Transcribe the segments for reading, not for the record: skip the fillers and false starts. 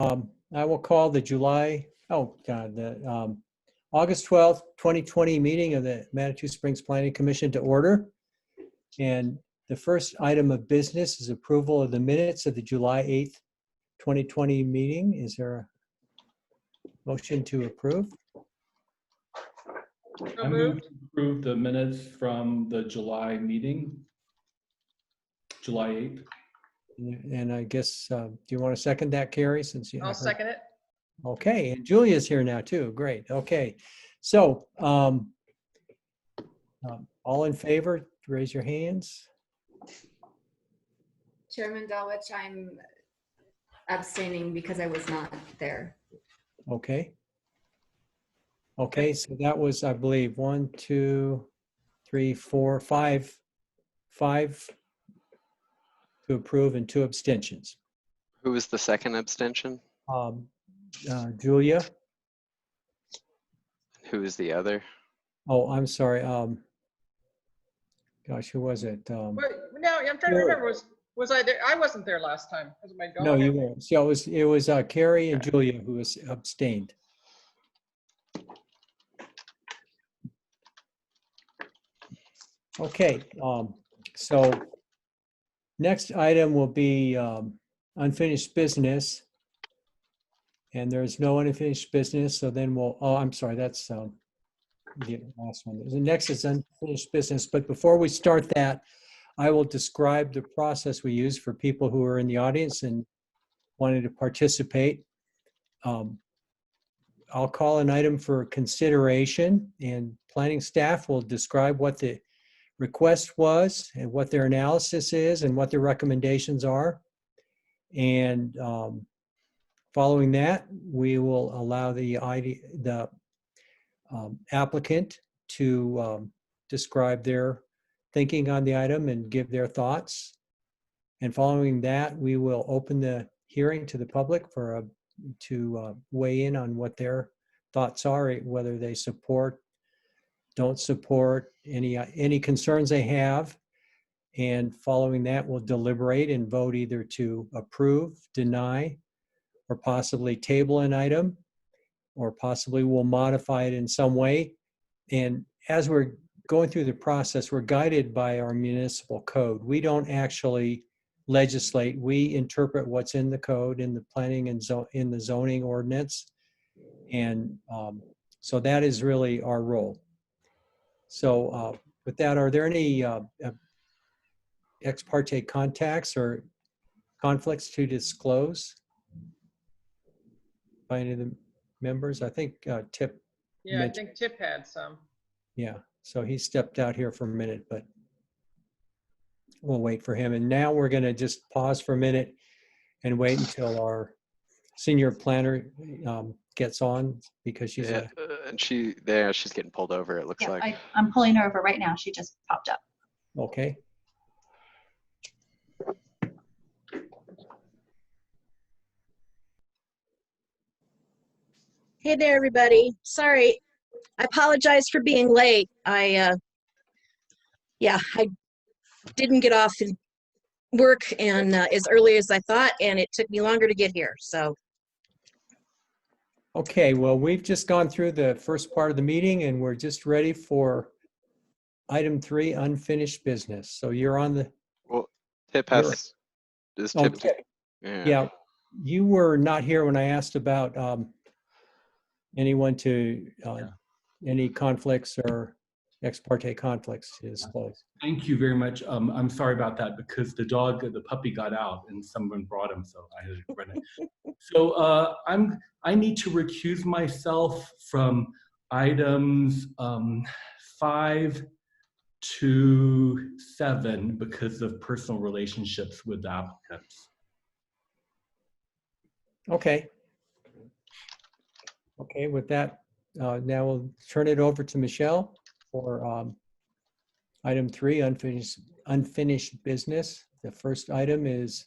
I will call the August 12th, 2020 meeting of the Manitou Springs Planning Commission to order. And the first item of business is approval of the minutes of the July 8th, 2020 meeting. Is there a motion to approve? I move to approve the minutes from the July meeting, July 8th. And I guess, do you want to second that, Carrie? Since you I'll second it. Okay, and Julia's here now too. Great. Okay, so all in favor, raise your hands. Chairman Dulwich, I'm abstaining because I was not there. Okay. Okay, so that was, I believe, 1, 2, 3, 4, 5 to approve and 2 abstentions. Who was the second abstention? Julia. Who was the other? Oh, I'm sorry. Gosh, who was it? Well, no, I'm trying to remember. Was I there? I wasn't there last time. Was my dog? No, you weren't. So it was Carrie and Julia who was abstained. Okay, so next item will be unfinished business. And there's no unfinished business, so then I'm sorry, that's the last one. The next is unfinished business, but before we start that, I will describe the process we use for people who are in the audience and wanting to participate. I'll call an item for consideration, and planning staff will describe what the request was and what their analysis is and what their recommendations are. And following that, we will allow the applicant to describe their thinking on the item and give their thoughts. And following that, we will open the hearing to the public to weigh in on what their thoughts are, whether they support, don't support, any concerns they have. And following that, we'll deliberate and vote either to approve, deny, or possibly table an item, or possibly we'll modify it in some way. And as we're going through the process, we're guided by our municipal code. We don't actually legislate. We interpret what's in the code, in the planning and in the zoning ordinance. And so that is really our role. So with that, are there any ex parte contacts or conflicts to disclose by any of the members? I think Tip. Yeah, I think Tip had some. Yeah, so he stepped out here for a minute, but we'll wait for him. And now we're going to just pause for a minute and wait until our senior planner gets on, because she's and she's getting pulled over, it looks like. I'm pulling her over right now. She just popped up. Okay. Hey there, everybody. Sorry, I apologize for being late. I didn't get off work and as early as I thought, and it took me longer to get here. So. Okay, well, we've just gone through the first part of the meeting, and we're just ready for item 3, unfinished business. So you're on the. Well, Tip has. Is Tip? Okay. Yeah, you were not here when I asked about anyone to any conflicts or ex parte conflicts to disclose. Thank you very much. I'm sorry about that, because the puppy got out and someone brought him, so I had to run it. So I need to recuse myself from items 5 to 7 because of personal relationships with the applicants. Okay. Okay, with that, now we'll turn it over to Michelle for item 3, unfinished business. The first item is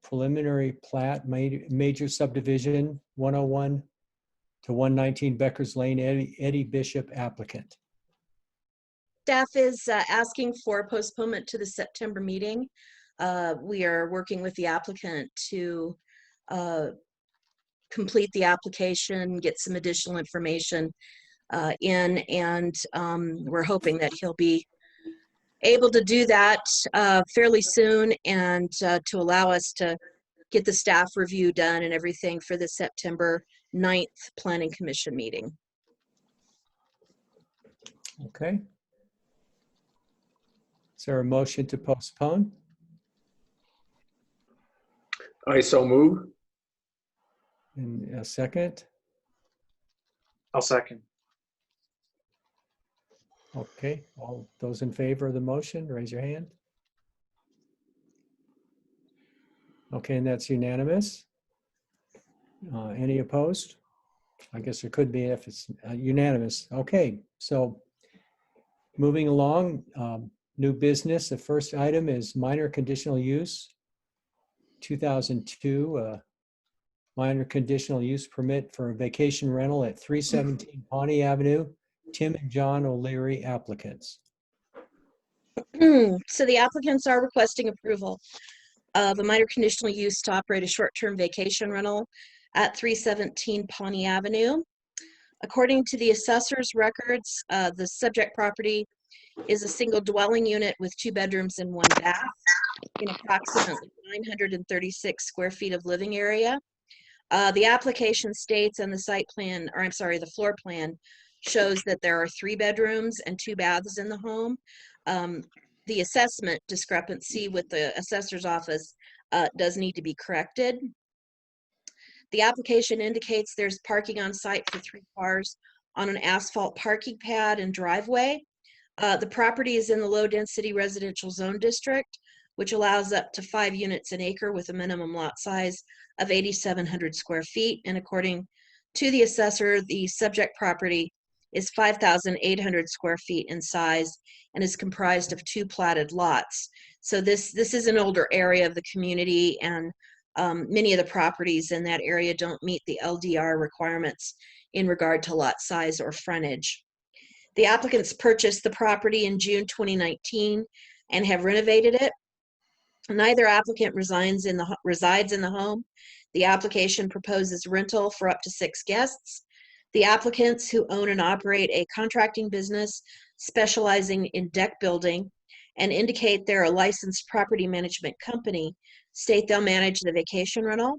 preliminary plat, major subdivision 101 to 119 Becker's Lane, Eddie Bishop applicant. Staff is asking for postponement to the September meeting. We are working with the applicant to complete the application, get some additional information in, and we're hoping that he'll be able to do that fairly soon, and to allow us to get the staff review done and everything for the September 9th Planning Commission meeting. Okay. Is there a motion to postpone? I so move. And a second? I'll second. Okay, all those in favor of the motion, raise your hand. Okay, and that's unanimous. Any opposed? I guess there could be if it's unanimous. Okay, so moving along, new business. The first item is minor conditional use, 2002 minor conditional use permit for a vacation rental at 317 Pawnee Avenue. Tim and John O'Leary applicants. So the applicants are requesting approval of a minor conditional use to operate a short-term vacation rental at 317 Pawnee Avenue. According to the assessor's records, the subject property is a single dwelling unit with 2 bedrooms and 1 bath in approximately 936 square feet of living area. The application states and the site plan, or I'm sorry, the floor plan shows that there are 3 bedrooms and 2 baths in the home. The assessment discrepancy with the assessor's office does need to be corrected. The application indicates there's parking on site for 3 cars on an asphalt parking pad and driveway. The property is in the low-density residential zone district, which allows up to 5 units an acre with a minimum lot size of 8,700 square feet. And according to the assessor, the subject property is 5,800 square feet in size and is comprised of 2 platted lots. So this is an older area of the community, and many of the properties in that area don't meet the LDR requirements in regard to lot size or frontage. The applicants purchased the property in June 2019 and have renovated it. Neither applicant resides in the home. The application proposes rental for up to 6 guests. The applicants, who own and operate a contracting business specializing in deck building and indicate they're a licensed property management company, state they'll manage the vacation rental.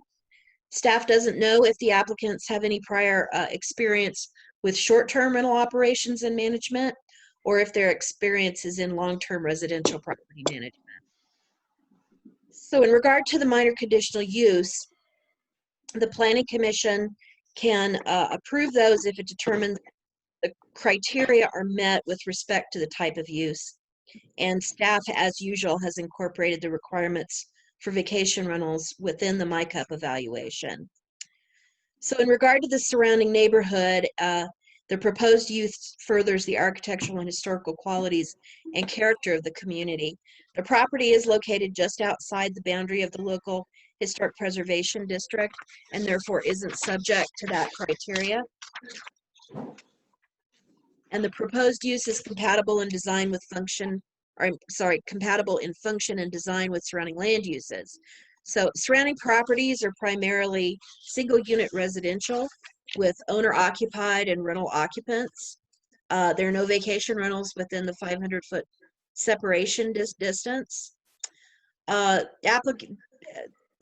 Staff doesn't know if the applicants have any prior experience with short-term rental operations and management, or if their experience is in long-term residential property management. So in regard to the minor conditional use, the Planning Commission can approve those if it determines the criteria are met with respect to the type of use. And staff, as usual, has incorporated the requirements for vacation rentals within the MICUP evaluation. So in regard to the surrounding neighborhood, the proposed use furthers the architectural and historical qualities and character of the community. The property is located just outside the boundary of the local historic preservation district and therefore isn't subject to that criteria. And the proposed use is compatible in design with function, or compatible in function and design with surrounding land uses. So surrounding properties are primarily single unit residential with owner occupied and rental occupants. There are no vacation rentals within the 500-foot separation distance.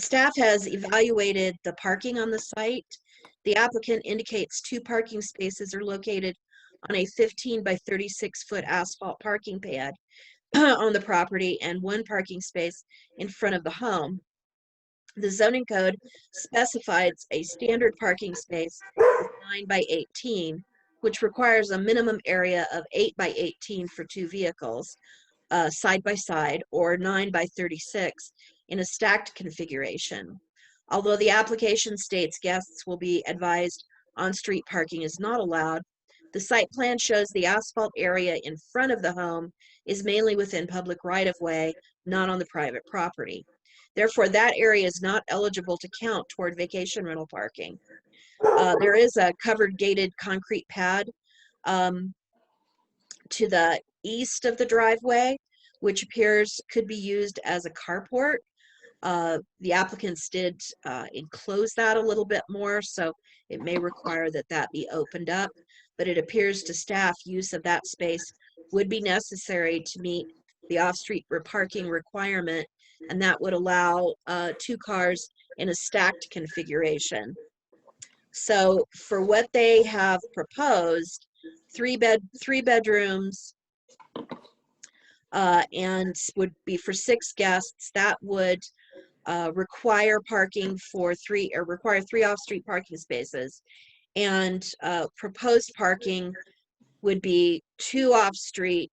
Staff has evaluated the parking on the site. The applicant indicates 2 parking spaces are located on a 15 by 36 foot asphalt parking pad on the property and 1 parking space in front of the home. The zoning code specifies a standard parking space of 9 by 18, which requires a minimum area of 8 by 18 for 2 vehicles side by side, or 9 by 36 in a stacked configuration. Although the application states guests will be advised on-street parking is not allowed, the site plan shows the asphalt area in front of the home is mainly within public right-of-way, not on the private property. Therefore, that area is not eligible to count toward vacation rental parking. There is a covered gated concrete pad to the east of the driveway, which appears could be used as a carport. The applicants did enclose that a little bit more, so it may require that that be opened up, but it appears to staff use of that space would be necessary to meet the off-street parking requirement, and that would allow 2 cars in a stacked configuration. So for what they have proposed, 3 bedrooms, and would be for 6 guests, that would require parking for require 3 off-street parking spaces, and proposed parking would be 2 off-street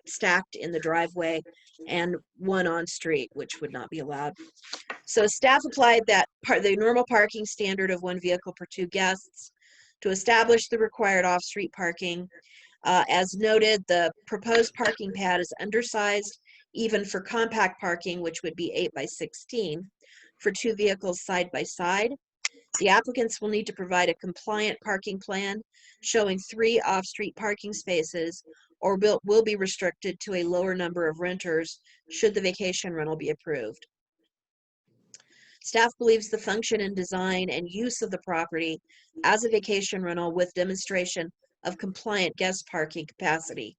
stacked in the driveway and 1 on-street, which would not be allowed. So staff applied the normal parking standard of 1 vehicle per 2 guests to establish the required off-street parking. As noted, the proposed parking pad is undersized even for compact parking, which would be 8 by 16 for 2 vehicles side by side. The applicants will need to provide a compliant parking plan showing 3 off-street parking spaces, or will be restricted to a lower number of renters should the vacation rental be approved. Staff believes the function and design and use of the property as a vacation rental with demonstration of compliant guest parking capacity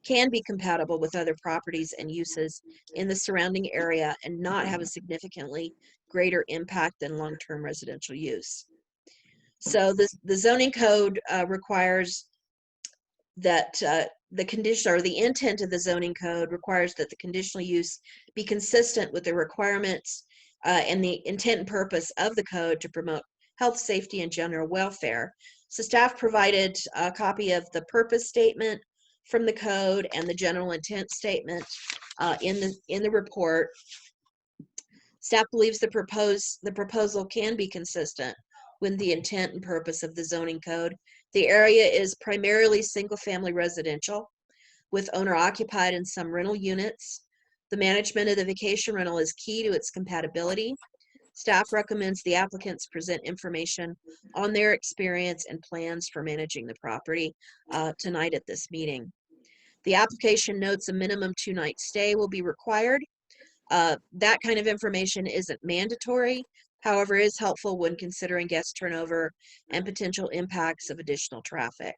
can be compatible with other properties and uses in the surrounding area and not have a significantly greater impact than long-term residential use. So the zoning code requires that the condition, or the intent of the zoning code requires that the conditional use be consistent with the requirements and the intent and purpose of the code to promote health, safety, and general welfare. So staff provided a copy of the purpose statement from the code and the general intent statement in the report. Staff believes the proposal can be consistent with the intent and purpose of the zoning code. The area is primarily single-family residential with owner-occupied and some rental units. The management of the vacation rental is key to its compatibility. Staff recommends the applicants present information on their experience and plans for managing the property tonight at this meeting. The application notes a minimum 2-night stay will be required. That kind of information isn't mandatory, however, is helpful when considering guest turnover and potential impacts of additional traffic.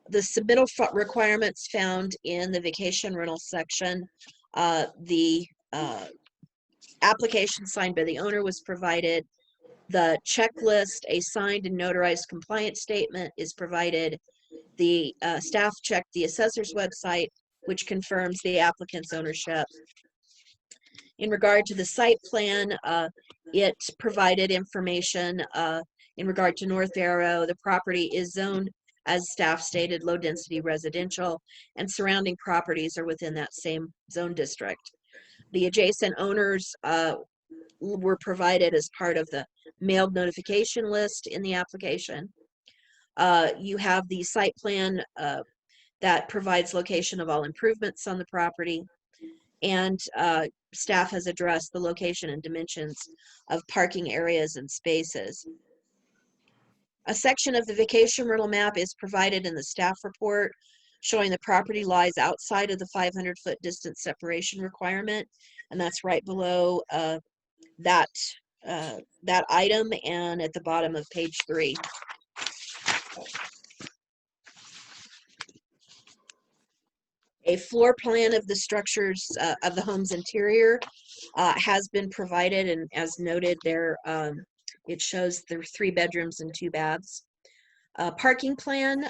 The submittal requirements found in the vacation rental section, the application signed by the owner was provided. The checklist, a signed and notarized compliance statement is provided. The staff checked the assessor's website, which confirms the applicant's ownership. In regard to the site plan, it provided information in regard to North Arrow. The property is zoned, as staff stated, low density residential, and surrounding properties are within that same zone district. The adjacent owners were provided as part of the mailed notification list in the application. You have the site plan that provides location of all improvements on the property, and staff has addressed the location and dimensions of parking areas and spaces. A section of the vacation rental map is provided in the staff report showing the property lies outside of the 500-foot distance separation requirement, and that's right below that item and at the bottom of page 3. A floor plan of the structures of the home's interior has been provided, and as noted there, it shows there are 3 bedrooms and 2 baths. Parking plan.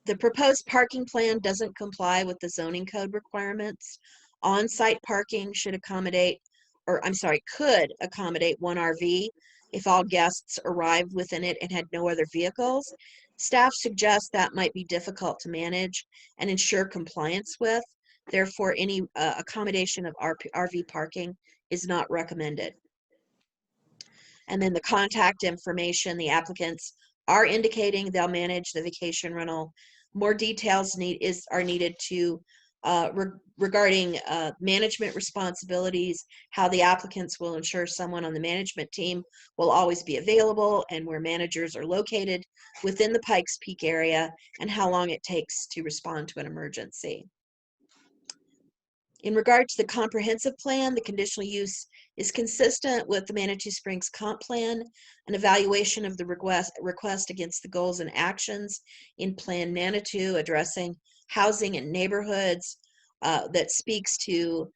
The proposed parking plan doesn't comply with the zoning code requirements. On-site parking should accommodate, or I'm sorry, could accommodate 1 RV if all guests arrived within it and had no other vehicles. Staff suggests that might be difficult to manage and ensure compliance with. Therefore, any accommodation of RV parking is not recommended. And then the contact information, the applicants are indicating they'll manage the vacation rental. More details are needed to regarding management responsibilities, how the applicants will ensure someone on the management team will always be available, and where managers are located within the Pikes Peak area, and how long it takes to respond to an emergency. In regard to the comprehensive plan, the conditional use is consistent with the Manitou Springs comp plan. An evaluation of the request against the goals and actions in Plan Manitou addressing housing and neighborhoods that speaks to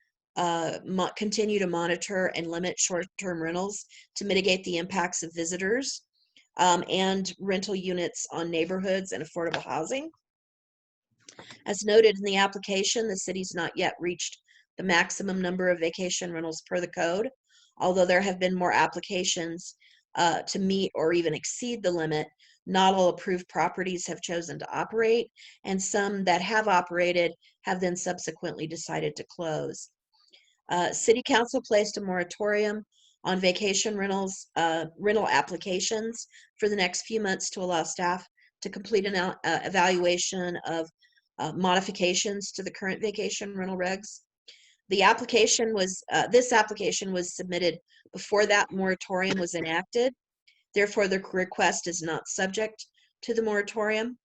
continue to monitor and limit short-term rentals to mitigate the impacts of visitors and rental units on neighborhoods and affordable housing. As noted in the application, the city's not yet reached the maximum number of vacation rentals per the code, although there have been more applications to meet or even exceed the limit. Not all approved properties have chosen to operate, and some that have operated have then subsequently decided to close. City Council placed a moratorium on vacation rentals, rental applications for the next few months to allow staff to complete an evaluation of modifications to the current vacation rental regs. The application was, this application was submitted before that moratorium was enacted. Therefore, the request is not subject to the moratorium,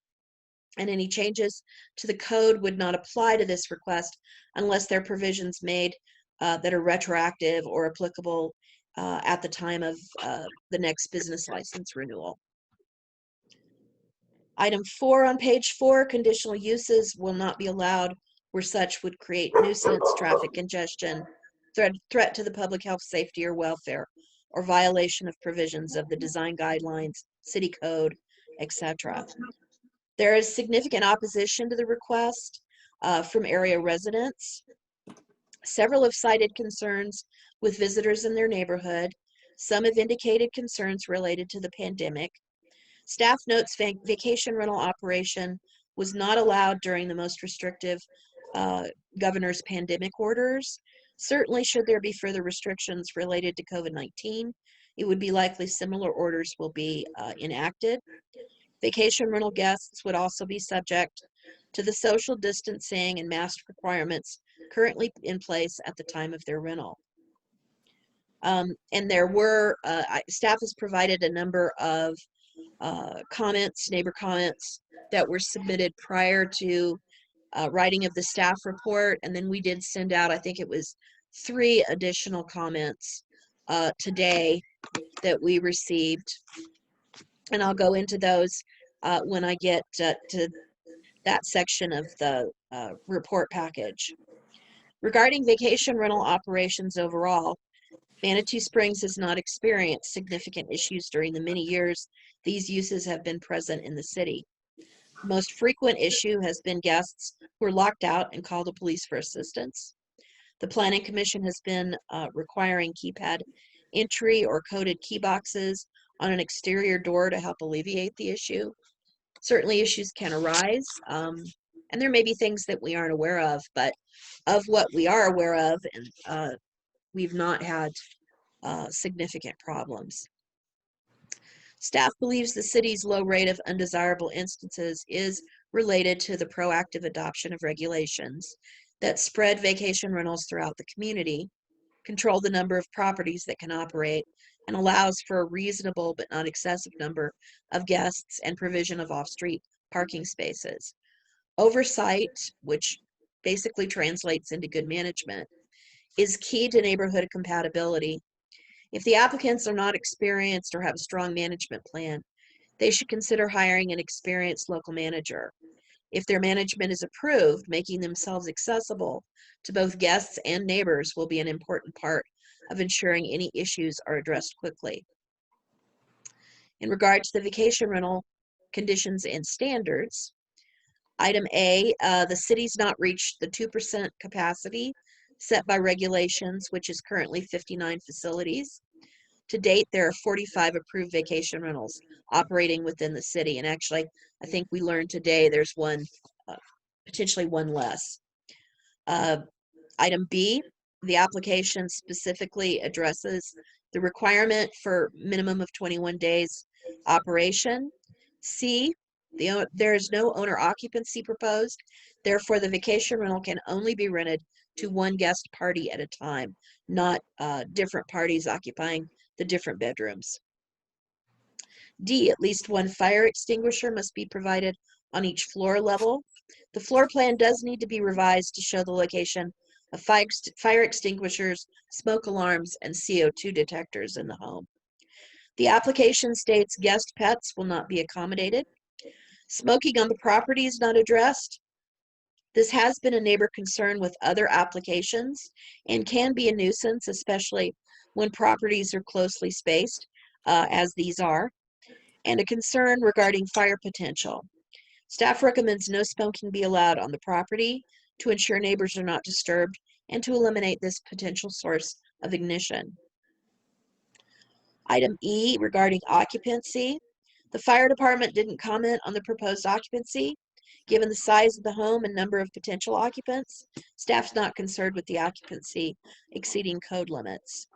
and any changes to the code would not apply to this request unless there are provisions made that are retroactive or applicable at the time of the next business license renewal. Item 4 on page 4, conditional uses will not be allowed where such would create nuisance, traffic congestion, threat to the public health, safety, or welfare, or violation of provisions of the design guidelines, city code, etc. There is significant opposition to the request from area residents. Several have cited concerns with visitors in their neighborhood. Some have indicated concerns related to the pandemic. Staff notes vacation rental operation was not allowed during the most restrictive governor's pandemic orders. Certainly, should there be further restrictions related to COVID-19, it would be likely similar orders will be enacted. Vacation rental guests would also be subject to the social distancing and mask requirements currently in place at the time of their rental. And there were, staff has provided a number of comments, neighbor comments that were submitted prior to writing of the staff report. And then we did send out, I think it was 3 additional comments today that we received. And I'll go into those when I get to that section of the report package. Regarding vacation rental operations overall, Manitou Springs has not experienced significant issues during the many years these uses have been present in the city. The most frequent issue has been guests who are locked out and call the police for assistance. The Planning Commission has been requiring keypad entry or coded key boxes on an exterior door to help alleviate the issue. Certainly issues can arise, and there may be things that we aren't aware of, but of what we are aware of, we've not had significant problems. Staff believes the city's low rate of undesirable instances is related to the proactive adoption of regulations that spread vacation rentals throughout the community, control the number of properties that can operate, and allows for a reasonable but not excessive number of guests and provision of off-street parking spaces. Oversight, which basically translates into good management, is key to neighborhood compatibility. If the applicants are not experienced or have a strong management plan, they should consider hiring an experienced local manager. If their management is approved, making themselves accessible to both guests and neighbors will be an important part of ensuring any issues are addressed quickly. In regard to the vacation rental conditions and standards, item A, the city's not reached the 2% capacity set by regulations, which is currently 59 facilities. To date, there are 45 approved vacation rentals operating within the city. And actually, I think we learned today there's one, potentially one less. Item B, the application specifically addresses the requirement for minimum of 21 days operation. C, there is no owner occupancy proposed. Therefore, the vacation rental can only be rented to one guest party at a time, not different parties occupying the different bedrooms. D, at least one fire extinguisher must be provided on each floor level. The floor plan does need to be revised to show the location of fire extinguishers, smoke alarms, and CO2 detectors in the home. The application states guest pets will not be accommodated. Smoking on the property is not addressed. This has been a neighbor concern with other applications and can be a nuisance, especially when properties are closely spaced, as these are, and a concern regarding fire potential. Staff recommends no smoking be allowed on the property to ensure neighbors are not disturbed and to eliminate this potential source of ignition. Item E, regarding occupancy. The fire department didn't comment on the proposed occupancy. Given the size of the home and number of potential occupants, staff's not concerned with the occupancy exceeding code limits.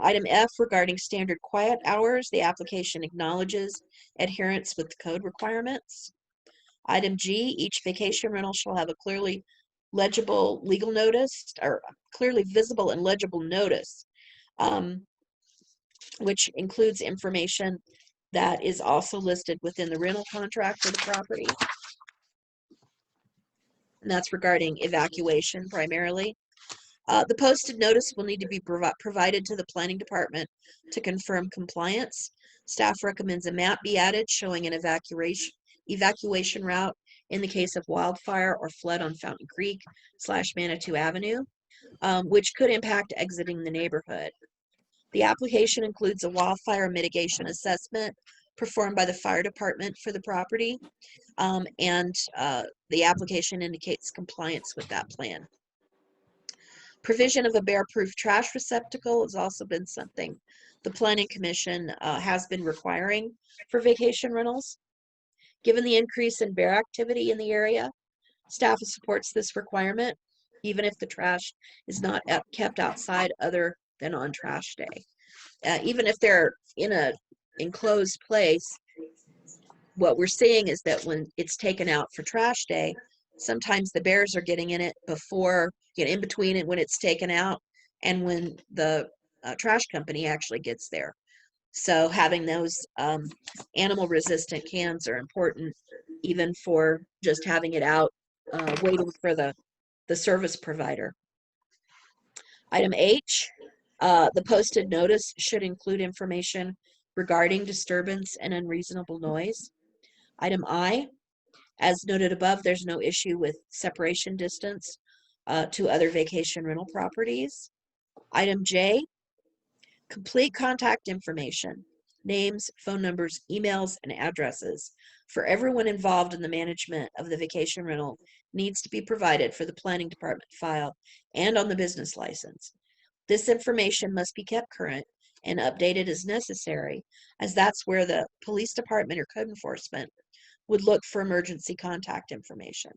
Item F, regarding standard quiet hours, the application acknowledges adherence with the code requirements. Item G, each vacation rental shall have a clearly legible legal notice, or clearly visible and legible notice, which includes information that is also listed within the rental contract for the property. And that's regarding evacuation primarily. The posted notice will need to be provided to the planning department to confirm compliance. Staff recommends a map be added showing an evacuation route in the case of wildfire or flood on Fountain Creek / Manitou Avenue, which could impact exiting the neighborhood. The application includes a wildfire mitigation assessment performed by the fire department for the property, and the application indicates compliance with that plan. Provision of a bear-proof trash receptacle has also been something the Planning Commission has been requiring for vacation rentals. Given the increase in bear activity in the area, staff supports this requirement, even if the trash is not kept outside other than on trash day. Even if they're in a enclosed place, what we're seeing is that when it's taken out for trash day, sometimes the bears are getting in it before, in between it when it's taken out and when the trash company actually gets there. So having those animal resistant cans are important, even for just having it out waiting for the service provider. Item H, the posted notice should include information regarding disturbance and unreasonable noise. Item I, as noted above, there's no issue with separation distance to other vacation rental properties. Item J, complete contact information, names, phone numbers, emails, and addresses for everyone involved in the management of the vacation rental needs to be provided for the planning department file and on the business license. This information must be kept current and updated as necessary, as that's where the police department or code enforcement would look for emergency contact information.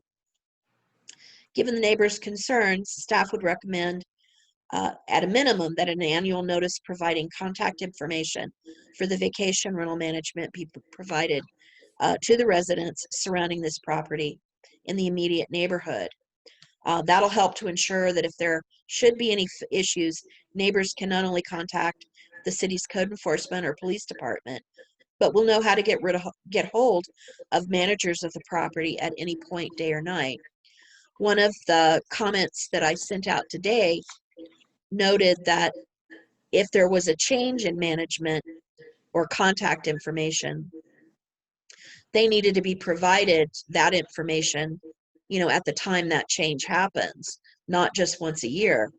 Given the neighbors' concerns, staff would recommend at a minimum that an annual notice providing contact information for the vacation rental management be provided to the residents surrounding this property in the immediate neighborhood. That'll help to ensure that if there should be any issues, neighbors can not only contact the city's code enforcement or police department, but will know how to get hold of managers of the property at any point, day or night. One of the comments that I sent out today noted that if there was a change in management or contact information, they needed to be provided that information, at the time that change happens, not just once a year.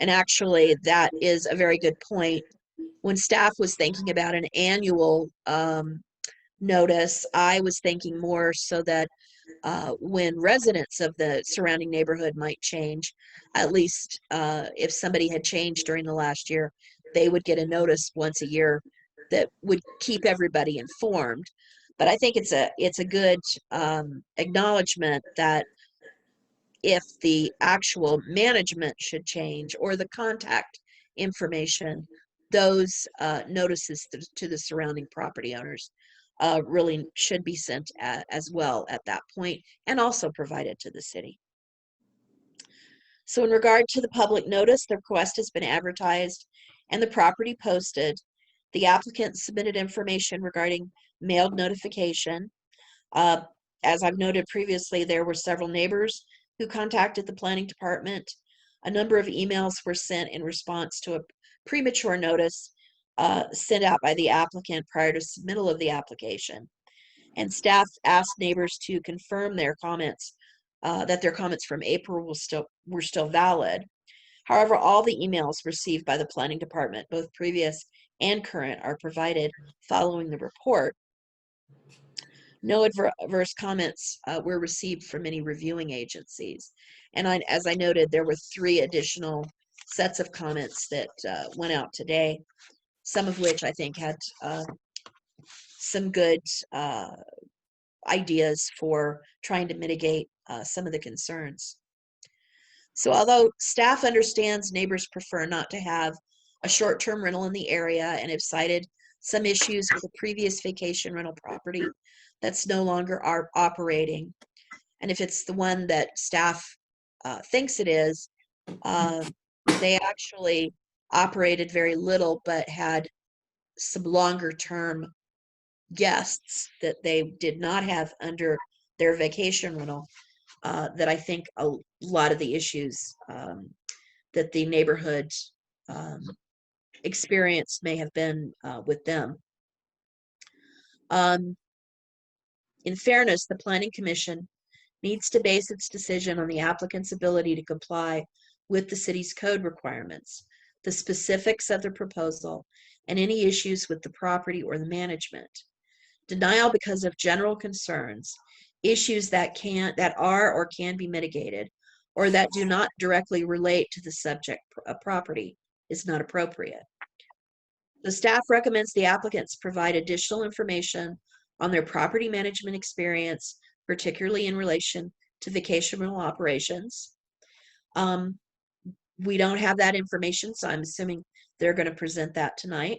And actually, that is a very good point. When staff was thinking about an annual notice, I was thinking more so that when residents of the surrounding neighborhood might change, at least if somebody had changed during the last year, they would get a notice once a year that would keep everybody informed. But I think it's a good acknowledgement that if the actual management should change or the contact information, those notices to the surrounding property owners really should be sent as well at that point, and also provided to the city. So in regard to the public notice, the request has been advertised and the property posted. The applicant submitted information regarding mailed notification. As I've noted previously, there were several neighbors who contacted the planning department. A number of emails were sent in response to a premature notice sent out by the applicant prior to submittal of the application. And staff asked neighbors to confirm their comments, that their comments from April were still valid. However, all the emails received by the planning department, both previous and current, are provided following the report. No adverse comments were received from any reviewing agencies. And as I noted, there were 3 additional sets of comments that went out today, some of which I think had some good ideas for trying to mitigate some of the concerns. So although staff understands neighbors prefer not to have a short-term rental in the area and have cited some issues with a previous vacation rental property that's no longer operating, and if it's the one that staff thinks it is, they actually operated very little but had some longer-term guests that they did not have under their vacation rental, that I think a lot of the issues that the neighborhood experienced may have been with them. In fairness, the Planning Commission needs to base its decision on the applicant's ability to comply with the city's code requirements, the specifics of the proposal, and any issues with the property or the management. Denial because of general concerns, issues that are or can be mitigated, or that do not directly relate to the subject property is not appropriate. The staff recommends the applicants provide additional information on their property management experience, particularly in relation to vacation rental operations. We don't have that information, so I'm assuming they're going to present that tonight.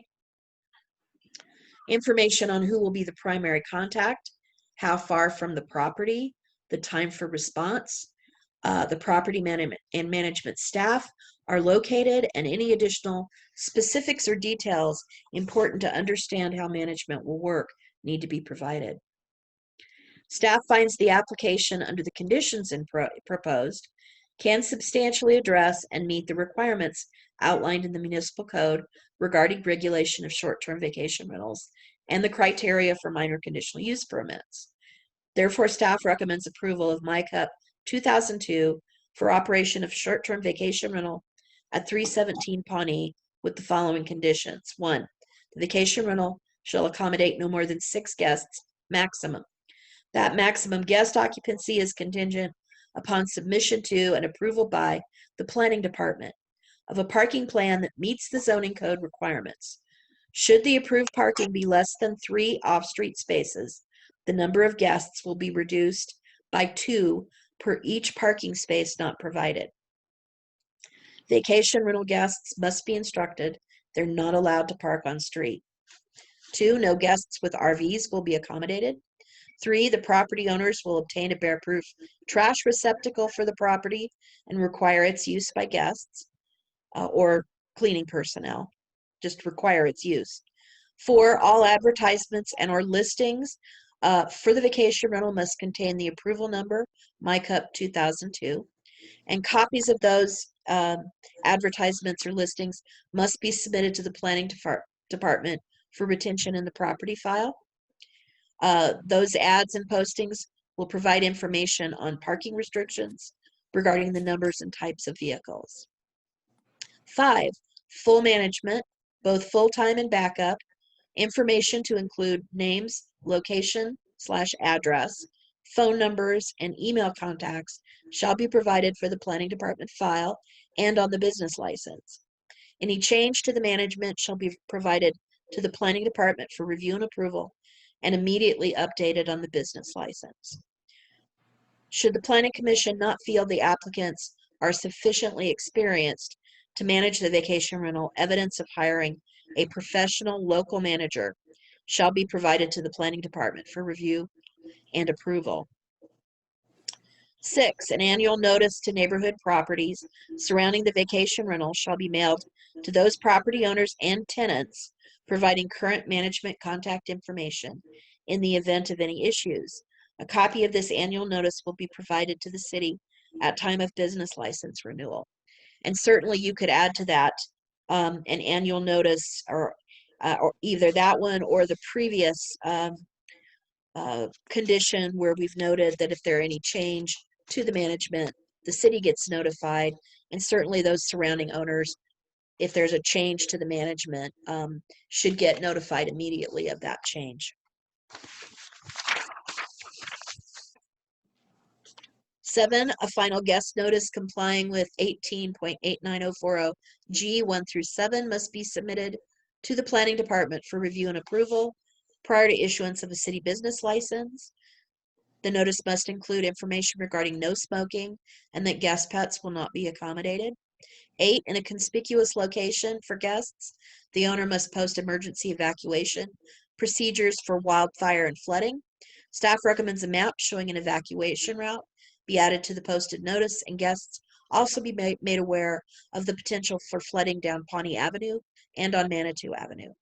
Information on who will be the primary contact, how far from the property, the time for response, the property and management staff are located, and any additional specifics or details important to understand how management will work need to be provided. Staff finds the application under the conditions proposed can substantially address and meet the requirements outlined in the municipal code regarding regulation of short-term vacation rentals and the criteria for minor conditional use permits. Therefore, staff recommends approval of MyCup 2002 for operation of short-term vacation rental at 317 Pawnee with the following conditions. 1, the vacation rental shall accommodate no more than 6 guests maximum. That maximum guest occupancy is contingent upon submission to and approval by the planning department of a parking plan that meets the zoning code requirements. Should the approved parking be less than 3 off-street spaces, the number of guests will be reduced by 2 per each parking space not provided. Vacation rental guests must be instructed they're not allowed to park on street. 2, no guests with RVs will be accommodated. 3, the property owners will obtain a bear-proof trash receptacle for the property and require its use by guests or cleaning personnel. Just require its use. 4, all advertisements and or listings for the vacation rental must contain the approval number, MyCup 2002, and copies of those advertisements or listings must be submitted to the planning department for retention in the property file. Those ads and postings will provide information on parking restrictions regarding the numbers and types of vehicles. 5, full management, both full-time and backup, information to include names, location/address, phone numbers, and email contacts shall be provided for the planning department file and on the business license. Any change to the management shall be provided to the planning department for review and approval and immediately updated on the business license. Should the planning commission not feel the applicants are sufficiently experienced to manage the vacation rental, evidence of hiring a professional local manager shall be provided to the planning department for review and approval. 6, an annual notice to neighborhood properties surrounding the vacation rental shall be mailed to those property owners and tenants, providing current management contact information in the event of any issues. A copy of this annual notice will be provided to the city at time of business license renewal. And certainly you could add to that an annual notice, or either that one or the previous condition where we've noted that if there are any change to the management, the city gets notified, and certainly those surrounding owners, if there's a change to the management, should get notified immediately of that change. 7, a final guest notice complying with 18.89040 G 1 through 7 must be submitted to the planning department for review and approval prior to issuance of a city business license. The notice must include information regarding no smoking and that guest pets will not be accommodated. 8, in a conspicuous location for guests, the owner must post emergency evacuation procedures for wildfire and flooding. Staff recommends a map showing an evacuation route be added to the posted notice, and guests also be made aware of the potential for flooding down Pawnee Avenue and on Manitou Avenue.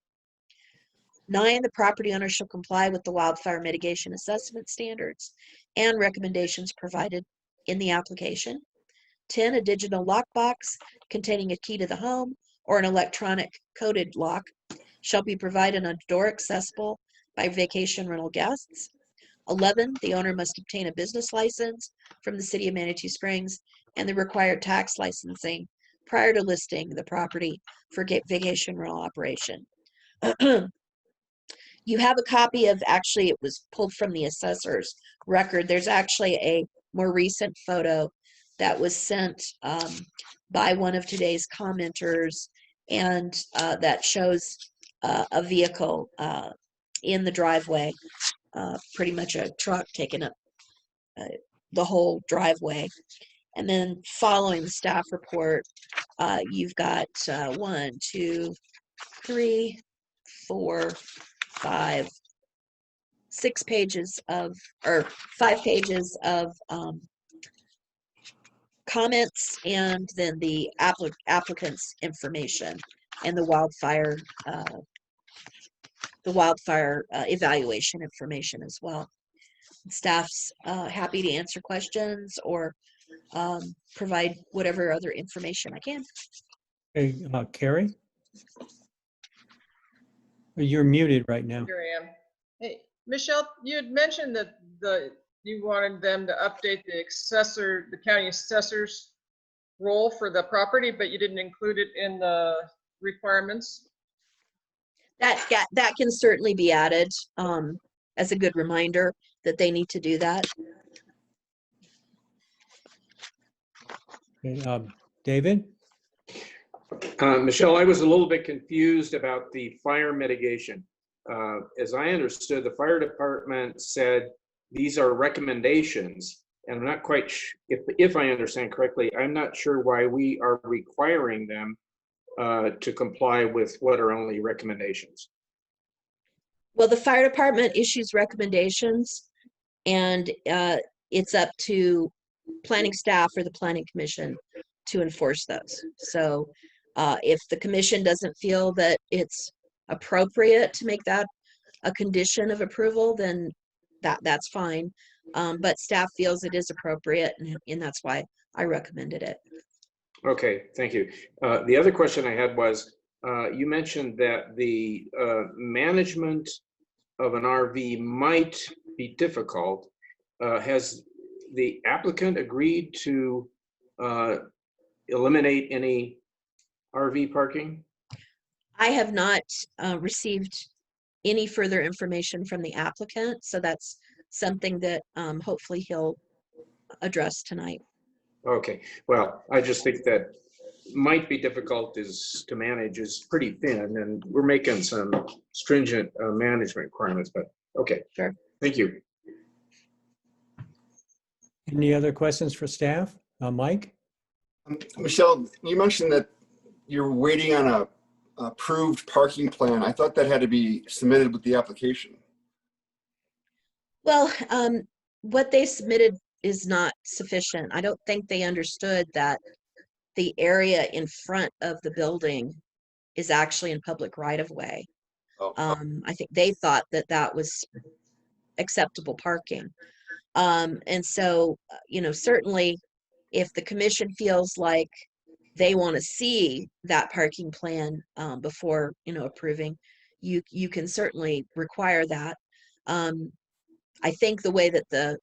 9, the property owner shall comply with the wildfire mitigation assessment standards and recommendations provided in the application. 10, a digital lockbox containing a key to the home or an electronic coded lock shall be provided on a door accessible by vacation rental guests. 11, the owner must obtain a business license from the city of Manitou Springs and the required tax licensing prior to listing the property for vacation rental operation. You have a copy of, actually it was pulled from the assessor's record. There's actually a more recent photo that was sent by one of today's commenters, and that shows a vehicle in the driveway, pretty much a truck taking up the whole driveway. And then following the staff report, you've got 1, 2, 3, 4, 5, 6 pages of, or 5 pages of comments, and then the applicant's information and the wildfire evaluation information as well. Staff's happy to answer questions or provide whatever other information I can. Hey, Carrie? You're muted right now. Here I am. Hey, Michelle, you had mentioned that you wanted them to update the county assessor's role for the property, but you didn't include it in the requirements. That can certainly be added as a good reminder that they need to do that. Okay, David? Michelle, I was a little bit confused about the fire mitigation. As I understood, the fire department said these are recommendations, and I'm not quite if I understand correctly, I'm not sure why we are requiring them to comply with what are only recommendations. Well, the fire department issues recommendations, and it's up to planning staff or the planning commission to enforce those. So if the commission doesn't feel that it's appropriate to make that a condition of approval, then that's fine. But staff feels it is appropriate, and that's why I recommended it. Okay, thank you. The other question I had was, you mentioned that the management of an RV might be difficult. Has the applicant agreed to eliminate any RV parking? I have not received any further information from the applicant, so that's something that hopefully he'll address tonight. Okay, well, I just think that might be difficult to manage is pretty thin, and we're making some stringent management requirements, but okay. Sure. Thank you. Any other questions for staff? Mike? Michelle, you mentioned that you're waiting on a approved parking plan. I thought that had to be submitted with the application. Well, what they submitted is not sufficient. I don't think they understood that the area in front of the building is actually in public right of way. Oh. I think they thought that that was acceptable parking. And so, certainly if the commission feels like they want to see that parking plan before, approving, you can certainly require that. I think the way that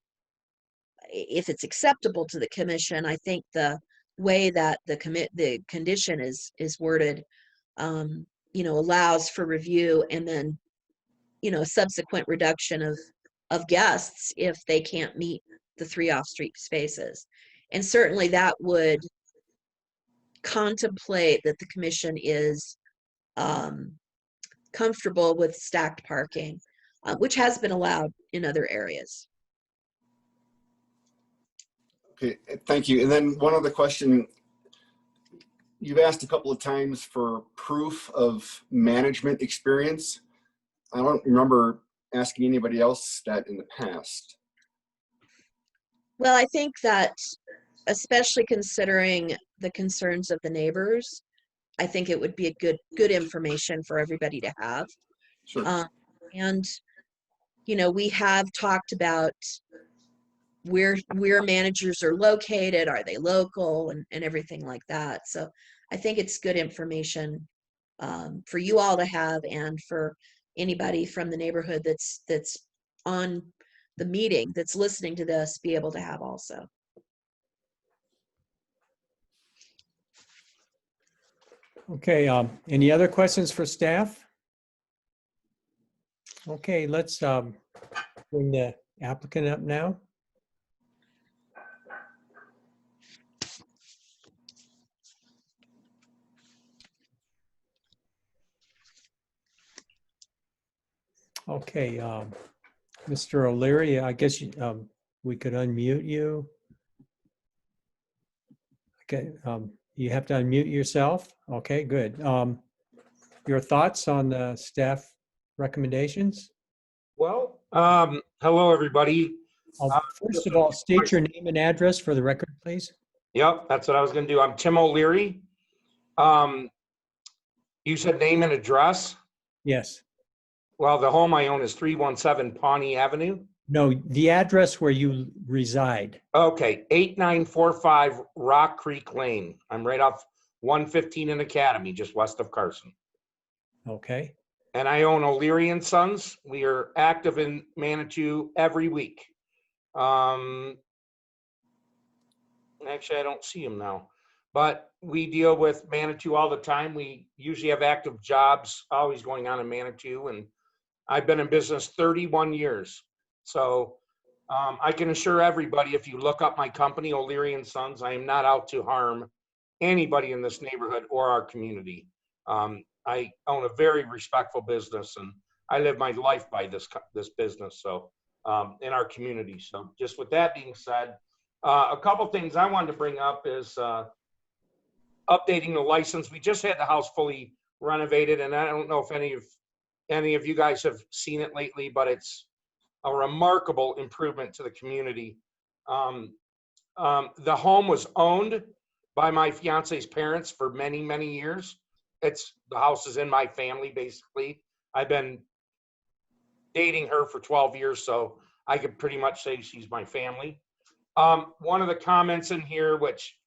if it's acceptable to the commission, I think the way that the condition is worded, allows for review and then, subsequent reduction of guests if they can't meet the 3 off-street spaces. And certainly that would contemplate that the commission is comfortable with stacked parking, which has been allowed in other areas. Okay, thank you. And then one other question. You've asked a couple of times for proof of management experience. I don't remember asking anybody else that in the past. Well, I think that, especially considering the concerns of the neighbors, I think it would be a good information for everybody to have. Sure. And, we have talked about where managers are located, are they local, and everything like that. So I think it's good information for you all to have, and for anybody from the neighborhood that's on the meeting, that's listening to this, be able to have also. Okay, any other questions for staff? Okay, let's bring the applicant up now. Okay, Mr. O'Leary, I guess we could unmute you. Okay, you have to unmute yourself. Okay, good. Your thoughts on the staff recommendations? Well, hello, everybody. First of all, state your name and address for the record, please. Yep, that's what I was going to do. I'm Tim O'Leary. You said name and address? Yes. Well, the home I own is 317 Pawnee Avenue. No, the address where you reside. Okay, 8945 Rock Creek Lane. I'm right off 115 in Academy, just west of Carson. Okay. And I own O'Leary and Sons. We are active in Manitou every week. Actually, I don't see him now, but we deal with Manitou all the time. We usually have active jobs always going on in Manitou, and I've been in business 31 years. So I can assure everybody, if you look up my company, O'Leary and Sons, I am not out to harm anybody in this neighborhood or our community. I own a very respectful business, and I live my life by this business. So in our community. So just with that being said, a couple things I wanted to bring up is updating the license. We just had the house fully renovated, and I don't know if any of you guys have seen it lately, but it's a remarkable improvement to the community. The home was owned by my fiance's parents for many, many years. The house is in my family, basically. I've been dating her for 12 years, so I could pretty much say she's my family. One of the comments in here, which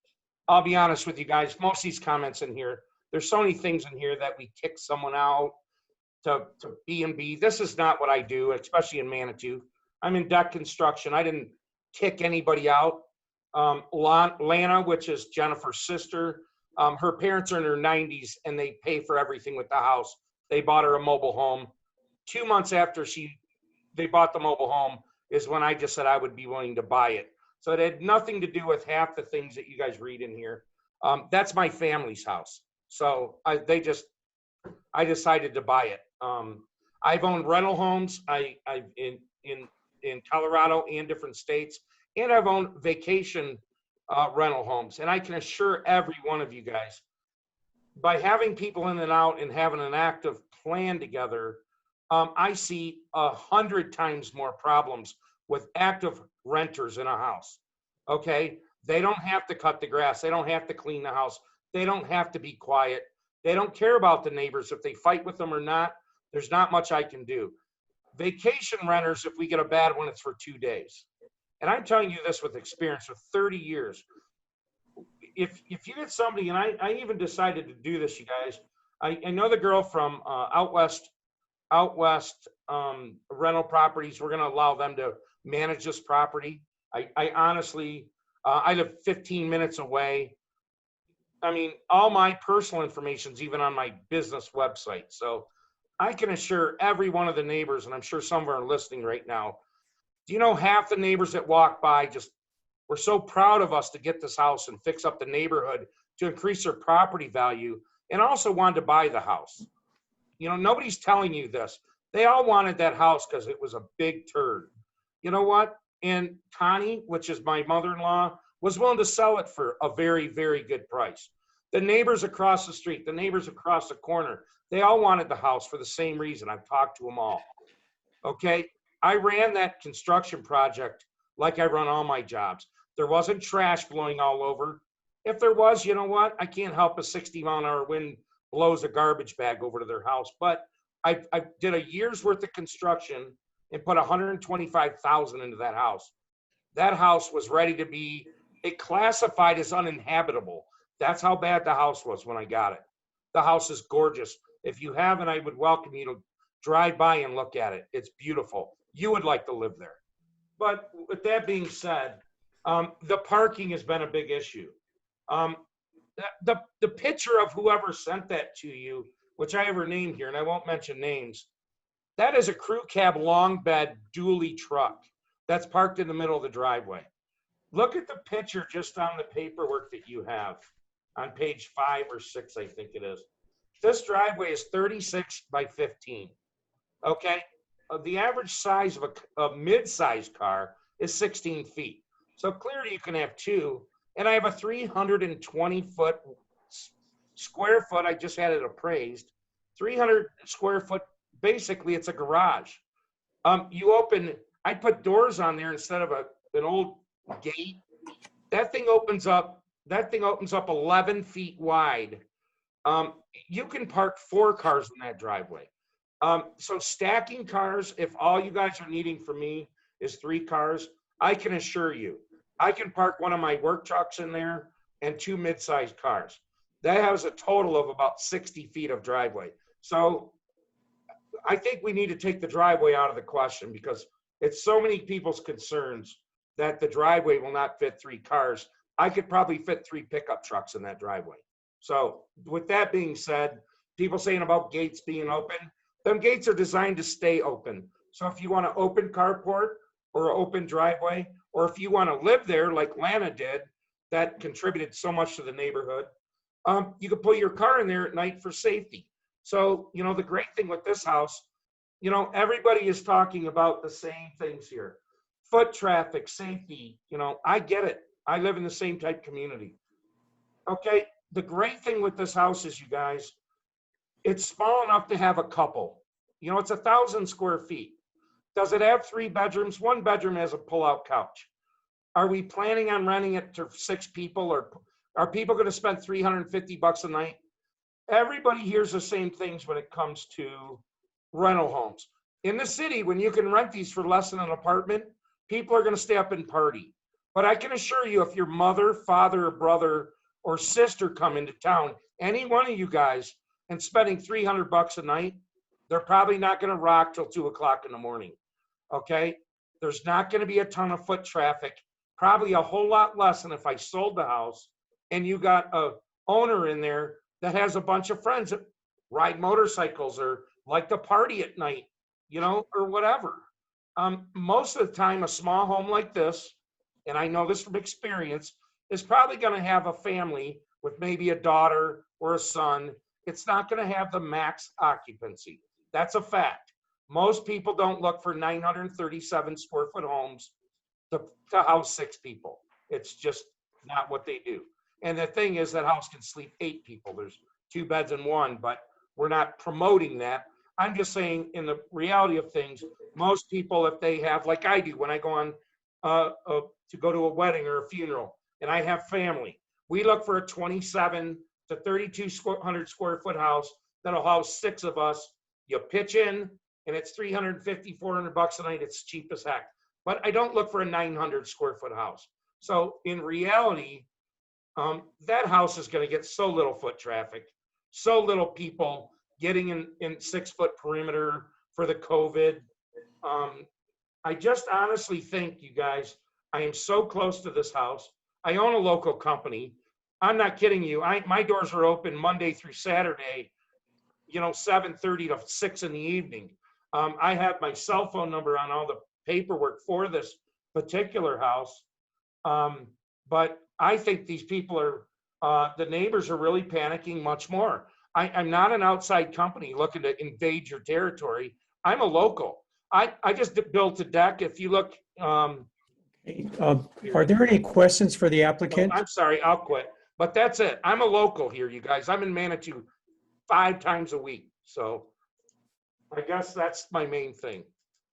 I'll be honest with you guys, most of these comments in here, there's so many things in here that we kick someone out to B&B. This is not what I do, especially in Manitou. I'm in deck construction. I didn't kick anybody out. Lana, which is Jennifer's sister, her parents are in their 90s and they pay for everything with the house. They bought her a mobile home. 2 months after they bought the mobile home is when I just said I would be willing to buy it. So it had nothing to do with half the things that you guys read in here. That's my family's house. So I decided to buy it. I've owned rental homes in Colorado and different states, and I've owned vacation rental homes. And I can assure every one of you guys, by having people in and out and having an active plan together, I see 100 times more problems with active renters in a house. Okay, they don't have to cut the grass, they don't have to clean the house, they don't have to be quiet, they don't care about the neighbors if they fight with them or not. There's not much I can do. Vacation renters, if we get a bad one, it's for 2 days. And I'm telling you this with experience, with 30 years. if you get somebody, and I even decided to do this, you guys. I know the girl from out west rental properties. We're going to allow them to manage this property. I honestly, I live 15 minutes away. I mean, all my personal information is even on my business website. So I can assure every one of the neighbors, and I'm sure some of them are listening right now. Do you know half the neighbors that walk by just were so proud of us to get this house and fix up the neighborhood to increase their property value, and also wanted to buy the house. You know, nobody's telling you this. They all wanted that house because it was a big turd. You know what? And Connie, which is my mother-in-law, was willing to sell it for a very, very good price. The neighbors across the street, the neighbors across the corner, they all wanted the house for the same reason. I've talked to them all. Okay. I ran that construction project like I run all my jobs. There wasn't trash blowing all over. If there was, you know what? I can't help a 60-mile-an-hour wind blows a garbage bag over to their house. But I did a year's worth of construction and put $125,000 into that house. That house was ready to be, it classified as uninhabitable. That's how bad the house was when I got it. The house is gorgeous. If you haven't, I would welcome you to drive by and look at it. It's beautiful. You would like to live there. But with that being said, the parking has been a big issue. The picture of whoever sent that to you, which I ever named here, and I won't mention names, that is a crew cab long bed dually truck that's parked in the middle of the driveway. Look at the picture just on the paperwork that you have on page 5 or 6, I think it is. This driveway is 36 by 15. Okay. The average size of a mid-sized car is 16 feet. So clearly you can have two. And I have a 320 square foot. I just had it appraised. 300 square foot. Basically, it's a garage. You open. I put doors on there instead of an old gate. That thing opens up. 11 feet wide. You can park 4 cars in that driveway. So stacking cars, if all you guys are needing from me is 3 cars, I can assure you, I can park one of my work trucks in there and 2 mid-sized cars. That has a total of about 60 feet of driveway. So I think we need to take the driveway out of the question because it's so many people's concerns that the driveway will not fit 3 cars. I could probably fit 3 pickup trucks in that driveway. So with that being said, people saying about gates being open, them gates are designed to stay open. So if you want an open carport or an open driveway, or if you want to live there like Lana did, that contributed so much to the neighborhood, you can put your car in there at night for safety. So, you know, the great thing with this house, you know, everybody is talking about the same things here. Foot traffic, safety, you know, I get it. I live in the same type community. Okay, the great thing with this house is, you guys, it's small enough to have a couple. You know, it's 1,000 square feet. Does it have 3 bedrooms? 1 bedroom has a pull-out couch. Are we planning on renting it to 6 people, or are people going to spend $350 a night? Everybody hears the same things when it comes to rental homes. In the city, when you can rent these for less than an apartment, people are going to stay up and party. But I can assure you, if your mother, father, or brother, or sister come into town, any one of you guys, and spending $300 a night, they're probably not going to rock till 2 o'clock in the morning. Okay? There's not going to be a ton of foot traffic, probably a whole lot less than if I sold the house and you got a owner in there that has a bunch of friends that ride motorcycles or like to party at night, you know, or whatever. Most of the time, a small home like this, and I know this from experience, is probably going to have a family with maybe a daughter or a son. It's not going to have the max occupancy. That's a fact. Most people don't look for 937 square foot homes to house 6 people. It's just not what they do. And the thing is, that house can sleep 8 people. There's 2 beds and 1, but we're not promoting that. I'm just saying, in the reality of things, most people, if they have, like I do, when I go on to go to a wedding or a funeral, and I have family, we look for a 27 to 3,200 square foot house that'll house 6 of us. You pitch in, and it's $350, $400 a night. It's cheap as heck. But I don't look for a 900 square foot house. So in reality, that house is going to get so little foot traffic, so little people getting in 6-foot perimeter for the COVID. I just honestly think, you guys, I am so close to this house. I own a local company. I'm not kidding you. My doors are open Monday through Saturday, 7:30 to 6 in the evening. I have my cell phone number on all the paperwork for this particular house. But I think these people the neighbors are really panicking much more. I'm not an outside company looking to invade your territory. I'm a local. I just built a deck. If you look, Are there any questions for the applicant? I'm sorry, I'll quit. But that's it. I'm a local here, you guys. I'm in Manitou 5 times a week. So I guess that's my main thing.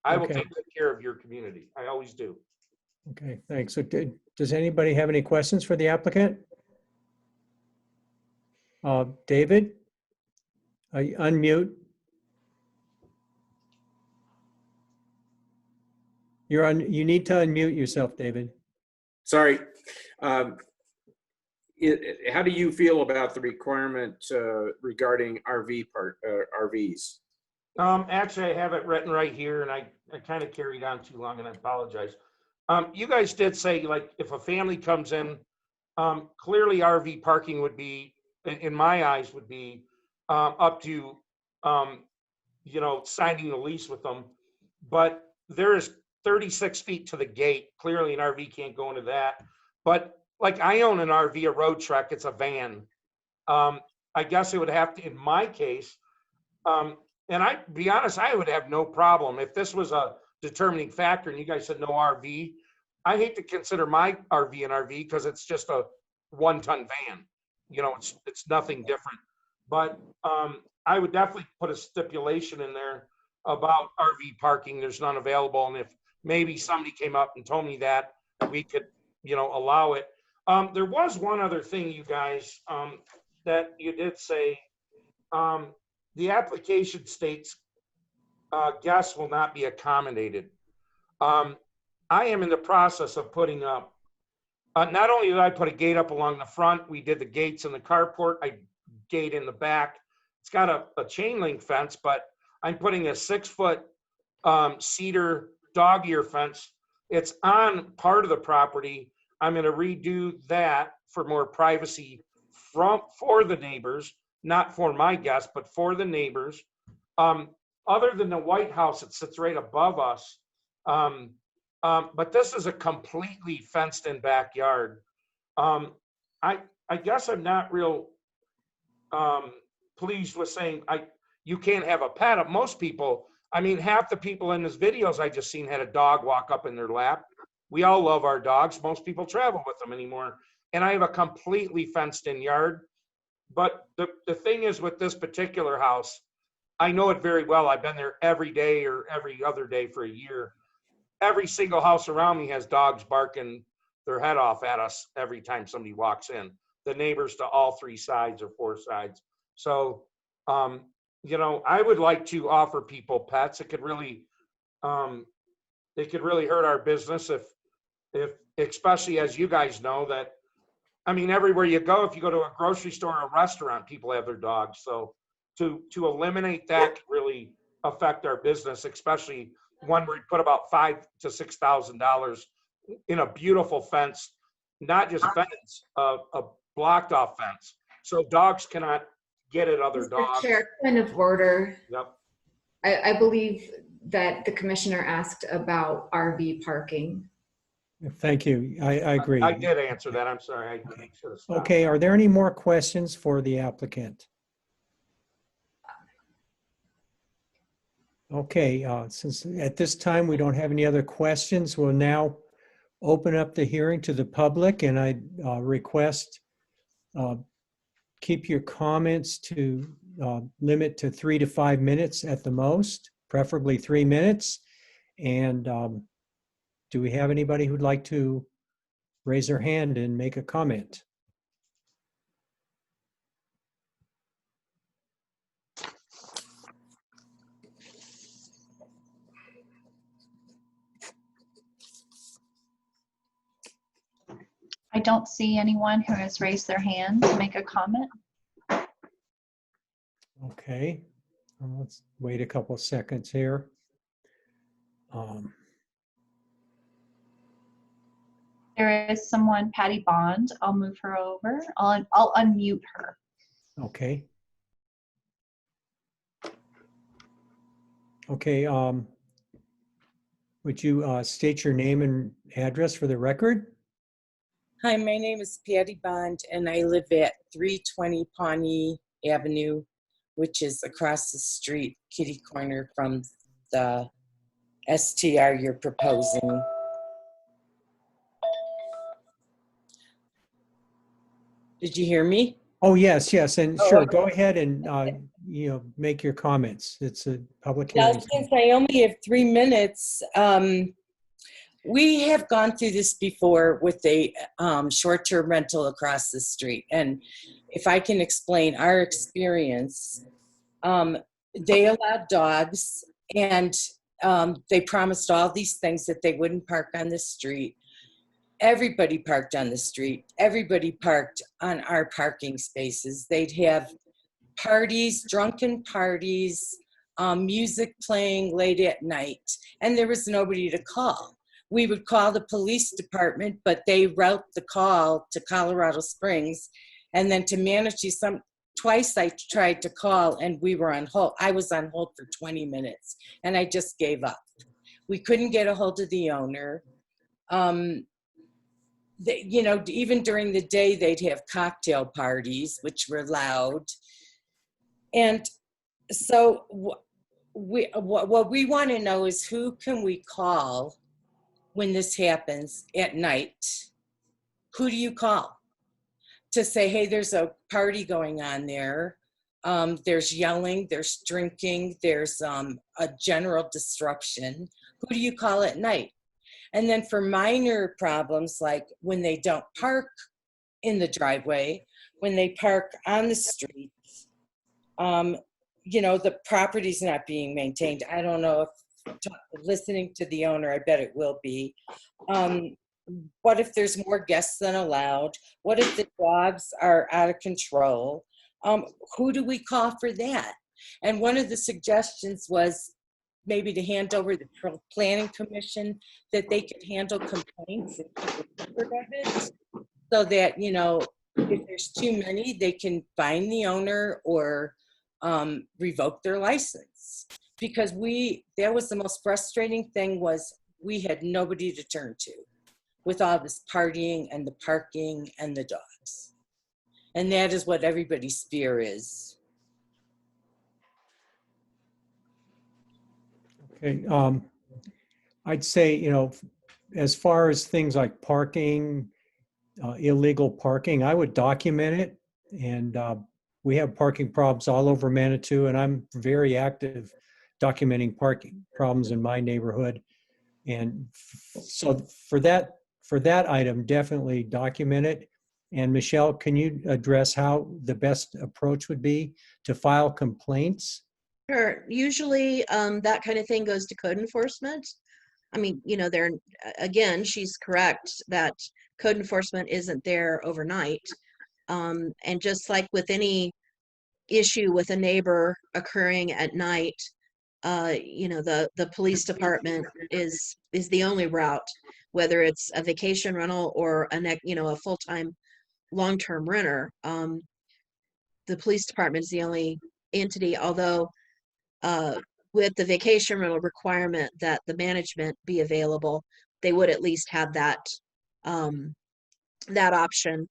I will Okay. take good care of your community. I always do. Okay, thanks. So does anybody have any questions for the applicant? David? Unmute. You need to unmute yourself, David. Sorry. How do you feel about the requirement regarding RVs? Actually, I have it written right here, and I kind of carried on too long, and I apologize. You guys did say, like, if a family comes in, clearly RV parking would be, in my eyes, would be up to, signing a lease with them. But there is 36 feet to the gate. Clearly, an RV can't go into that. But like, I own an RV, a road truck. It's a van. I guess it would have to, in my case, and I be honest, I would have no problem if this was a determining factor and you guys said no RV. I hate to consider my RV an RV because it's just a 1-ton van. It's nothing different. But I would definitely put a stipulation in there about RV parking. There's none available, and if maybe somebody came up and told me that, we could, allow it. There was one other thing, you guys, that you did say. The application states guests will not be accommodated. I am in the process of putting up, not only did I put a gate up along the front, we did the gates in the carport, I gate in the back. It's got a chain link fence, but I'm putting a 6-foot cedar dog ear fence. It's on part of the property. I'm going to redo that for more privacy for the neighbors, not for my guests, but for the neighbors. Other than the White House that sits right above us, but this is a completely fenced-in backyard. I guess I'm not real pleased with saying you can't have a pet. Most people, half the people in this videos I just seen had a dog walk up in their lap. We all love our dogs. Most people travel with them anymore. And I have a completely fenced-in yard. But the thing is, with this particular house, I know it very well. I've been there every day or every other day for a year. Every single house around me has dogs barking their head off at us every time somebody walks in. The neighbors to all 3 sides or 4 sides. So, I would like to offer people pets. It could really hurt our business if especially, as you guys know, that everywhere you go, if you go to a grocery store or a restaurant, people have their dogs. So to eliminate that could really affect our business, especially one where we put about $5,000 to $6,000 in a beautiful fence, not just fence, a blocked off fence. So dogs cannot get at other dogs. Chair, point of order. Yep. I believe that the commissioner asked about RV parking. Thank you. I agree. I did answer that. I'm sorry. I should have stopped. Okay, are there any more questions for the applicant? Okay, since at this time we don't have any other questions, we'll now open up the hearing to the public, and I request keep your comments to limit to 3 to 5 minutes at the most, preferably 3 minutes. And do we have anybody who'd like to raise their hand and make a comment? I don't see anyone who has raised their hand to make a comment. Okay, let's wait a couple of seconds here. There is someone, Patty Bond. I'll move her over. I'll unmute her. Okay. Okay, would you state your name and address for the record? Hi, my name is Patty Bond, and I live at 320 Pawnee Avenue, which is across the street, kitty corner from the STR you're proposing. Did you hear me? Oh, yes, yes, and Oh, sure, okay. go ahead and, make your comments. It's a public Now, hearing. since I only have 3 minutes, we have gone through this before with a short-term rental across the street. And if I can explain our experience, they allowed dogs, and they promised all these things that they wouldn't park on the street. Everybody parked on the street. Everybody parked on our parking spaces. They'd have parties, drunken parties, music playing late at night, and there was nobody to call. We would call the police department, but they route the call to Colorado Springs. And then to manage these, twice I tried to call and we were on hold. I was on hold for 20 minutes and I just gave up. We couldn't get a hold of the owner. Even during the day, they'd have cocktail parties, which were loud. And so what we want to know is, who can we call when this happens at night? Who do you call to say, hey, there's a party going on there? There's yelling, there's drinking, there's a general disruption. Who do you call at night? And then for minor problems, like when they don't park in the driveway, when they park on the street, the property's not being maintained. I don't know if listening to the owner, I bet it will be. What if there's more guests than allowed? What if the dogs are out of control? Who do we call for that? And one of the suggestions was maybe to hand over the planning commission, that they could handle complaints and keep a record of it, so that, if there's too many, they can fine the owner or revoke their license. Because that was the most frustrating thing, was we had nobody to turn to with all this partying and the parking and the dogs. And that is what everybody's fear is. Okay, I'd say, as far as things like parking, illegal parking, I would document it. And we have parking problems all over Manitou, and I'm very active documenting parking problems in my neighborhood. And so for that item, definitely document it. And Michelle, can you address how the best approach would be to file complaints? Sure. Usually that kind of thing goes to code enforcement. I mean, again, she's correct that code enforcement isn't there overnight. And just like with any issue with a neighbor occurring at night, the police department is the only route, whether it's a vacation rental or a full-time long-term renter. The police department is the only entity, although with the vacation rental requirement that the management be available, they would at least have that option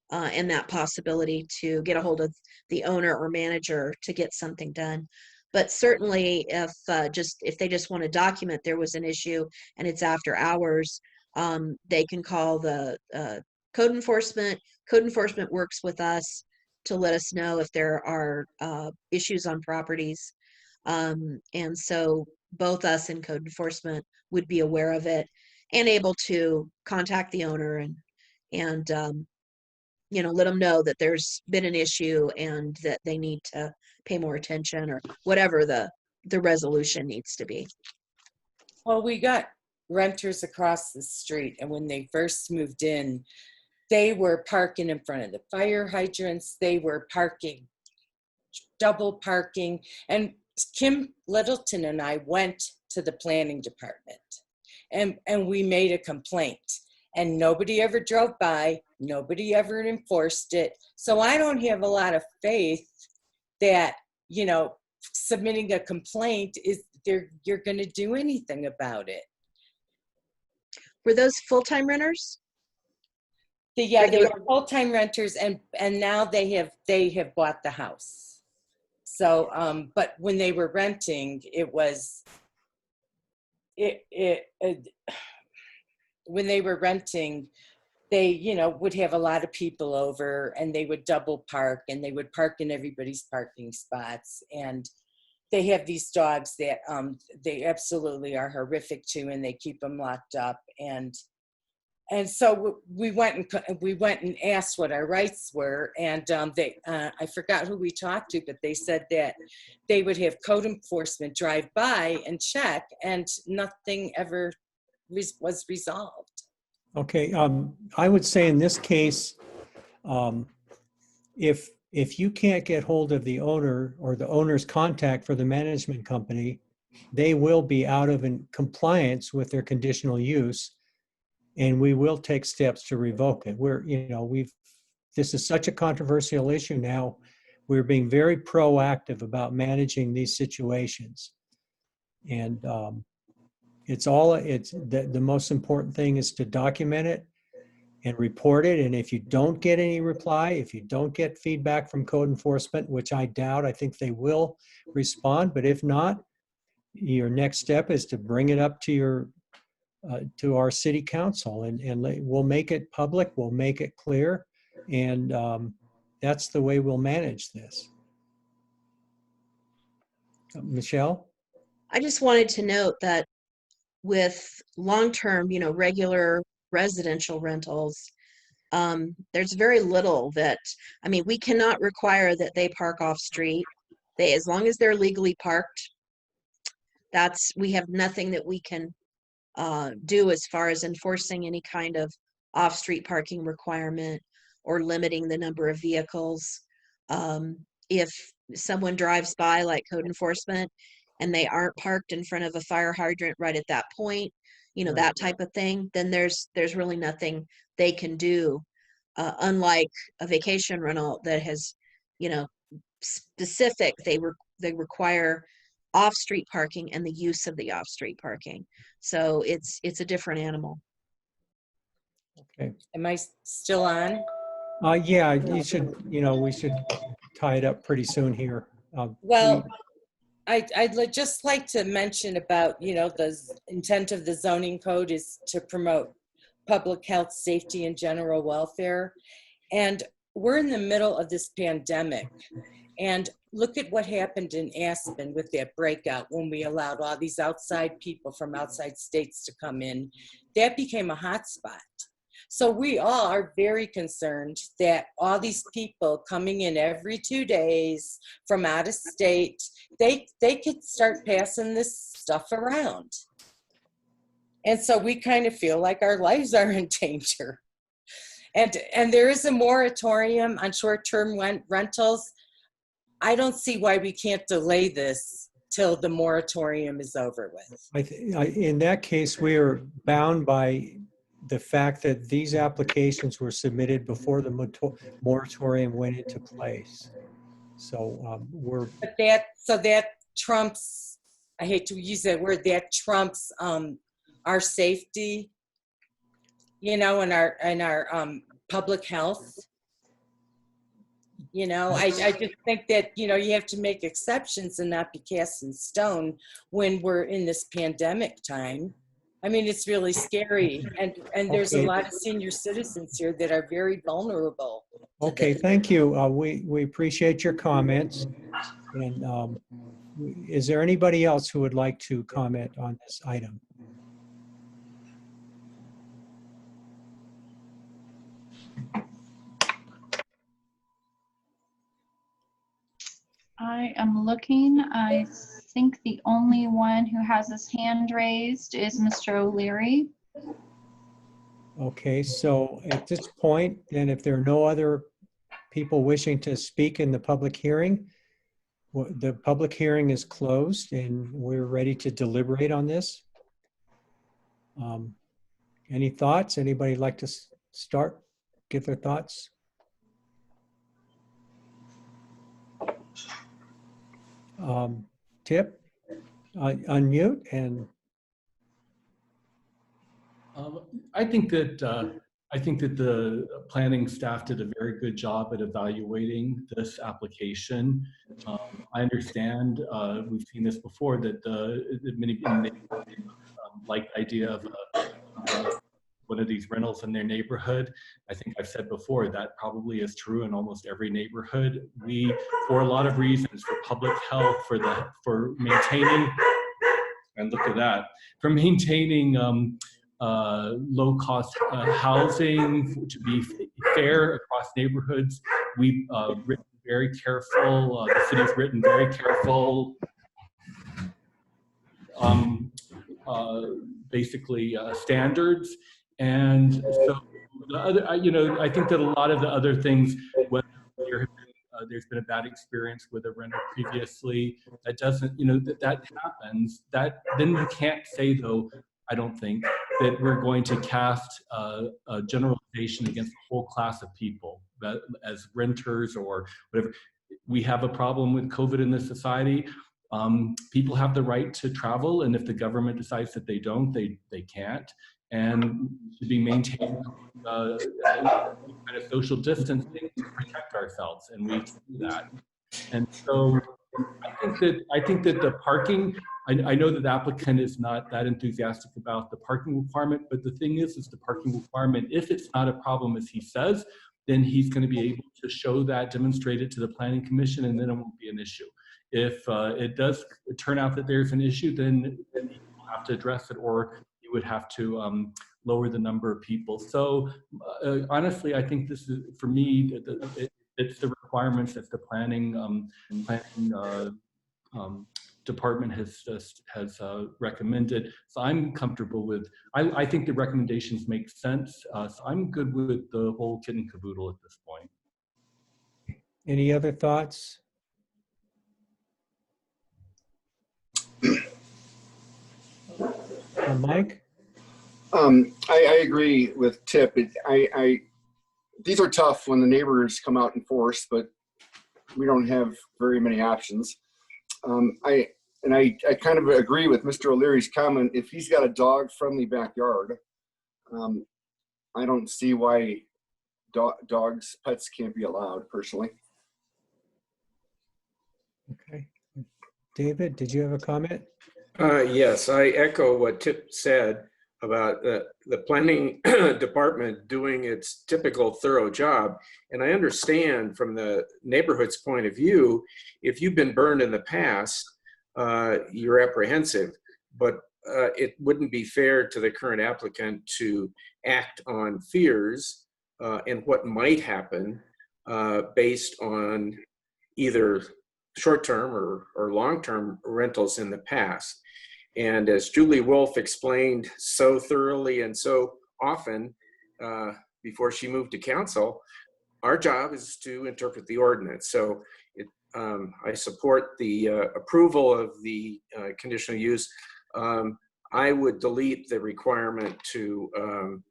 and that possibility to get a hold of the owner or manager to get something done. But certainly if they just want to document there was an issue and it's after hours, they can call the code enforcement. Code enforcement works with us to let us know if there are issues on properties. And so both us and code enforcement would be aware of it and able to contact the owner and let them know that there's been an issue and that they need to pay more attention, or whatever the resolution needs to be. Well, we got renters across the street, and when they first moved in, they were parking in front of the fire hydrants. They were parking, double parking. And Kim Littleton and I went to the planning department and we made a complaint. And nobody ever drove by. Nobody ever enforced it. So I don't have a lot of faith that, you know, submitting a complaint is you're going to do anything about it. Were those full-time renters? Yeah, they were full-time renters, and now they have bought the house. So, but when they were renting, when they were renting, they, you know, would have a lot of people over, and they would double park, and they would park in everybody's parking spots. And they have these dogs that they absolutely are horrific to, and they keep them locked up. And so we went and asked what our rights were, and I forgot who we talked to, but they said that they would have code enforcement drive by and check, and nothing ever was resolved. Okay, I would say in this case, if you can't get hold of the owner or the owner's contact for the management company, they will be out of compliance with their conditional use, and we will take steps to revoke it. This is such a controversial issue now. We're being very proactive about managing these situations. And the most important thing is to document it and report it. And if you don't get any reply, if you don't get feedback from code enforcement, which I doubt, I think they will respond. But if not, your next step is to bring it up to our city council, and we'll make it public, we'll make it clear, and that's the way we'll manage this. Michelle? I just wanted to note that with long-term, you know, regular residential rentals, there's very little that, I mean, we cannot require that they park off street. As long as they're legally parked, we have nothing that we can do as far as enforcing any kind of off-street parking requirement or limiting the number of vehicles. If someone drives by, like code enforcement, and they aren't parked in front of a fire hydrant right at that point, you know, Right. that type of thing, then there's really nothing they can do. Unlike a vacation rental that has, you know, specific, they require off-street parking and the use of the off-street parking. So it's a different animal. Okay. Am I still on? Yeah, we should tie it up pretty soon here. Well, I'd just like to mention about, you know, the intent of the zoning code is to promote public health, safety, and general welfare. And we're in the middle of this pandemic. And look at what happened in Aspen with that breakout when we allowed all these outside people from outside states to come in. That became a hot spot. So we all are very concerned that all these people coming in every 2 days from out of state, they could start passing this stuff around. And so we kind of feel like our lives are in danger. And there is a moratorium on short-term rentals. I don't see why we can't delay this till the moratorium is over with. In that case, we are bound by the fact that these applications were submitted before the moratorium went into place. So But that trumps, I hate to use that word, that trumps our safety, you know, and our public health. You know, I just think that, you know, you have to make exceptions and not be cast in stone when we're in this pandemic time. I mean, it's really scary. And there's a lot of senior citizens here that are very vulnerable. Okay, thank you. We appreciate your comments. And is there anybody else who would like to comment on this item? I am looking. I think the only one who has his hand raised is Mr. O'Leary. Okay, so at this point, and if there are no other people wishing to speak in the public hearing, the public hearing is closed and we're ready to deliberate on this. Any thoughts? Anybody like to start, give their thoughts? Tip, unmute and. I think that the planning staff did a very good job at evaluating this application. I understand we've seen this before that many like the idea of one of these rentals in their neighborhood. I think I've said before that probably is true in almost every neighborhood. We, for a lot of reasons, for public health, for maintaining, and look at that, for maintaining low-cost housing to be fair across neighborhoods. We've written very careful, the city's written very careful, basically standards. And so the other, I think that a lot of the other things, whether there's been a bad experience with a renter previously, that doesn't, that happens, that then you can't say though, I don't think, that we're going to cast a generalization against a whole class of people as renters or whatever. We have a problem with COVID in this society. People have the right to travel, and if the government decides that they don't, they can't. And we should be maintaining kind of social distancing to protect ourselves, and we can do that. And so I think that the parking, I know that the applicant is not that enthusiastic about the parking requirement, but the thing is the parking requirement, if it's not a problem as he says, then he's going to be able to show that, demonstrate it to the Planning Commission, and then it won't be an issue. If it does turn out that there's an issue, then you will have to address it, or you would have to lower the number of people. So honestly, I think this is, for me, it's the requirements that the planning department has recommended. So I'm comfortable with, I think the recommendations make sense. So I'm good with the whole kit and caboodle at this point. Any other thoughts? Mike? I agree with Tip. These are tough when the neighbors come out in force, but we don't have very many options. I kind of agree with Mr. O'Leary's comment. If he's got a dog-friendly backyard, I don't see why pets can't be allowed, personally. Okay. David, did you have a comment? Yes, I echo what Tip said about the planning department doing its typical thorough job. And I understand from the neighborhood's point of view, if you've been burned in the past, you're apprehensive, but it wouldn't be fair to the current applicant to act on fears and what might happen based on either short-term or long-term rentals in the past. And as Julie Wolf explained so thoroughly and so often before she moved to council, our job is to interpret the ordinance. So I support the approval of the conditional use. I would delete the requirement to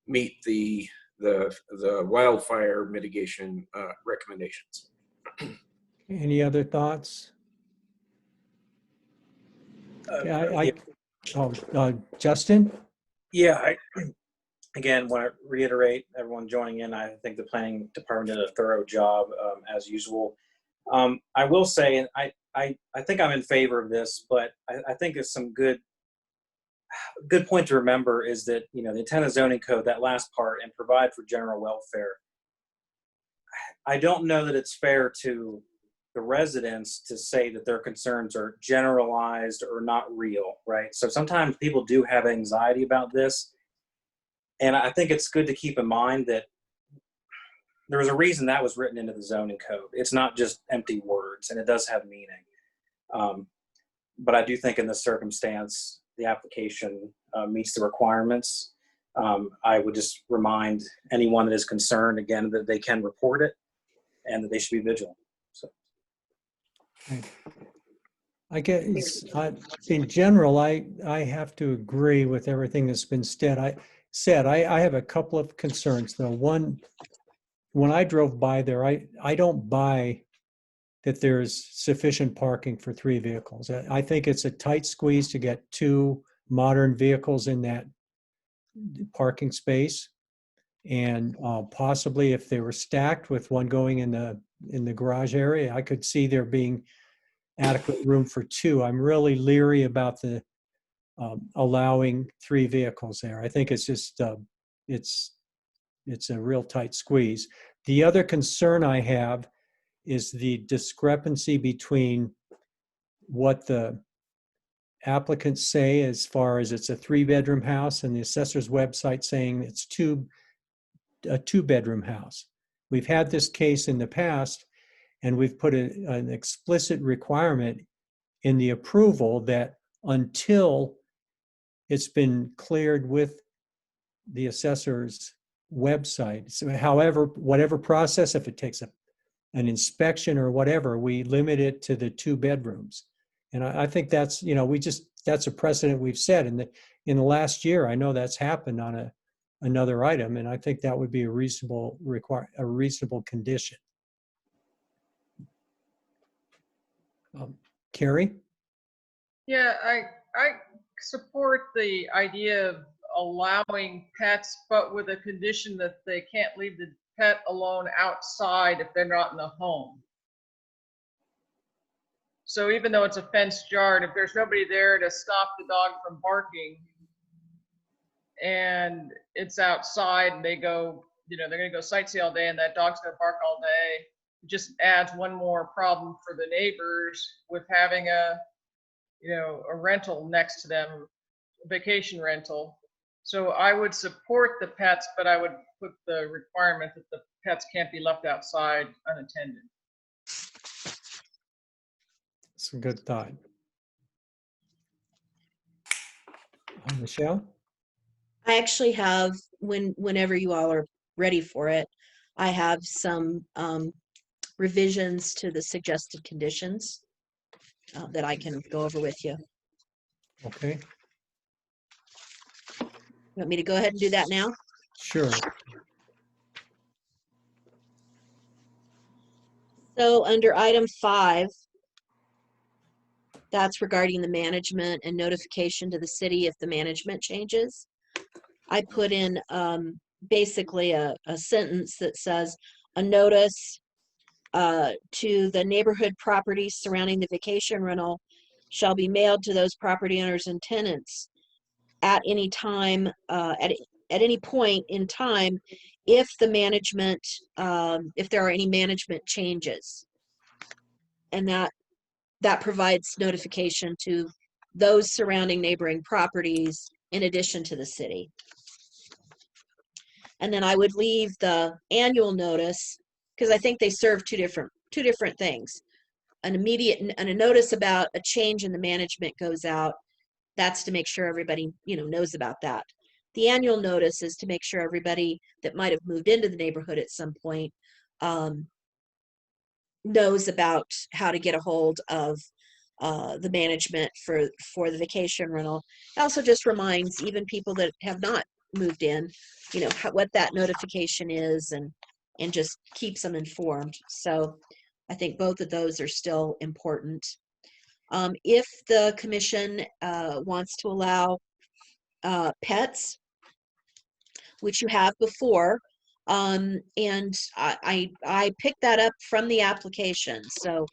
meet the wildfire mitigation recommendations. Any other thoughts? Justin? Yeah, again, want to reiterate everyone joining in. I think the planning department did a thorough job as usual. I will say, and I think I'm in favor of this, but I think it's some good point to remember is that, the intent of zoning code, that last part, and provide for general welfare. I don't know that it's fair to the residents to say that their concerns are generalized or not real, right? So sometimes people do have anxiety about this. And I think it's good to keep in mind that there was a reason that was written into the zoning code. It's not just empty words, and it does have meaning. But I do think in this circumstance, the application meets the requirements. I would just remind anyone that is concerned, again, that they can report it and that they should be vigilant. So. I guess in general, I have to agree with everything that's been said. I have a couple of concerns though. One, when I drove by there, I don't buy that there's sufficient parking for 3 vehicles. I think it's a tight squeeze to get 2 modern vehicles in that parking space. And possibly if they were stacked with one going in the garage area, I could see there being adequate room for 2. I'm really leery about the allowing 3 vehicles there. I think it's just it's a real tight squeeze. The other concern I have is the discrepancy between what the applicants say as far as it's a 3-bedroom house and the assessor's website saying it's a 2-bedroom house. We've had this case in the past, and we've put an explicit requirement in the approval that until it's been cleared with the assessor's website, so however, whatever process, if it takes an inspection or whatever, we limit it to the 2 bedrooms. And I think that's, that's a precedent we've set. And in the last year, I know that's happened on another item, and I think that would be a reasonable condition. Carrie? Yeah, I support the idea of allowing pets, but with a condition that they can't leave the pet alone outside if they're not in the home. So even though it's a fenced yard, if there's nobody there to stop the dog from barking and it's outside and they go, they're going to go sightsee all day and that dog's going to bark all day, it just adds one more problem for the neighbors with having a rental next to them, a vacation rental. So I would support the pets, but I would put the requirement that the pets can't be left outside unattended. It's a good thought. Michelle? I actually have, whenever you all are ready for it, I have some revisions to the suggested conditions that I can go over with you. Okay. You want me to go ahead and do that now? Sure. So under item 5, that's regarding the management and notification to the city if the management changes. I put in basically a sentence that says a notice to the neighborhood properties surrounding the vacation rental shall be mailed to those property owners and tenants at any time, at any point in time, if the management, if there are any management changes. And that provides notification to those surrounding neighboring properties in addition to the city. And then I would leave the annual notice, because I think they serve two different things. A notice about a change in the management goes out. That's to make sure everybody, knows about that. The annual notice is to make sure everybody that might have moved into the neighborhood at some point knows about how to get a hold of the management for the vacation rental. It also just reminds even people that have not moved in, what that notification is, and just keeps them informed. So I think both of those are still important. If the commission wants to allow pets, which you have before, and I picked that up from the application. So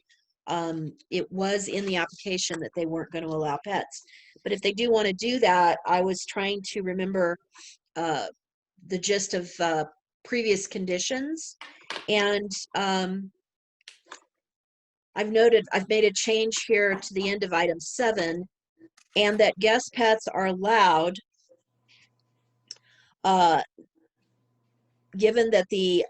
it was in the application that they weren't going to allow pets. But if they do want to do that, I was trying to remember the gist of previous conditions. And I've made a change here to the end of item 7, and that guest pets are allowed given that the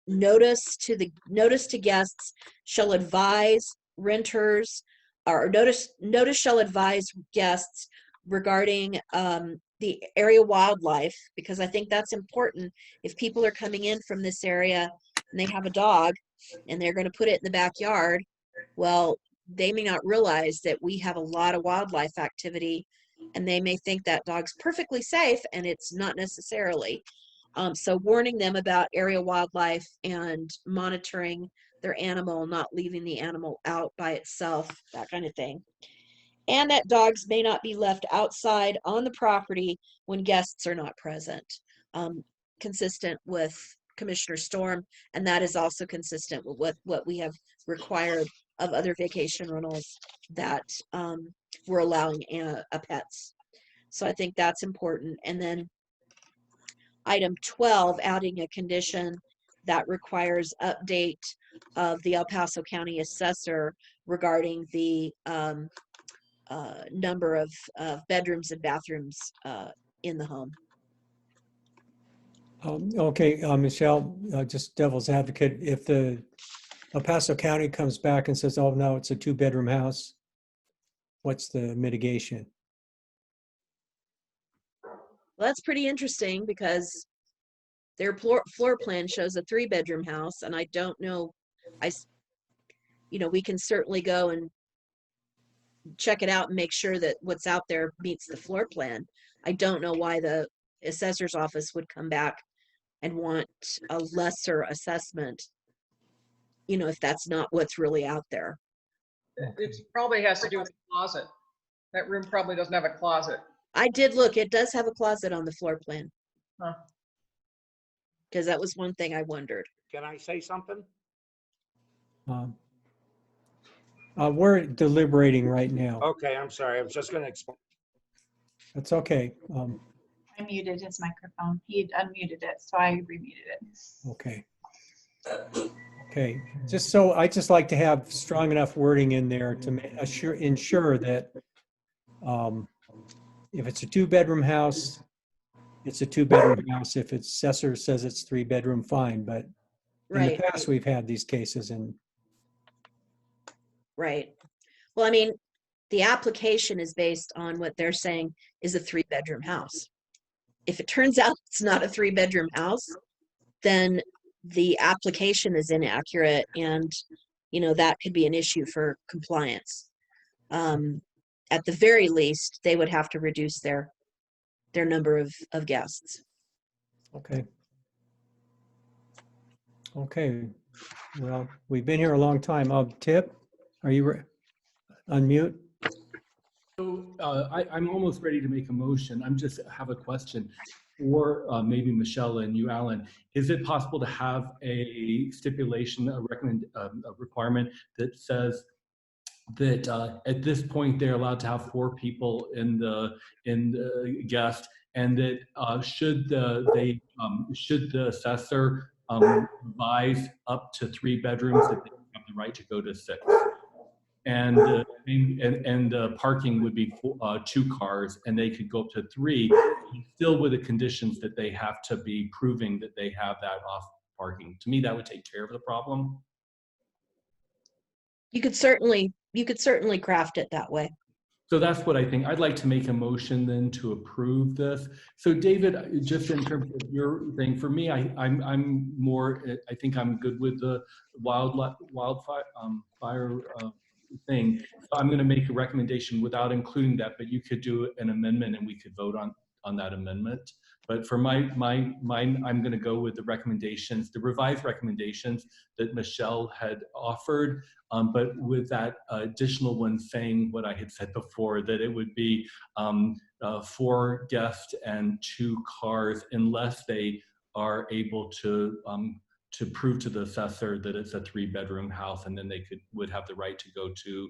notice to guests shall advise renters, or notice shall advise guests regarding the area wildlife, because I think that's important. If people are coming in from this area and they have a dog and they're going to put it in the backyard, well, they may not realize that we have a lot of wildlife activity, and they may think that dog's perfectly safe, and it's not necessarily. So warning them about area wildlife and monitoring their animal, not leaving the animal out by itself, that kind of thing. And that dogs may not be left outside on the property when guests are not present, consistent with Commissioner Storm, and that is also consistent with what we have required of other vacation rentals that we're allowing pets. So I think that's important. And then item 12, adding a condition that requires update of the El Paso County assessor regarding the number of bedrooms and bathrooms in the home. Okay, Michelle, just devil's advocate, if the El Paso County comes back and says, oh, no, it's a 2-bedroom house, what's the mitigation? Well, that's pretty interesting because their floor plan shows a 3-bedroom house, and I don't know, we can certainly go and check it out and make sure that what's out there meets the floor plan. I don't know why the assessor's office would come back and want a lesser assessment, if that's not what's really out there. It probably has to do with the closet. That room probably doesn't have a closet. I did look, it does have a closet on the floor plan. Huh. Because that was one thing I wondered. Can I say something? We're deliberating right now. Okay, I'm sorry. I was just going to explain. That's okay. I muted his microphone. He unmuted it, so I remuted it. Okay. Okay. I just like to have strong enough wording in there to ensure that if it's a 2-bedroom house, it's a 2-bedroom house. If its assessor says it's 3-bedroom, fine. But in the past, we've had these cases and. Right. Well, I mean, the application is based on what they're saying is a 3-bedroom house. If it turns out it's not a 3-bedroom house, then the application is inaccurate, and that could be an issue for compliance. At the very least, they would have to reduce their number of guests. Okay. Okay. Well, we've been here a long time. Tip, are you unmute? So I'm almost ready to make a motion. I'm just have a question for maybe Michelle and you, Alan. Is it possible to have a stipulation, a requirement that says that at this point they're allowed to have 4 people in the guest, and that should the assessor advise up to 3 bedrooms, that they have the right to go to 6. And parking would be 2 cars, and they could go up to 3, still with the conditions that they have to be proving that they have that off parking. To me, that would take care of the problem. You could certainly craft it that way. So that's what I think. I'd like to make a motion then to approve this. So David, just in terms of your thing, for me, I'm more, I think I'm good with the wildfire thing. So I'm going to make a recommendation without including that, but you could do an amendment and we could vote on that amendment. But for mine, I'm going to go with the recommendations, the revised recommendations that Michelle had offered, but with that additional one saying what I had said before, that it would be 4 guests and 2 cars, unless they are able to prove to the assessor that it's a 3-bedroom house, and then they would have the right to go to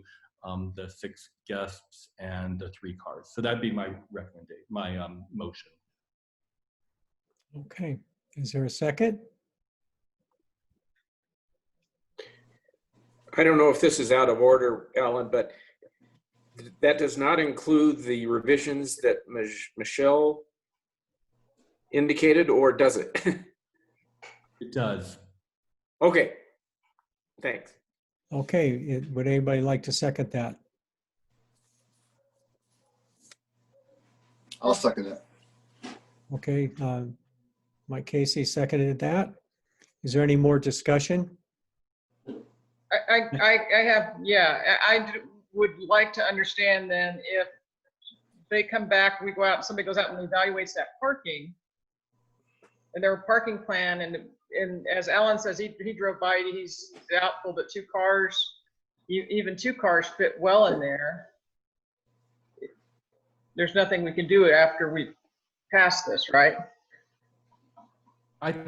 the 6 guests and the 3 cars. So that'd be my recommendation, my motion. Okay. Is there a second? I don't know if this is out of order, Alan, but that does not include the revisions that Michelle indicated, or does it? It does. Okay, thanks. Okay. Would anybody like to second that? I'll second that. Okay, Mike Casey seconded that. Is there any more discussion? I have, yeah, would like to understand then if they come back, we go out, somebody goes out and evaluates that parking and their parking plan, and as Alan says, he drove by, he's doubtful that even two cars fit well in there. There's nothing we can do after we pass this, right?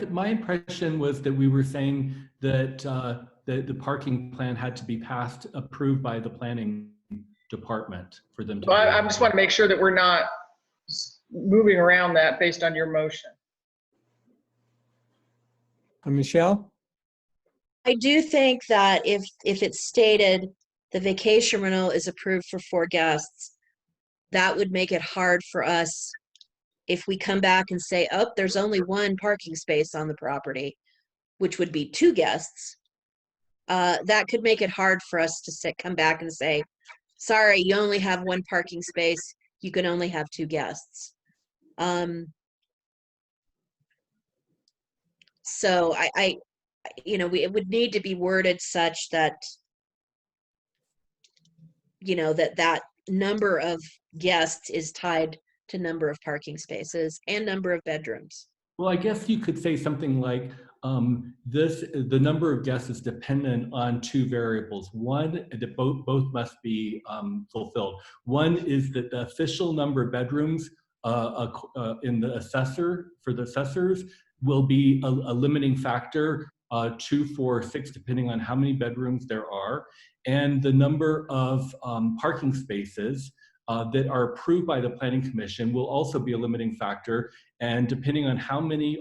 My impression was that we were saying that the parking plan had to be approved by the planning department for them to. Well, I just want to make sure that we're not moving around that based on your motion. Michelle? I do think that if it's stated the vacation rental is approved for 4 guests, that would make it hard for us if we come back and say, oh, there's only 1 parking space on the property, which would be 2 guests. That could make it hard for us to come back and say, sorry, you only have 1 parking space. You can only have 2 guests. So it would need to be worded such that, that number of guests is tied to number of parking spaces and number of bedrooms. Well, I guess you could say something like the number of guests is dependent on 2 variables. One, that both must be fulfilled. One is that the official number of bedrooms in the for the assessors will be a limiting factor, 2, 4, 6, depending on how many bedrooms there are, and the number of parking spaces that are approved by the Planning Commission will also be a limiting factor. And depending on how many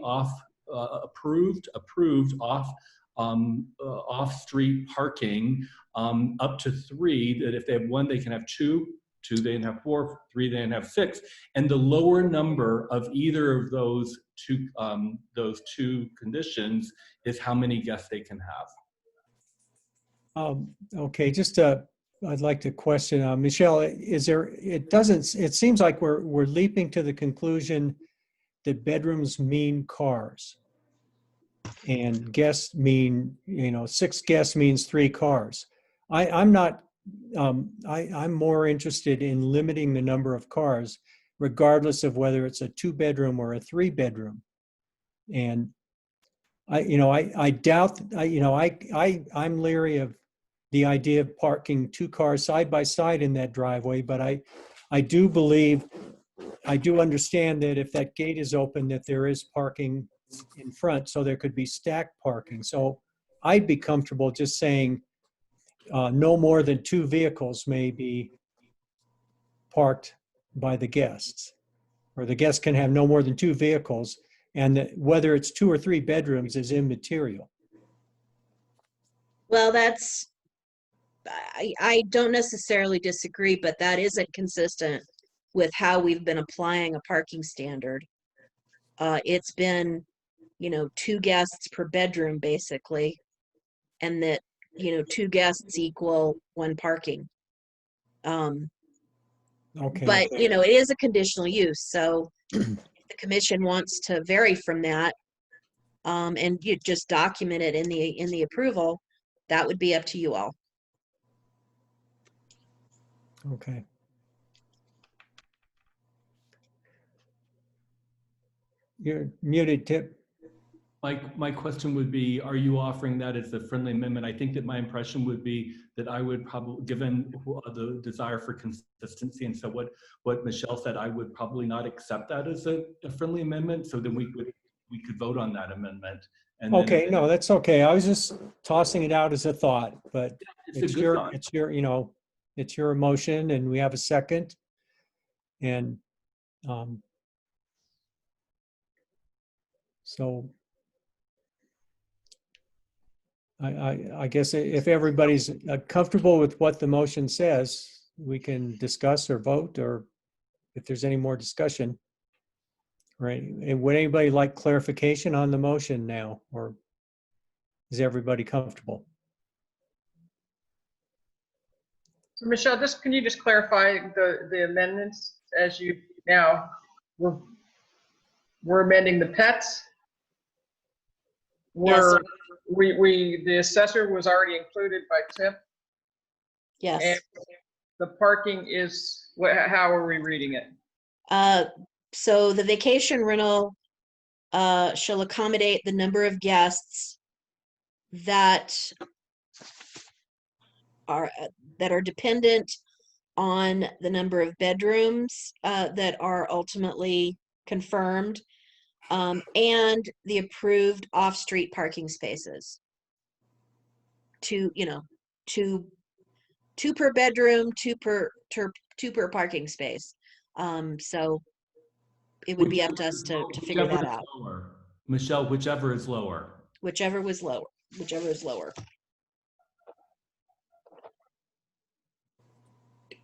approved off-street parking, up to 3, that if they have 1, they can have 2, 2 they can have 4, 3 they can have 6, and the lower number of either of those two conditions is how many guests they can have. Okay, I'd like to question, Michelle, it seems like we're leaping to the conclusion that bedrooms mean cars and guests mean, 6 guests means 3 cars. I'm more interested in limiting the number of cars, regardless of whether it's a 2-bedroom or a 3-bedroom. And I doubt, I'm leery of the idea of parking 2 cars side by side in that driveway, but I do understand that if that gate is open, that there is parking in front, so there could be stacked parking. So I'd be comfortable just saying no more than 2 vehicles may be parked by the guests, or the guests can have no more than 2 vehicles, and that whether it's 2 or 3 bedrooms is immaterial. Well, I don't necessarily disagree, but that isn't consistent with how we've been applying a parking standard. It's been, 2 guests per bedroom, basically, and that, 2 guests equal 1 parking. Okay. But, it is a conditional use, so if the commission wants to vary from that, and you just document it in the approval, that would be up to you all. Okay. You're muted, Tip. My question would be, are you offering that as a friendly amendment? I think that my impression would be that I would probably, given the desire for consistency, and so what Michelle said, I would probably not accept that as a friendly amendment. So then we could vote on that amendment. And okay, no, that's okay. I was just tossing it out as a thought, but it's your emotion, and we have a second. And so I guess if everybody's comfortable with what the motion says, we can discuss or vote, or if there's any more discussion. Right? And would anybody like clarification on the motion now, or is everybody comfortable? So Michelle, can you just clarify the amendments as you now were we're amending the pets. Yes. The assessor was already included by tip. Yes. And the parking is, how are we reading it? So the vacation rental shall accommodate the number of guests that are dependent on the number of bedrooms that are ultimately confirmed, and the approved off-street parking spaces. Two per bedroom, two per parking space. So it would be up to us to figure that out. Lower. Michelle, whichever is lower. Whichever is lower.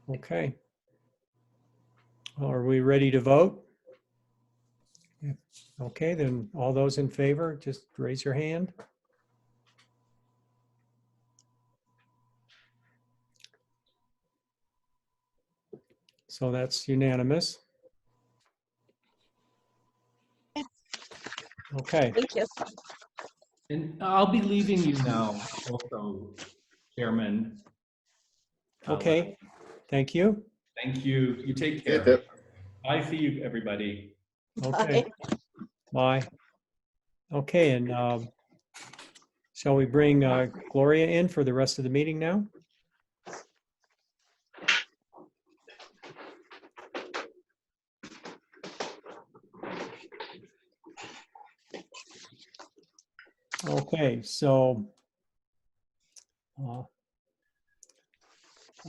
Okay. Are we ready to vote? Yeah. Okay, then all those in favor, just raise your hand. So that's unanimous. Okay. Thank you. And I'll be leaving you now also, Chairman. Okay. Thank you. Thank you. You take care. Tip. Bye for you, everybody. Okay. Bye. Okay, and shall we bring Gloria in for the rest of the meeting now? Okay, so oh,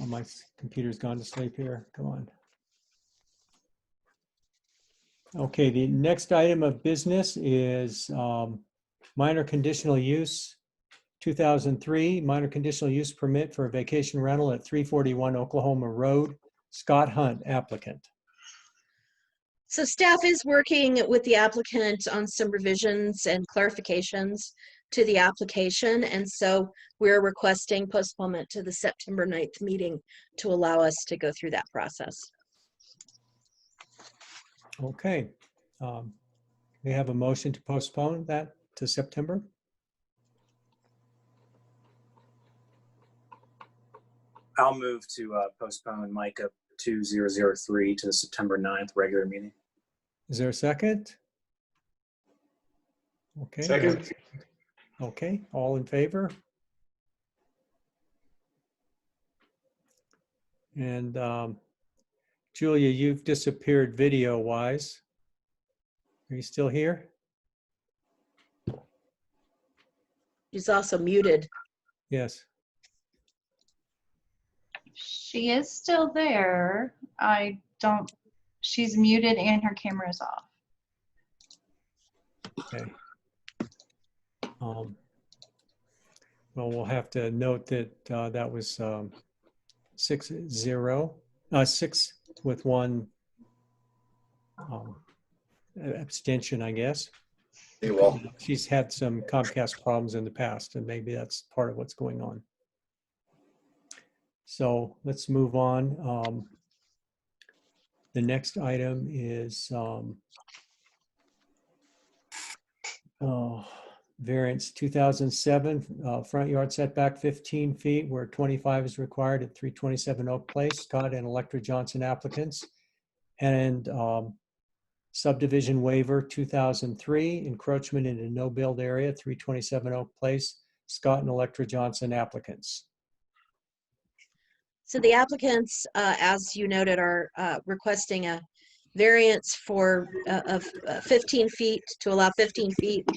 my computer's gone to sleep here. Come on. Okay, the next item of business is minor conditional use 2003 minor conditional use permit for a vacation rental at 341 Oklahoma Road. Scott Hunt, applicant. So staff is working with the applicant on some revisions and clarifications to the application. And so we're requesting postponement to the September 9th meeting to allow us to go through that process. Okay. We have a motion to postpone that to September. I'll move to postpone Micah 2003 to the September 9th regular meeting. Is there a second? Okay. Second. Okay, all in favor? And Julia, you've disappeared video-wise. Are you still here? She's also muted. Yes. She is still there. She's muted and her camera is off. Okay. Well, we'll have to note that that was 6-0, 6 with 1 abstention, I guess. Hey, well, She's had some Comcast problems in the past, and maybe that's part of what's going on. So let's move on. The next item is variance 2007, front yard setback 15 feet where 25 is required at 327 Oak Place. Scott and Electra Johnson applicants. And subdivision waiver 2003, encroachment into no build area 327 Oak Place. Scott and Electra Johnson applicants. So the applicants, as you noted, are requesting a variance of 15 feet to allow 15 feet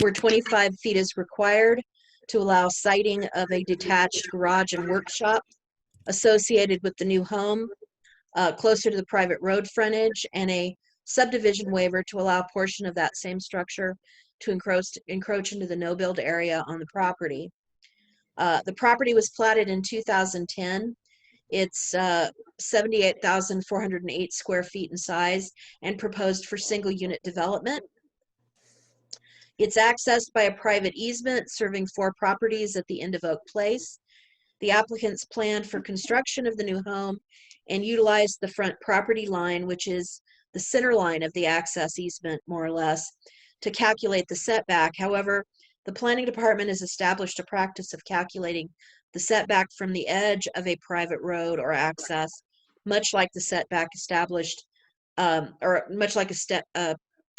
where 25 feet is required to allow siting of a detached garage and workshop associated with the new home closer to the private road frontage, and a subdivision waiver to allow a portion of that same structure to encroach into the no build area on the property. The property was platted in 2010. It's 78,408 square feet in size and proposed for single unit development. It's accessed by a private easement serving 4 properties at the end of Oak Place. The applicants planned for construction of the new home and utilized the front property line, which is the center line of the access easement, more or less, to calculate the setback. However, the planning department has established a practice of calculating the setback from the edge of a private road or access, much like the setback established, or much like a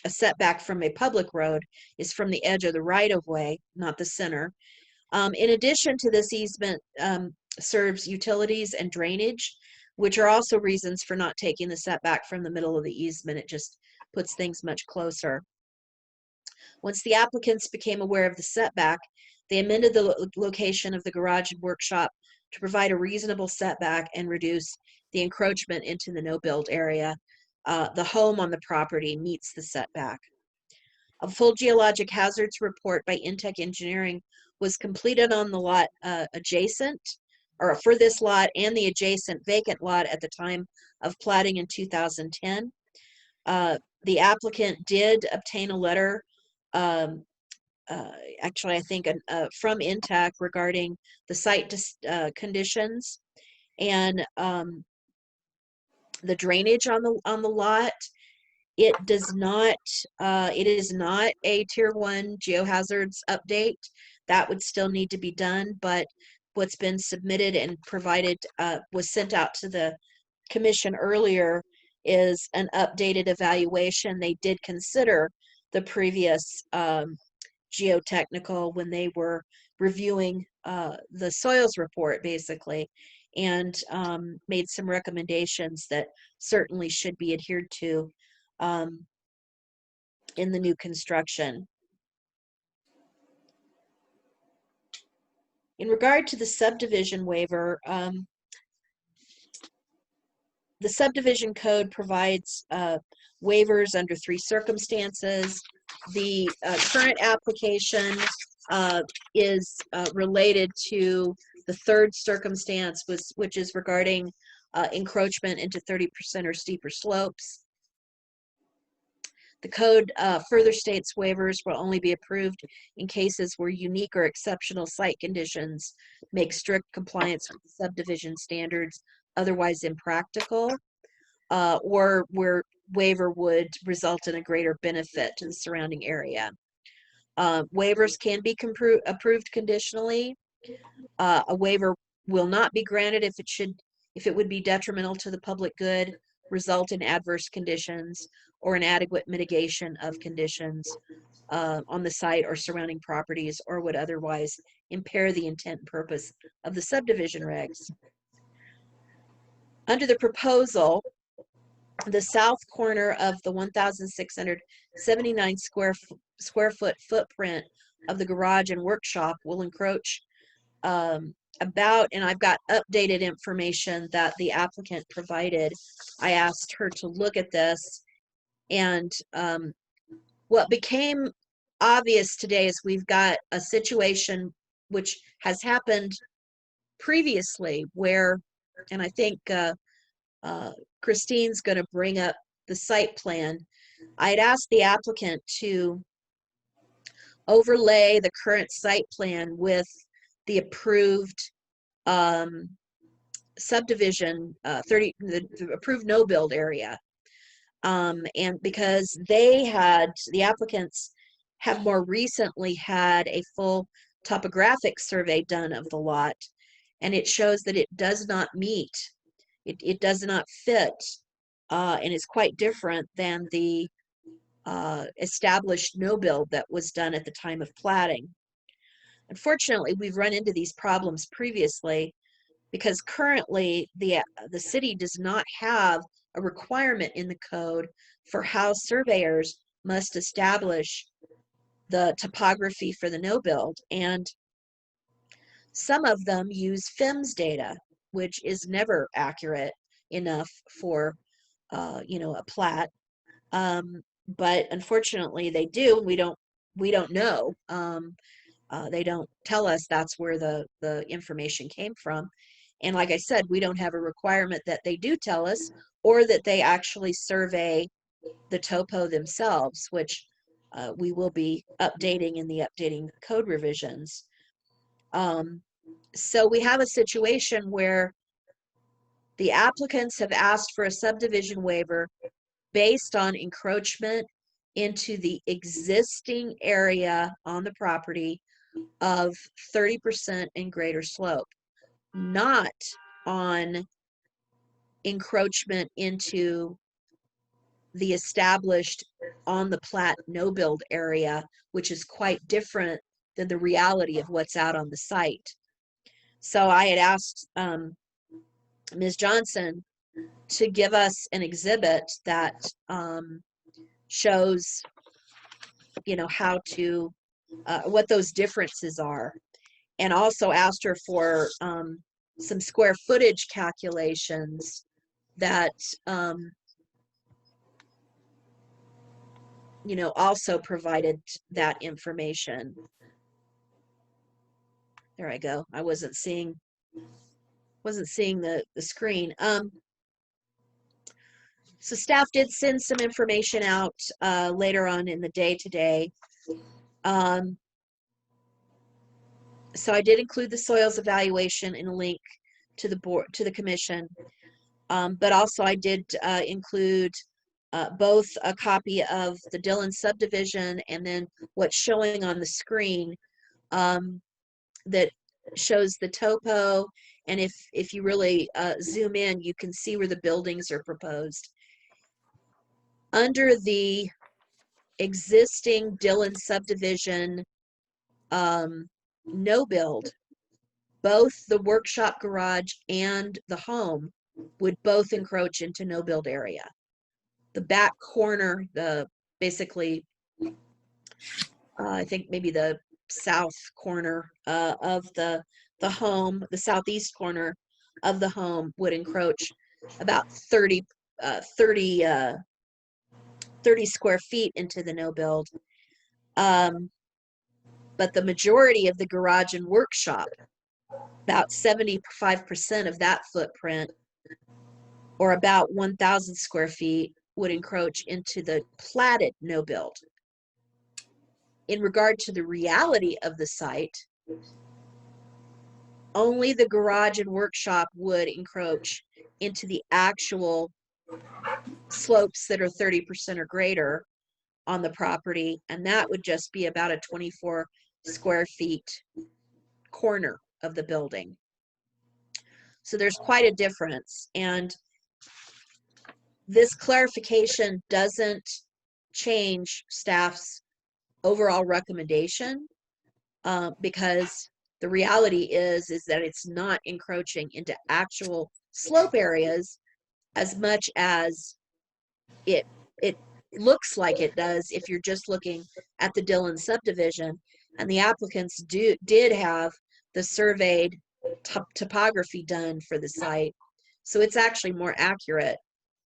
setback from a public road is from the edge of the right-of-way, not the center. In addition to this, easement serves utilities and drainage, which are also reasons for not taking the setback from the middle of the easement. It just puts things much closer. Once the applicants became aware of the setback, they amended the location of the garage and workshop to provide a reasonable setback and reduce the encroachment into the no-build area. The home on the property meets the setback. A full geologic hazards report by Intech Engineering was completed on the lot adjacent, or for this lot and the adjacent vacant lot at the time of platting in 2010. The applicant did obtain a letter, actually I think from Intech regarding the site conditions and the drainage on the lot. It does not, it is not a tier 1 geohazards update. That would still need to be done, but what's been submitted and provided, was sent out to the commission earlier, is an updated evaluation. They did consider the previous geotechnical when they were reviewing the soils report, basically, and made some recommendations that certainly should be adhered to in the new construction. In regard to the subdivision waiver, the subdivision code provides waivers under 3 circumstances. The current application is related to the 3rd circumstance, which is regarding encroachment into 30% or steeper slopes. The code further states waivers will only be approved in cases where unique or exceptional site conditions make strict compliance with subdivision standards otherwise impractical, or where waiver would result in a greater benefit to the surrounding area. Waivers can be approved conditionally. A waiver will not be granted if it would be detrimental to the public good, result in adverse conditions, or inadequate mitigation of conditions on the site or surrounding properties, or would otherwise impair the intent and purpose of the subdivision regs. Under the proposal, the south corner of the 1,679 square foot footprint of the garage and workshop will encroach about, and I've got updated information that the applicant provided. I asked her to look at this, and what became obvious today is we've got a situation which has happened previously where, and I think Christine's going to bring up the site plan. I had asked the applicant to overlay the current site plan with the approved subdivision, the approved no build area. And because the applicants have more recently had a full topographic survey done of the lot, and it shows that it does not meet, it does not fit, and is quite different than the established no build that was done at the time of platting. Unfortunately, we've run into these problems previously because currently the city does not have a requirement in the code for how surveyors must establish the topography for the no build, and some of them use FIMS data, which is never accurate enough for a plat. But unfortunately they do, and we don't know. They don't tell us that's where the information came from. And like I said, we don't have a requirement that they do tell us, or that they actually survey the topo themselves, which we will be updating in the updating code revisions. So we have a situation where the applicants have asked for a subdivision waiver based on encroachment into the existing area on the property of 30% and greater slope, not on encroachment into the established on the plat no build area, which is quite different than the reality of what's out on the site. So I had asked Ms. Johnson to give us an exhibit that shows, you know, how to, what those differences are. And also asked her for some square footage calculations that, you know, also provided that information. There I go. I wasn't seeing the screen. So staff did send some information out later on in the day today. So I did include the soils evaluation in a link to the board, to the commission. But also I did include both a copy of the Dillon subdivision and then what's showing on the screen that shows the topo. And if you really zoom in, you can see where the buildings are proposed. Under the existing Dillon subdivision no build, both the workshop garage and the home would both encroach into no build area. The back corner, basically, I think maybe the south corner of the home, the southeast corner of the home would encroach about 30 square feet into the no build. But the majority of the garage and workshop, about 75% of that footprint, or about 1,000 square feet, would encroach into the platted no build. In regard to the reality of the site, only the garage and workshop would encroach into the actual slopes that are 30% or greater on the property, and that would just be about a 24 square feet corner of the building. So there's quite a difference, and this clarification doesn't change staff's overall recommendation because the reality is that it's not encroaching into actual slope areas as much as it looks like it does if you're just looking at the Dillon subdivision. And the applicants did have the surveyed topography done for the site, so it's actually more accurate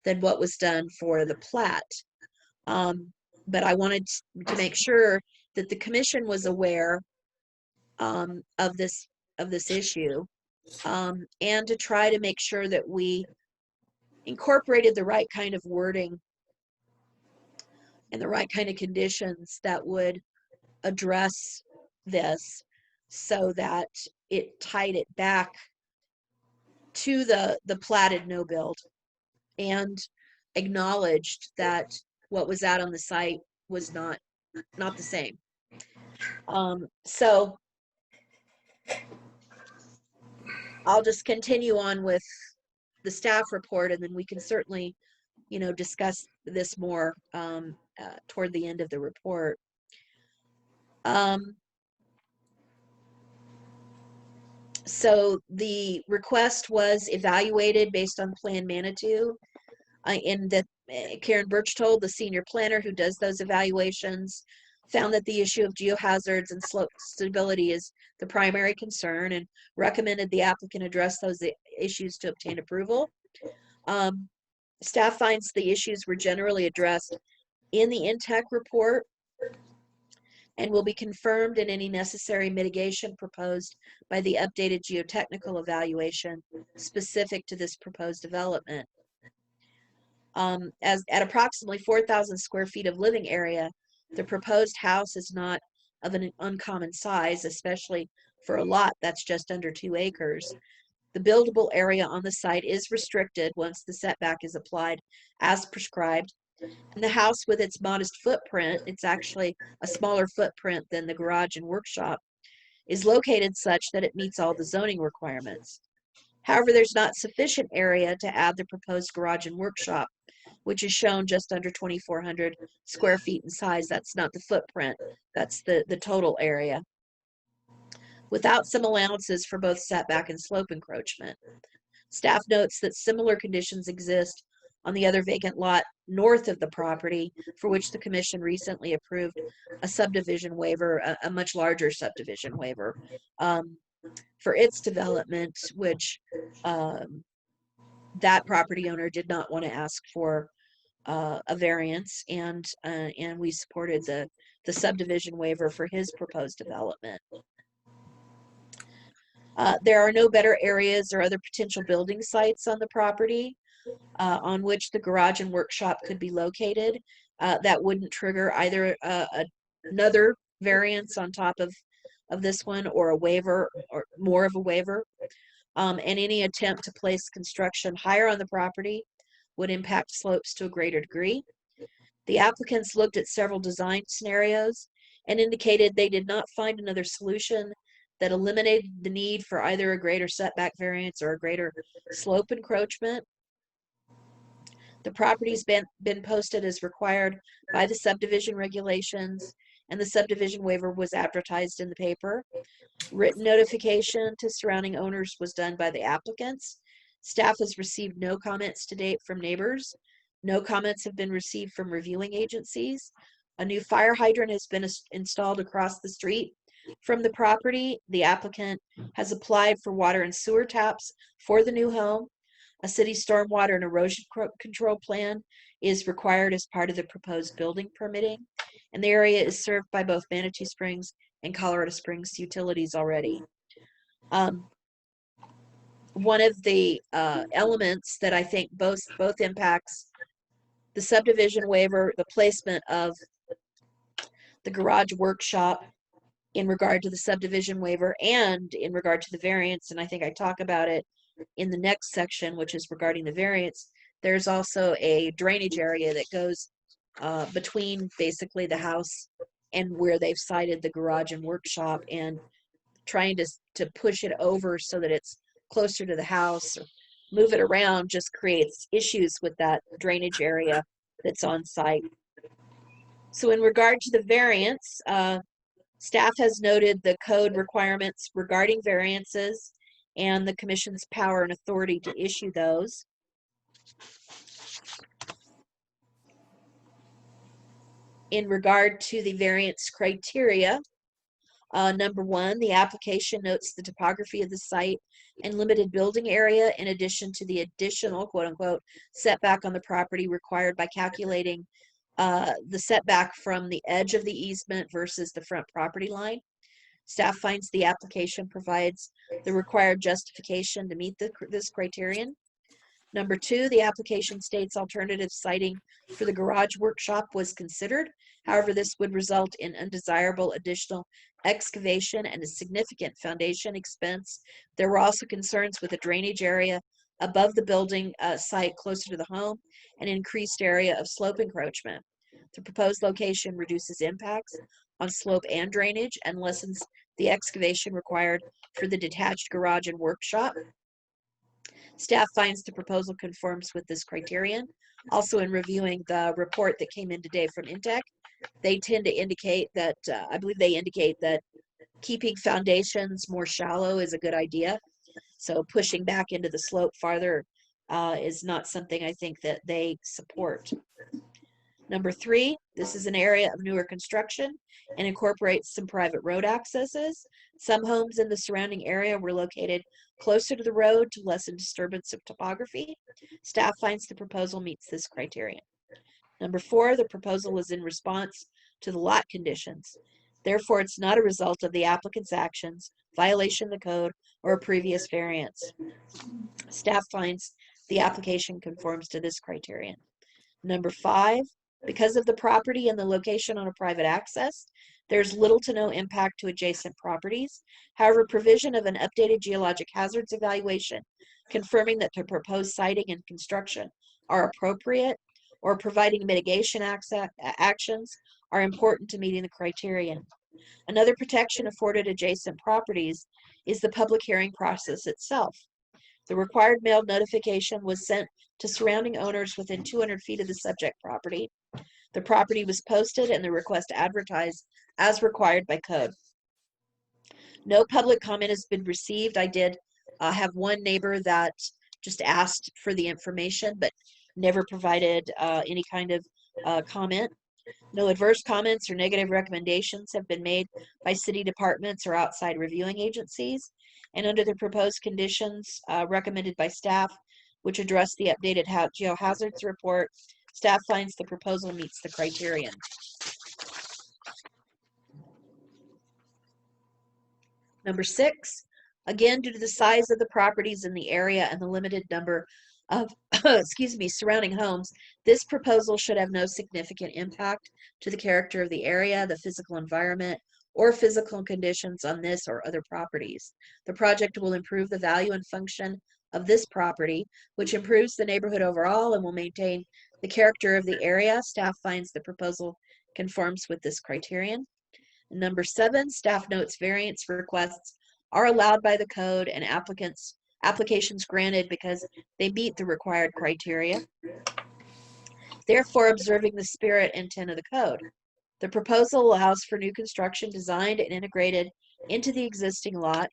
than what was done for the plat. But I wanted to make sure that the commission was aware of this issue, and to try to make sure that we incorporated the right kind of wording and the right kind of conditions that would address this, so that it tied it back to the platted no build and acknowledged that what was out on the site was not the same. So I'll just continue on with the staff report, and then we can certainly, you know, discuss this more toward the end of the report. So the request was evaluated based on Plan Manitou, in that Karen Birchtold, the senior planner who does those evaluations, found that the issue of geohazards and slope stability is the primary concern and recommended the applicant address those issues to obtain approval. Staff finds the issues were generally addressed in the INTEC report and will be confirmed in any necessary mitigation proposed by the updated geotechnical evaluation specific to this proposed development. As at approximately 4,000 square feet of living area, the proposed house is not of an uncommon size, especially for a lot that's just under 2 acres. The buildable area on the site is restricted once the setback is applied as prescribed, And the house with its modest footprint, it's actually a smaller footprint than the garage and workshop, is located such that it meets all the zoning requirements. However, there's not sufficient area to add the proposed garage and workshop, which is shown just under 2,400 square feet in size. That's not the footprint, that's the total area, without some allowances for both setback and slope encroachment. Staff notes that similar conditions exist on the other vacant lot north of the property, for which the commission recently approved a subdivision waiver, a much larger subdivision waiver, for its development, which that property owner did not want to ask for a variance, and we supported the subdivision waiver for his proposed development. There are no better areas or other potential building sites on the property on which the garage and workshop could be located. That wouldn't trigger either another variance on top of this one, or a waiver, or more of a waiver. And any attempt to place construction higher on the property would impact slopes to a greater degree. The applicants looked at several design scenarios and indicated they did not find another solution that eliminated the need for either a greater setback variance or a greater slope encroachment. The property's been posted as required by the subdivision regulations, and the subdivision waiver was advertised in the paper. Written notification to surrounding owners was done by the applicants. Staff has received no comments to date from neighbors. No comments have been received from reviewing agencies. A new fire hydrant has been installed across the street from the property. The applicant has applied for water and sewer taps for the new home. A city stormwater and erosion control plan is required as part of the proposed building permitting, and the area is served by both Manatee Springs and Colorado Springs utilities already. One of the elements that I think both impacts the subdivision waiver, the placement of the garage workshop in regard to the subdivision waiver and in regard to the variance, and I think I talk about it in the next section, which is regarding the variance. There's also a drainage area that goes between basically the house and where they've cited the garage and workshop, and trying to push it over so that it's closer to the house or move it around just creates issues with that drainage area that's on site. So in regard to the variance, staff has noted the code requirements regarding variances and the commission's power and authority to issue those. In regard to the variance criteria, number one, the application notes the topography of the site and limited building area, in addition to the additional quote unquote setback on the property required by calculating the setback from the edge of the easement versus the front property line. Staff finds the application provides the required justification to meet this criterion. Number two, the application states alternative siting for the garage workshop was considered. However, this would result in undesirable additional excavation and a significant foundation expense. There were also concerns with a drainage area above the building site closer to the home, and increased area of slope encroachment. The proposed location reduces impacts on slope and drainage and lessens the excavation required for the detached garage and workshop. Staff finds the proposal conforms with this criterion. Also, in reviewing the report that came in today from Intech, they tend to indicate that, I believe they indicate that keeping foundations more shallow is a good idea. So pushing back into the slope farther is not something I think that they support. Number three, this is an area of newer construction and incorporates some private road accesses. Some homes in the surrounding area were located closer to the road to lessen disturbance of topography. Staff finds the proposal meets this criterion. Number four, the proposal is in response to the lot conditions. Therefore, it's not a result of the applicant's actions, violation of the code, or a previous variance. Staff finds the application conforms to this criterion. Number five, because of the property and the location on a private access, there's little to no impact to adjacent properties. However, provision of an updated geologic hazards evaluation confirming that the proposed siting and construction are appropriate or providing mitigation actions are important to meeting the criterion. Another protection afforded adjacent properties is the public hearing process itself. The required mailed notification was sent to surrounding owners within 200 feet of the subject property. The property was posted and the request advertised as required by code. No public comment has been received. I did have one neighbor that just asked for the information, but never provided any kind of comment. No adverse comments or negative recommendations have been made by city departments or outside reviewing agencies. And under the proposed conditions recommended by staff, which address the updated geohazards report, staff finds the proposal meets the criterion. Number 6, again, due to the size of the properties in the area and the limited number of surrounding homes, this proposal should have no significant impact to the character of the area, the physical environment, or physical conditions on this or other properties. The project will improve the value and function of this property, which improves the neighborhood overall and will maintain the character of the area. Staff finds the proposal conforms with this criterion. Number 7, staff notes variance requests are allowed by the code and applications granted because they meet the required criteria, therefore observing the spirit and intent of the code. The proposal allows for new construction designed and integrated into the existing lot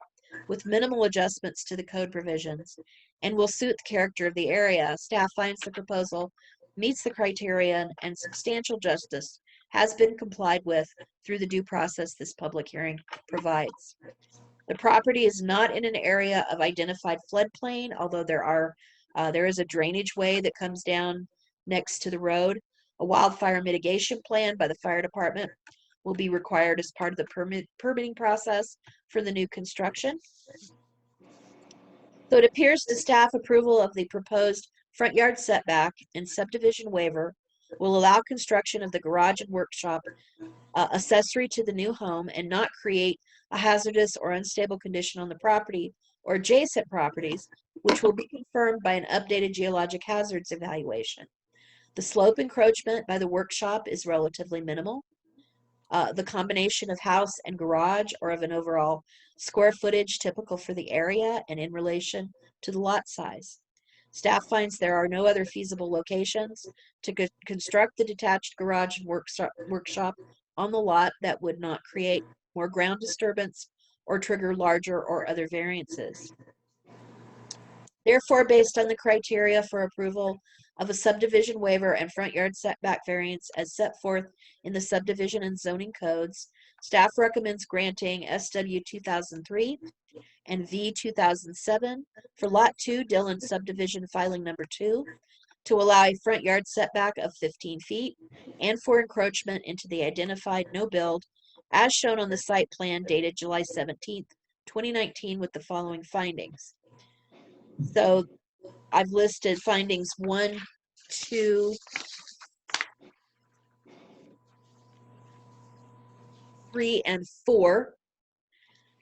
with minimal adjustments to the code provisions and will suit the character of the area. Staff finds the proposal meets the criterion and substantial justice has been complied with through the due process this public hearing provides. The property is not in an area of identified floodplain, although there is a drainage way that comes down next to the road. A wildfire mitigation plan by the fire department will be required as part of the permitting process for the new construction. So it appears to staff approval of the proposed front yard setback and subdivision waiver will allow construction of the garage and workshop accessory to the new home and not create a hazardous or unstable condition on the property or adjacent properties, which will be confirmed by an updated geologic hazards evaluation. The slope encroachment by the workshop is relatively minimal. The combination of house and garage or of an overall square footage typical for the area and in relation to the lot size. Staff finds there are no other feasible locations to construct the detached garage and workshop on the lot that would not create more ground disturbance or trigger larger or other variances. Therefore, based on the criteria for approval of a subdivision waiver and front yard setback variance as set forth in the subdivision and zoning codes, staff recommends granting SW 2003 and V 2007 for Lot 2 Dillon subdivision filing number 2 to allow a front yard setback of 15 feet and for encroachment into the identified no build as shown on the site plan dated July 17th, 2019 with the following findings. So I've listed findings 1, 2, 3, and 4.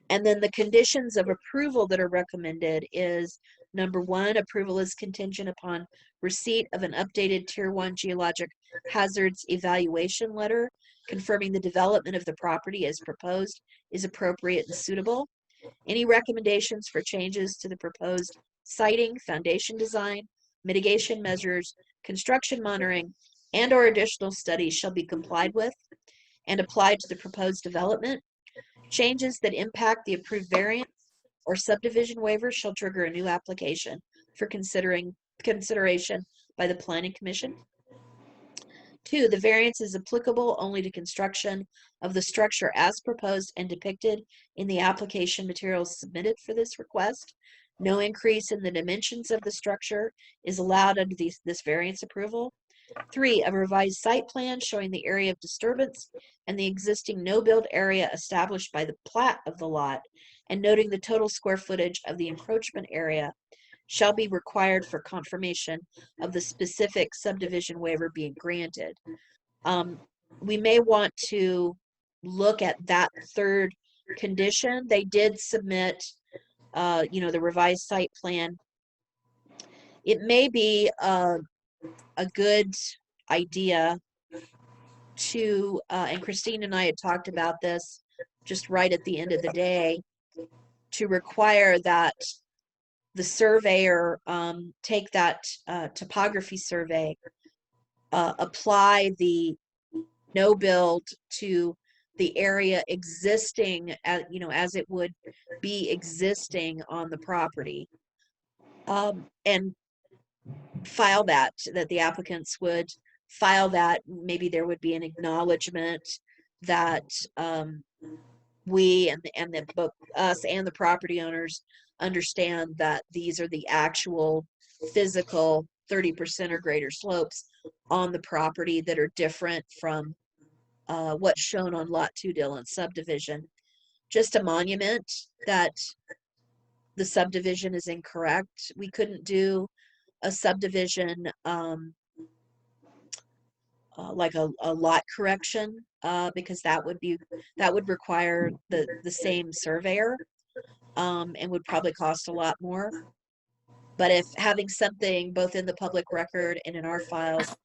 And then the conditions of approval that are recommended is number 1, approval is contingent upon receipt of an updated Tier 1 geologic hazards evaluation letter confirming the development of the property as proposed is appropriate and suitable. Any recommendations for changes to the proposed siting, foundation design, mitigation measures, construction monitoring, and or additional studies shall be complied with and applied to the proposed development. Changes that impact the approved variance or subdivision waiver shall trigger a new application for consideration by the Planning Commission. 2, the variance is applicable only to construction of the structure as proposed and depicted in the application materials submitted for this request. No increase in the dimensions of the structure is allowed under this variance approval. 3, a revised site plan showing the area of disturbance and the existing no-build area established by the plat of the lot and noting the total square footage of the encroachment area shall be required for confirmation of the specific subdivision waiver being granted. We may want to look at that third condition. They did submit, the revised site plan. It may be a good idea to, and Christine and I had talked about this just right at the end of the day, to require that the surveyor take that topography survey, apply the no build to the area existing, as it would be existing on the property, and file that the applicants would file that. Maybe there would be an acknowledgement that we and both us and the property owners understand that these are the actual physical 30% or greater slopes on the property that are different from what's shown on Lot 2 Dillon subdivision. Just a monument that the subdivision is incorrect. We couldn't do a subdivision like a lot correction because that would require the same surveyor and would probably cost a lot more. But if having something both in the public record and in our files,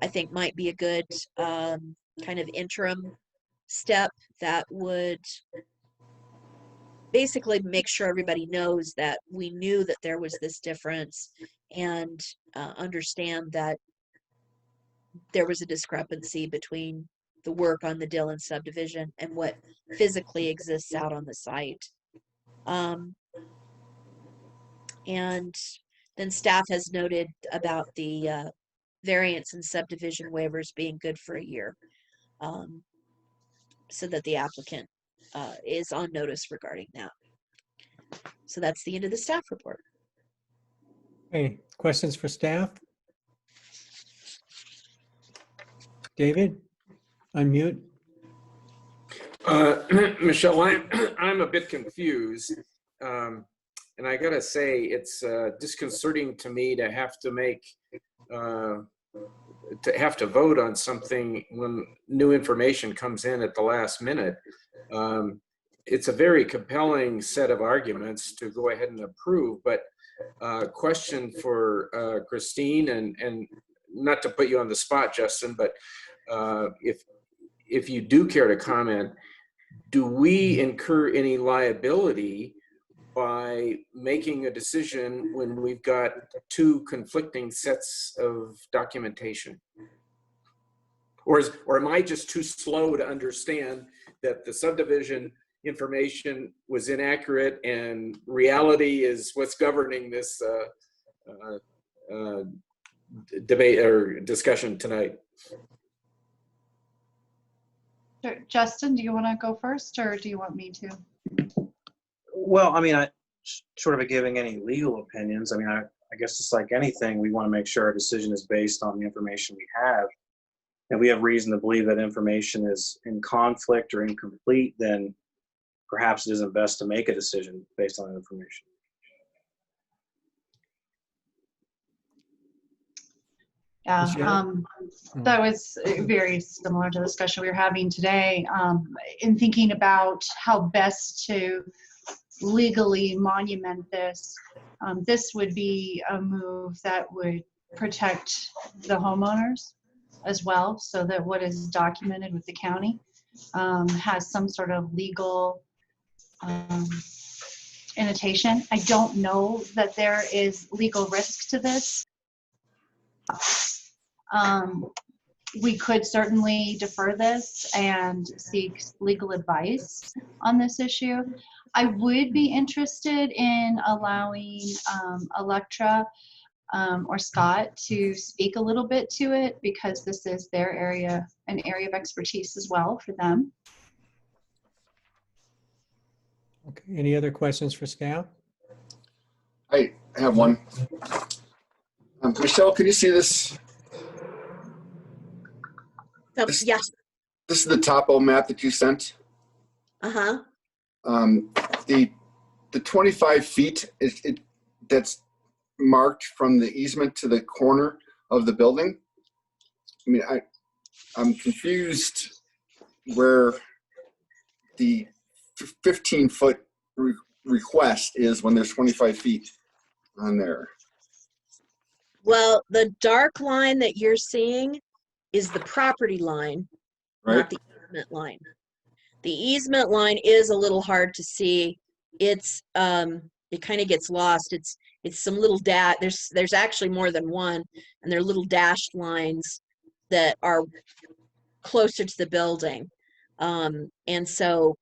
I think might be a good kind of interim step that would basically make sure everybody knows that we knew that there was this difference, and understand that there was a discrepancy between the work on the Dillon subdivision and what physically exists out on the site. And then staff has noted about the variance and subdivision waivers being good for a year, so that the applicant is on notice regarding that. So that's the end of the staff report. Okay, questions for staff? David, unmute. Michelle, I'm a bit confused. And I gotta say, it's disconcerting to me to have to vote on something when new information comes in at the last minute. It's a very compelling set of arguments to go ahead and approve, but question for Christine, and not to put you on the spot, Justin, but if you do care to comment, do we incur any liability by making a decision when we've got two conflicting sets of documentation? Or am I just too slow to understand that the subdivision information was inaccurate and reality is what's governing this debate or discussion tonight? Sure. Justin, do you want to go first, or do you want me to? Well, I mean, short of giving any legal opinions, I mean, I guess it's like anything, we want to make sure our decision is based on the information we have. And we have reason to believe that information is in conflict or incomplete, then perhaps it isn't best to make a decision based on information. Yeah, Michelle? that was very similar to the discussion we were having today, in thinking about how best to legally monument this. This would be a move that would protect the homeowners as well, so that what is documented with the county has some sort of legal annotation. I don't know that there is legal risk to this. We could certainly defer this and seek legal advice on this issue. I would be interested in allowing Electra or Scott to speak a little bit to it, because this is their area, an area of expertise as well for them. Okay, any other questions for staff? I have one. Michelle, can you see this? Yeah. This is the topo map that you sent. Uh-huh. The 25 feet, that's marked from the easement to the corner of the building. I mean, I'm confused where the 15-foot request is when there's 25 feet on there. Well, the dark line that you're seeing is the property line, Right? not the easement line. The easement line is a little hard to see. It's it kind of gets lost. It's some little there's actually more than one, and they're little dashed lines that are closer to the building. And so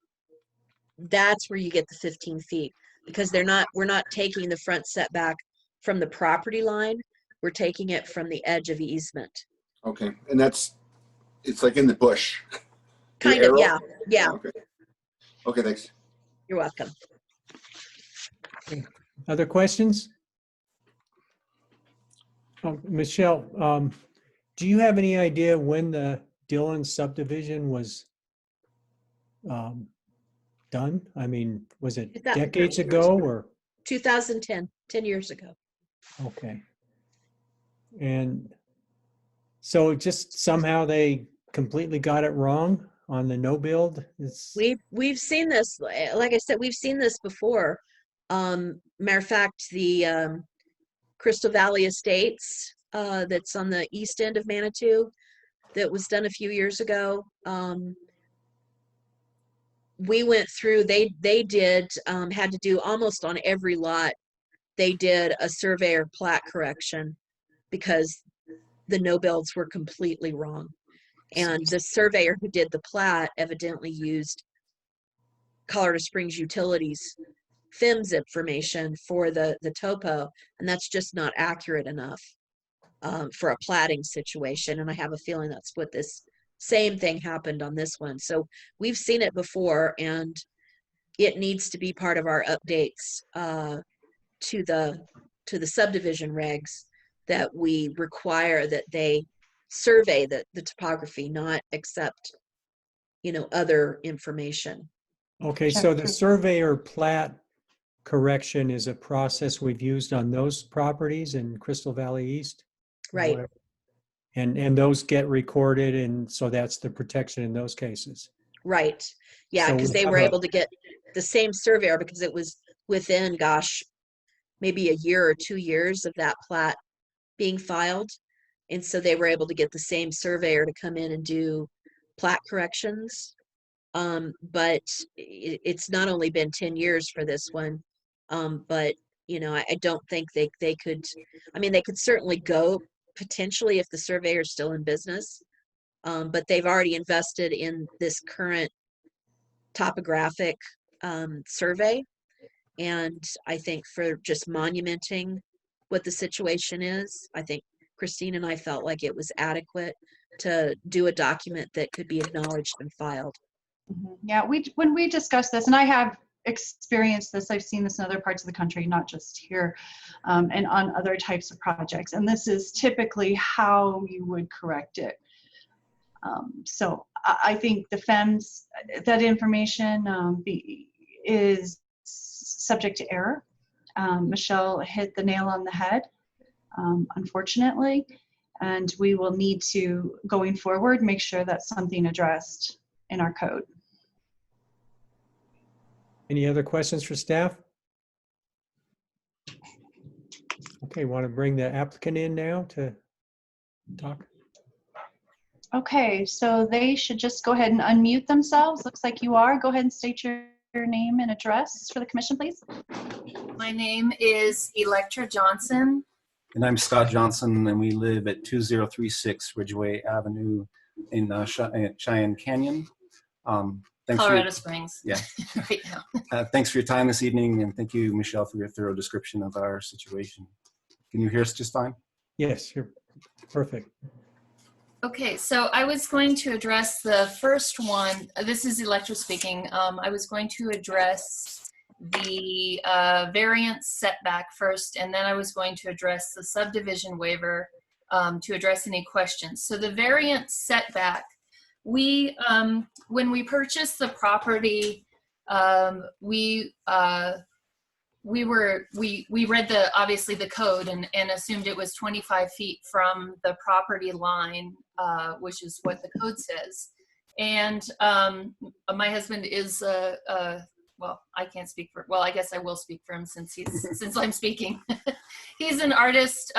that's where you get the 15 feet, because we're not taking the front setback from the property line. We're taking it from the edge of easement. Okay, and it's like in the bush. The Kind of, arrow? yeah, yeah. Oh, okay. Okay, thanks. You're welcome. Other questions? Michelle, do you have any idea when the Dillon subdivision was done? I mean, was it decades ago or? 2010, 10 years ago. Okay. And so just somehow they completely got it wrong on the no build? We've seen this, like I said, we've seen this before. Matter of fact, the Crystal Valley Estates, that's on the east end of Manitou, that was done a few years ago. We went through, they did, had to do almost on every lot, they did a surveyor plat correction because the no builds were completely wrong. And the surveyor who did the plat evidently used Colorado Springs Utilities FIMS information for the topo, and that's just not accurate enough for a platting situation. And I have a feeling that's what this same thing happened on this one. So we've seen it before, and it needs to be part of our updates to the subdivision regs, that we require that they survey the topography, not accept, other information. Okay, so the surveyor plat correction is a process we've used on those properties in Crystal Valley East? Right. And those get recorded, and so that's the protection in those cases. Right. Yeah, So because we they have were able to get the same surveyor, because it was within, gosh, maybe a year or 2 years of that plat being filed. And so they were able to get the same surveyor to come in and do plat corrections. But it's not only been 10 years for this one, but I don't think they could. I mean, they could certainly go potentially if the surveyor is still in business, but they've already invested in this current topographic survey. And I think for just monumenting what the situation is, I think Christine and I felt like it was adequate to do a document that could be acknowledged and filed. Yeah, when we discussed this, and I have experienced this, I've seen this in other parts of the country, not just here, and on other types of projects. And this is typically how you would correct it. So I think the FEMS, that information is subject to error. Michelle hit the nail on the head, unfortunately, and we will need to, going forward, make sure that's something addressed in our code. Any other questions for staff? Okay, want to bring the applicant in now to talk? Okay, so they should just go ahead and unmute themselves. Looks like you are. Go ahead and state your name and address for the commission, please. My name is Electra Johnson. And I'm Scott Johnson, and we live at 2036 Ridgeway Avenue in Cheyenne Canyon. Colorado Springs. Yeah. Right now. Thanks for your time this evening, and thank you, Michelle, for your thorough description of our situation. Can you hear us just fine? Yes, you're perfect. Okay, so I was going to address the first one. This is Electra speaking. I was going to address the variance setback first, and then I was going to address the subdivision waiver to address any questions. So the variance setback, we when we purchased the property, we read obviously the code and assumed it was 25 feet from the property line, which is what the code says. And my husband is well, I can't speak for, well, I guess I will speak for him since I'm speaking. He's an artist,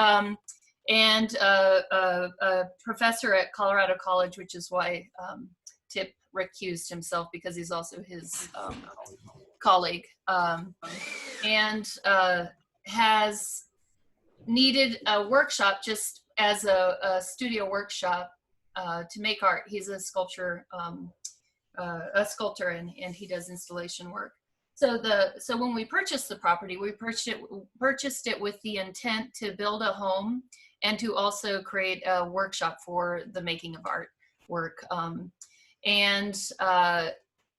and a professor at Colorado College, which is why Tip recused himself, because he's also his colleague, and has needed a workshop just as a studio workshop to make art. He's a sculptor, and he does installation work. So when we purchased the property, we purchased it with the intent to build a home and to also create a workshop for the making of art work.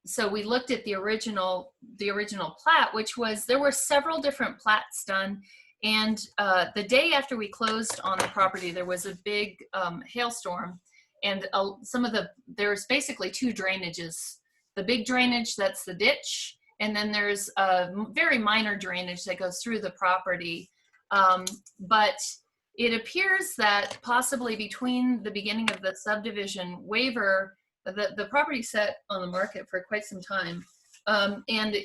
So we looked at the original plat, which was, there were several different plats done. And the day after we closed on the property, there was a big hailstorm, and there's basically two drainages. The big drainage, that's the ditch, and then there's a very minor drainage that goes through the property. But it appears that possibly between the beginning of the subdivision waiver, the property sat on the market for quite some time. And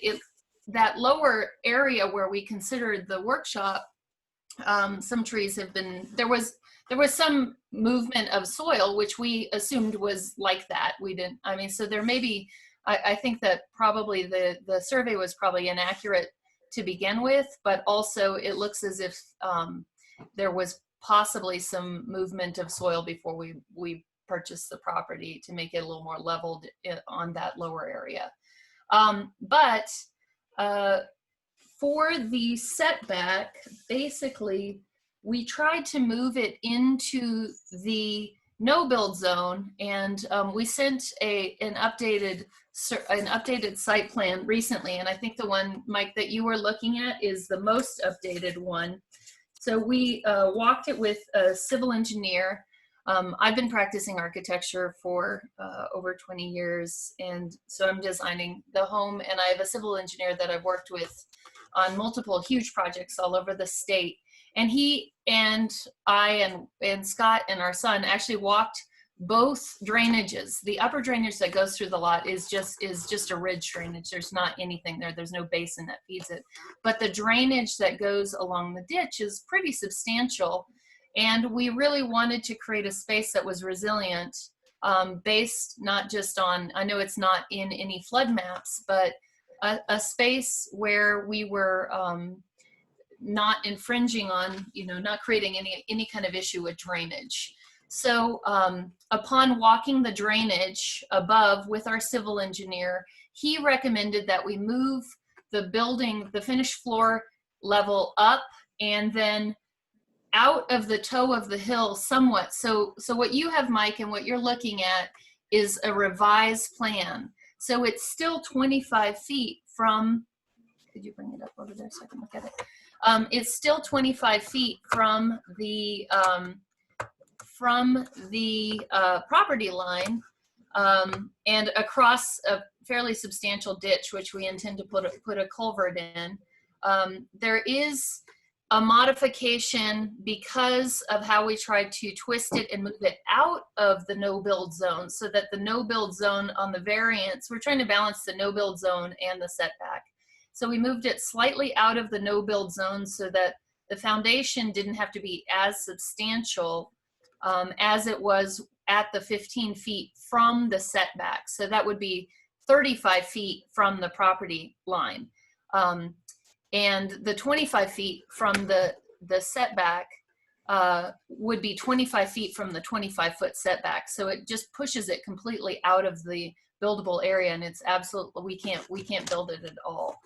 that lower area where we considered the workshop, some trees have been, there was some movement of soil, which we assumed was like that. We didn't, I mean, so there may be, I think that probably the survey was probably inaccurate to begin with, but also it looks as if there was possibly some movement of soil before we purchased the property to make it a little more leveled on that lower area. But for the setback, basically, we tried to move it into the no-build zone, and we sent an updated site plan recently, and I think the one, Mike, that you were looking at is the most updated one. So we walked it with a civil engineer. I've been practicing architecture for over 20 years, and so I'm designing the home, and I have a civil engineer that I've worked with on multiple huge projects all over the state. And he and I and Scott and our son actually walked both drainages. The upper drainage that goes through the lot is just a ridge drainage. There's not anything there. There's no basin that feeds it. But the drainage that goes along the ditch is pretty substantial. And we really wanted to create a space that was resilient, based not just on, I know it's not in any flood maps, but a space where we were not infringing on, not creating any kind of issue with drainage. So upon walking the drainage above with our civil engineer, he recommended that we move the building, the finished floor level up and then out of the toe of the hill somewhat. So what you have, Mike, and what you're looking at is a revised plan. So it's still 25 feet from, could you bring it up over there so I can look at it? It's still 25 feet from the property line, and across a fairly substantial ditch, which we intend to put a culvert in. There is a modification because of how we tried to twist it and move it out of the no-build zone, so that the no-build zone on the variance, we're trying to balance the no-build zone and the setback. So we moved it slightly out of the no-build zone so that the foundation didn't have to be as substantial as it was at the 15 feet from the setback. So that would be 35 feet from the property line. And the 25 feet from the setback would be 25 feet from the 25-foot setback. So it just pushes it completely out of the buildable area, and it's absolutely, we can't build it at all.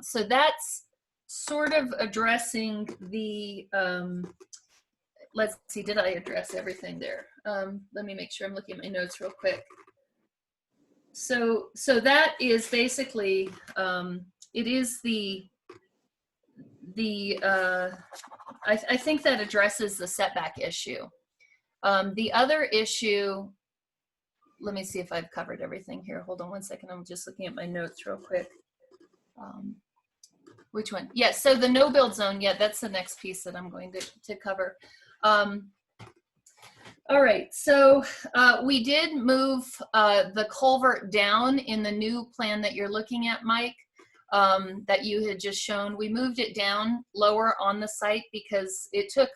So that's sort of addressing the, let's see, did I address everything there? Let me make sure I'm looking at my notes real quick. So that is basically, it is I think that addresses the setback issue. The other issue, let me see if I've covered everything here. Hold on one second. I'm just looking at my notes real quick. Which one? Yes, so the no build zone, yeah, that's the next piece that I'm going to cover. All right, so we did move the culvert down in the new plan that you're looking at, Mike. that you had just shown. We moved it down lower on the site because it took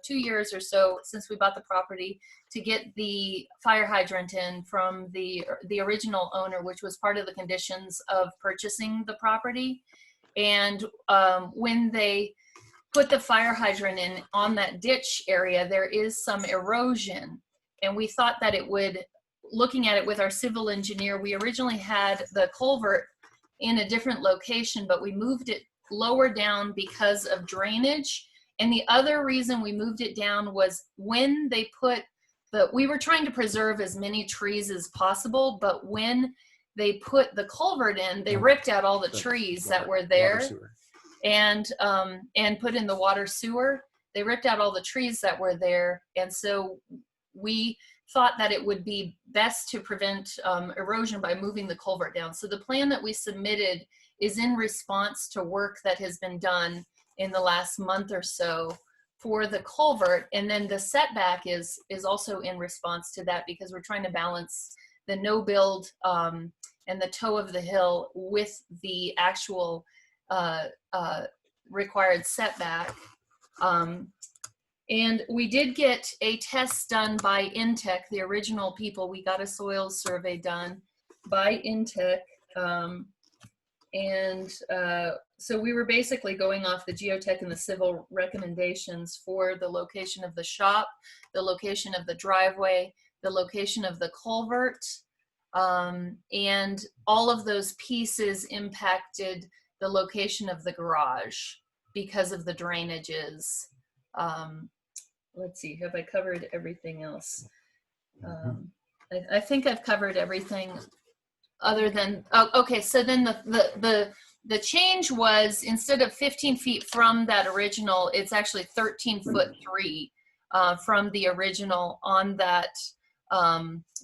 2 years or so since we bought the property to get the fire hydrant in from the original owner, which was part of the conditions of purchasing the property. And when they put the fire hydrant in on that ditch area, there is some erosion. And we thought that it would, looking at it with our civil engineer, we originally had the culvert in a different location, but we moved it lower down because of drainage. And the other reason we moved it down was when they put we were trying to preserve as many trees as possible, but when they put the culvert in, they ripped out all the trees that were there and put in the water sewer. They ripped out all the trees that were there. And so we thought that it would be best to prevent erosion by moving the culvert down. So the plan that we submitted is in response to work that has been done in the last month or so for the culvert. And then the setback is also in response to that, because we're trying to balance the no build and the toe of the hill with the actual required setback. And we did get a test done by Intech, the original people. We got a soil survey done by Intech. So we were basically going off the geotech and the civil recommendations for the location of the shop, the location of the driveway, the location of the culvert, and all of those pieces impacted the location of the garage because of the drainages. Let's see, have I covered everything else? I think I've covered everything other than, okay, so then the change was, instead of 15 feet from that original, it's actually 13'3" from the original on that.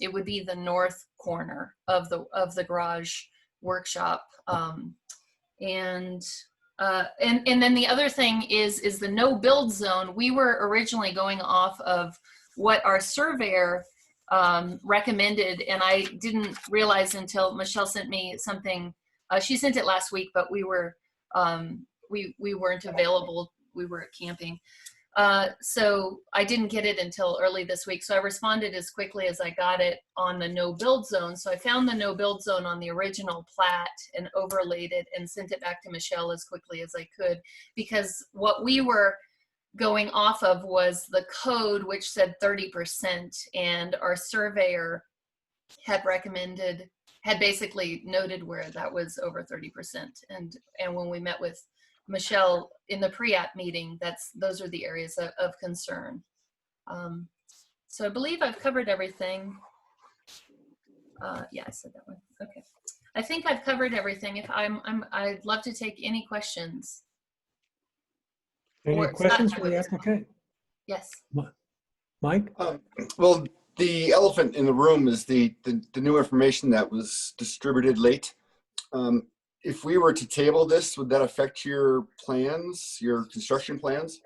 It would be the north corner of the garage workshop. And then the other thing is the no build zone. We were originally going off of what our surveyor recommended, and I didn't realize until Michelle sent me something. She sent it last week, but we weren't available. We were camping. So I didn't get it until early this week. So I responded as quickly as I got it on the no build zone. So I found the no build zone on the original plat and overlaid it and sent it back to Michelle as quickly as I could, because what we were going off of was the code, which said 30%, and our surveyor had basically noted where that was over 30%. And when we met with Michelle in the pre-app meeting, those are the areas of concern. So I believe I've covered everything. Yeah, I said that one. Okay. I think I've covered everything. I'd love to take any questions. Any questions for the applicant? Yes. Mike? Well, the elephant in the room is the new information that was distributed late. If we were to table this, would that affect your plans, your construction plans?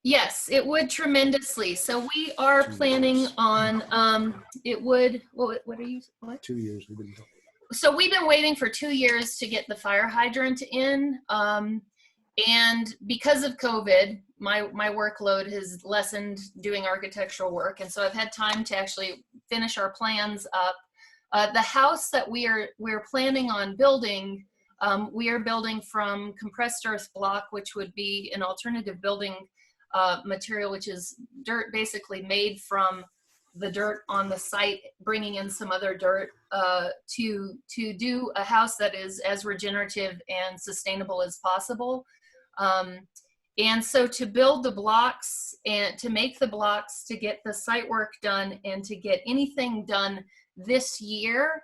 Yes, it would tremendously. So we are planning on, it would, what are you, what? 2 years we've been. So we've been waiting for 2 years to get the fire hydrant in. And because of COVID, my workload has lessened doing architectural work. And so I've had time to actually finish our plans up. The house that we're planning on building, we are building from compressed earth block, which would be an alternative building material, which is dirt basically made from the dirt on the site, bringing in some other dirt to do a house that is as regenerative and sustainable as possible. And so to build the blocks and to make the blocks, to get the site work done and to get anything done this year,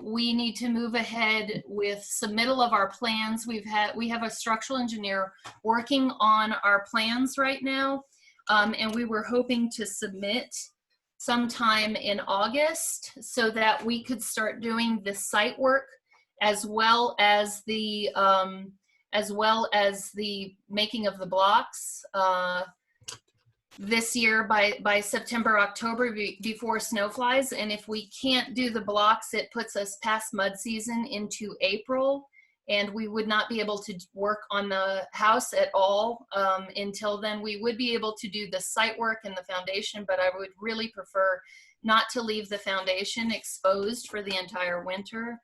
we need to move ahead with submittal of our plans. We have a structural engineer working on our plans right now. And we were hoping to submit sometime in August so that we could start doing the site work as well as the making of the blocks this year by September, October, before snow flies. And if we can't do the blocks, it puts us past mud season into April. and we would not be able to work on the house at all until then. We would be able to do the site work and the foundation, but I would really prefer not to leave the foundation exposed for the entire winter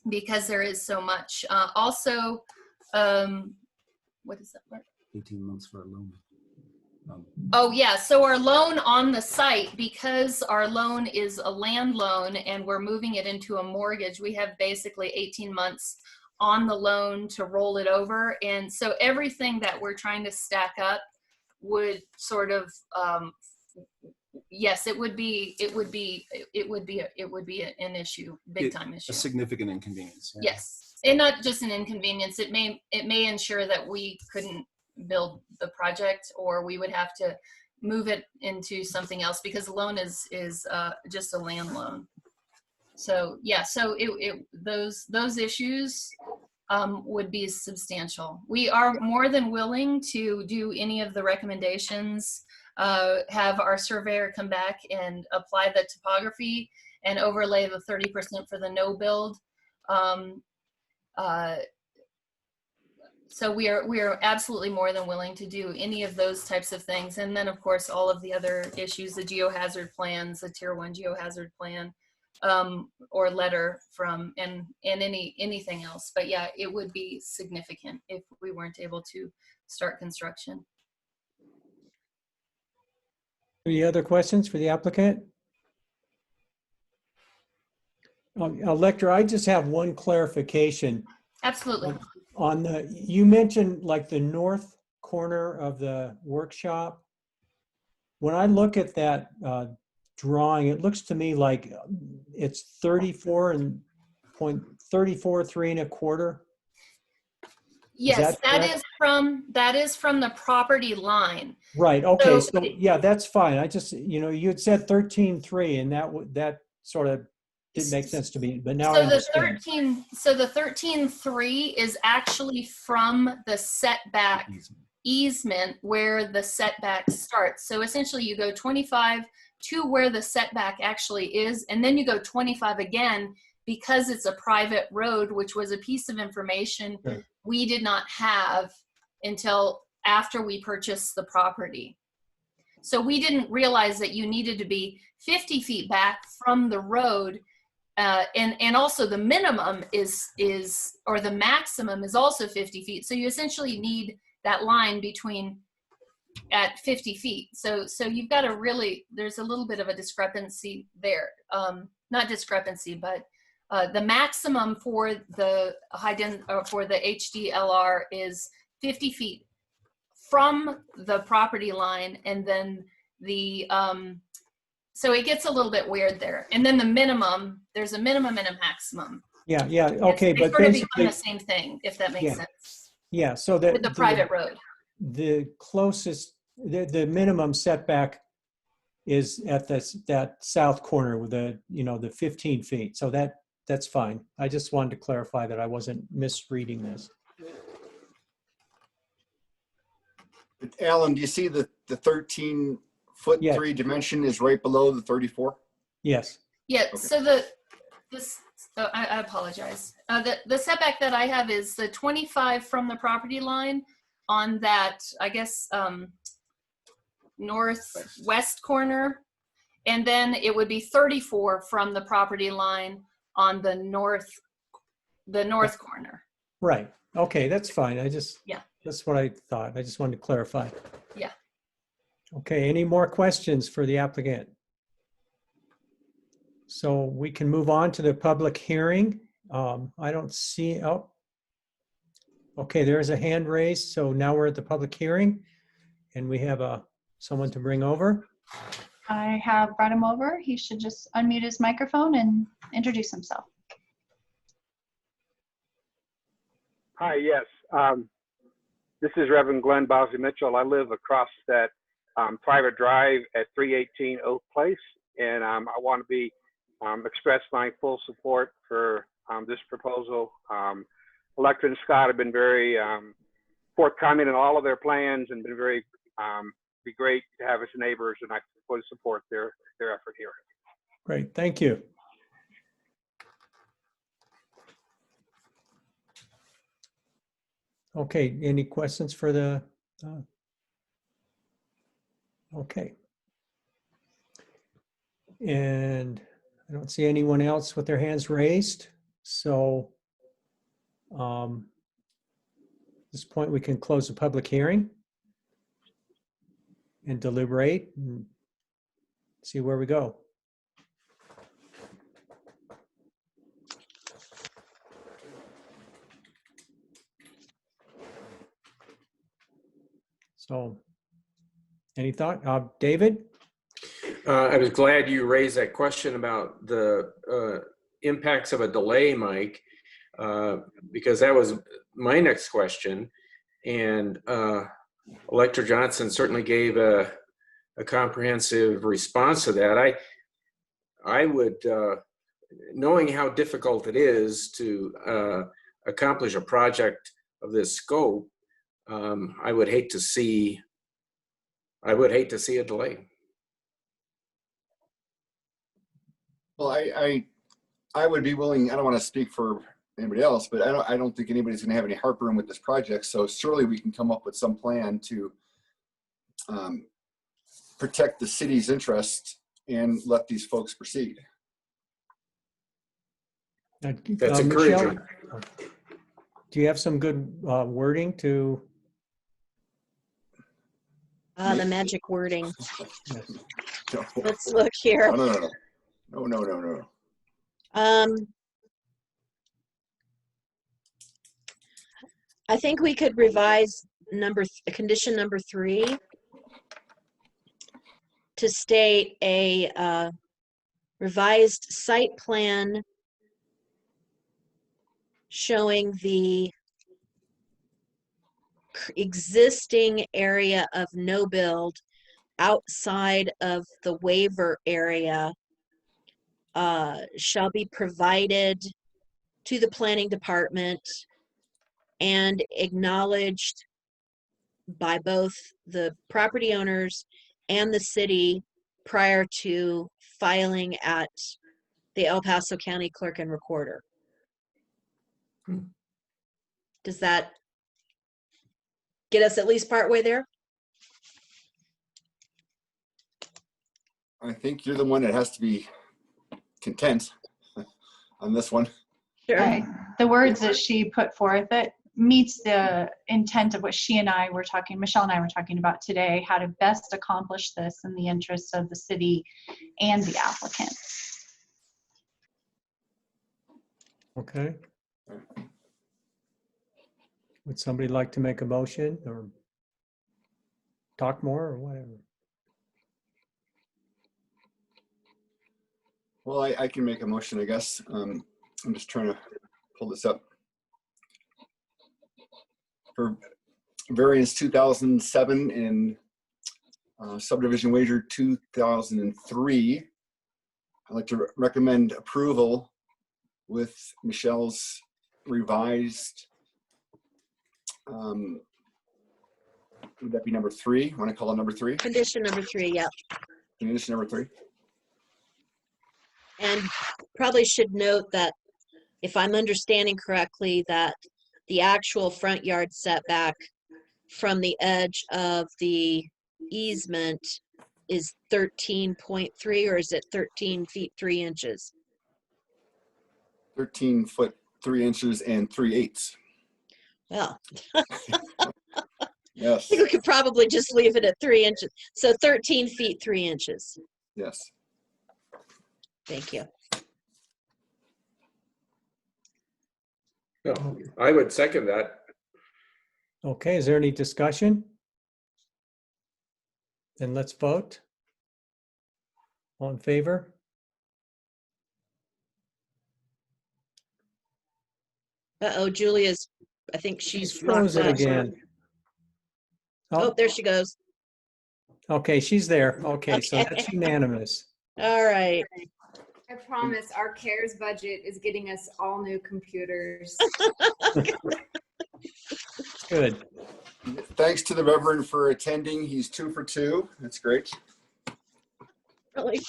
because there is so much. Also, what is that word? 18 months for a loan. Oh yeah, so our loan on the site, because our loan is a land loan and we're moving it into a mortgage, we have basically 18 months on the loan to roll it over. And so everything that we're trying to stack up would sort of, yes, it would be an issue, big time issue. A significant inconvenience. Yeah. Yes, and not just an inconvenience. It may ensure that we couldn't build the project, or we would have to move it into something else because the loan is just a land loan. So yeah, so those issues would be substantial. We are more than willing to do any of the recommendations, have our surveyor come back and apply the topography and overlay the 30% for the no build. So we are absolutely more than willing to do any of those types of things. And then of course, all of the other issues, the geohazard plans, the tier 1 geohazard plan, or letter from, and anything else. But yeah, it would be significant if we weren't able to start construction. Any other questions for the applicant? Lecter, I just have one clarification. Absolutely. On the, you mentioned like the north corner of the workshop. When I look at that drawing, it looks to me like it's 34.34, 3¼ Yes, that is from the property line. Right. Okay. So, So yeah, that's fine. I just, you had said 13.3, and that sort of didn't make sense to me. But now I understand. The 13.3 is actually from the setback easement where the setback starts. So essentially, you go 25 to where the setback actually is, and then you go 25 again because it's a private road, which was a piece of information we did not have until after we purchased the property. So we didn't realize that you needed to be 50 feet back from the road, and also the minimum is or the maximum is also 50 feet. So you essentially need that line between at 50 feet. So you've got to really, there's a little bit of a discrepancy there. Not discrepancy, but the maximum for the for the HDLR is 50 feet from the property line, and then the so it gets a little bit weird there. And then the minimum, there's a minimum and a maximum. Yeah. Yeah. Okay. They But sort of basically, become the same thing, if that makes sense. yeah. So that With the private road. The closest, the minimum setback is at that south corner with the 15 feet. So that's fine. I just wanted to clarify that I wasn't misreading this. Alan, do you see the 13-foot Yeah. 3 dimension is right below the 34? Yes. Yeah, so I apologize. The setback that I have is the 25 from the property line on that, I guess, northwest corner. And then it would be 34 from the property line on the north corner. Right. Okay, that's fine. Yeah. That's what I thought. I just wanted to clarify. Yeah. Okay, any more questions for the applicant? So we can move on to the public hearing. I don't see, okay, there's a hand raised. So now we're at the public hearing, and we have someone to bring over. I have brought him over. He should just unmute his microphone and introduce himself. Hi, yes. This is Reverend Glenn Bosley Mitchell. I live across that private drive at 318 Oak Place, and I want to express my full support for this proposal. Electra and Scott have been very forthcoming in all of their plans and been very be great to have as neighbors, and I fully support their effort here. Great, thank you. Okay, any questions for the, okay. And I don't see anyone else with their hands raised. So at this point, we can close the public hearing and deliberate and see where we go. So any thought? David? I was glad you raised that question about the impacts of a delay, Mike, because that was my next question. And Elector Johnson certainly gave a comprehensive response to that. I would, knowing how difficult it is to accomplish a project of this scope, I would hate to see a delay. Well, I would be willing, I don't want to speak for anybody else, but I don't think anybody's going to have any heartburn with this project. So surely we can come up with some plan to protect the city's interest and let these folks proceed. That's encouraging. Michelle, do you have some good wording to? The magic wording. No. Let's look here. No. I think we could revise condition number 3 to state a revised site plan showing the existing area of no build outside of the waiver area shall be provided to the planning department and acknowledged by both the property owners and the city prior to filing at the El Paso County Clerk and Recorder. Does that get us at least partway there? I think you're the one that has to be content on this one. Sure. Right. The words that she put forth, that meets the intent of what Michelle and I were talking about today, how to best accomplish this in the interests of the city and the applicant. Okay. Would somebody like to make a motion or talk more or whatever? Well, I can make a motion, I guess. I'm just trying to pull this up. For variance 2007 and subdivision waiver 2003, I'd like to recommend approval with Michelle's revised, would that be number 3? Want to call it number 3? Condition number 3, yeah. Condition number 3. And probably should note that if I'm understanding correctly, that the actual front yard setback from the edge of the easement is 13.3, or is it 13 feet 3 inches? 13 foot 3 inches and 3/8. Well, Yes. I think we could probably just leave it at 3 inches. So 13 feet 3 inches. Yes. Thank you. No, I would second that. Okay, is there any discussion? Then let's vote. All in favor? Uh-oh, Julia's, I think she's Froze it again. Oh, there she goes. Okay, she's there. Okay, so Okay. that's unanimous. All right. I promise our CARES budget is getting us all new computers. Good. Thanks to the Reverend for attending. He's 2 for 2. That's great. Really?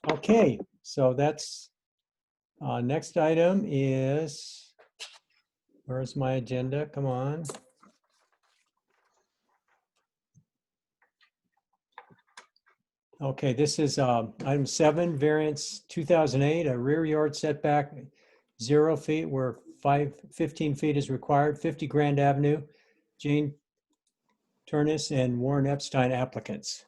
Okay, so that's, next item is, Where's my agenda? Come on. Okay, this is item 7, variance 2008, a rear yard setback 0 feet where 15 feet is required, 50 Grand Avenue, Jane Turnus and Warren Epstein applicants.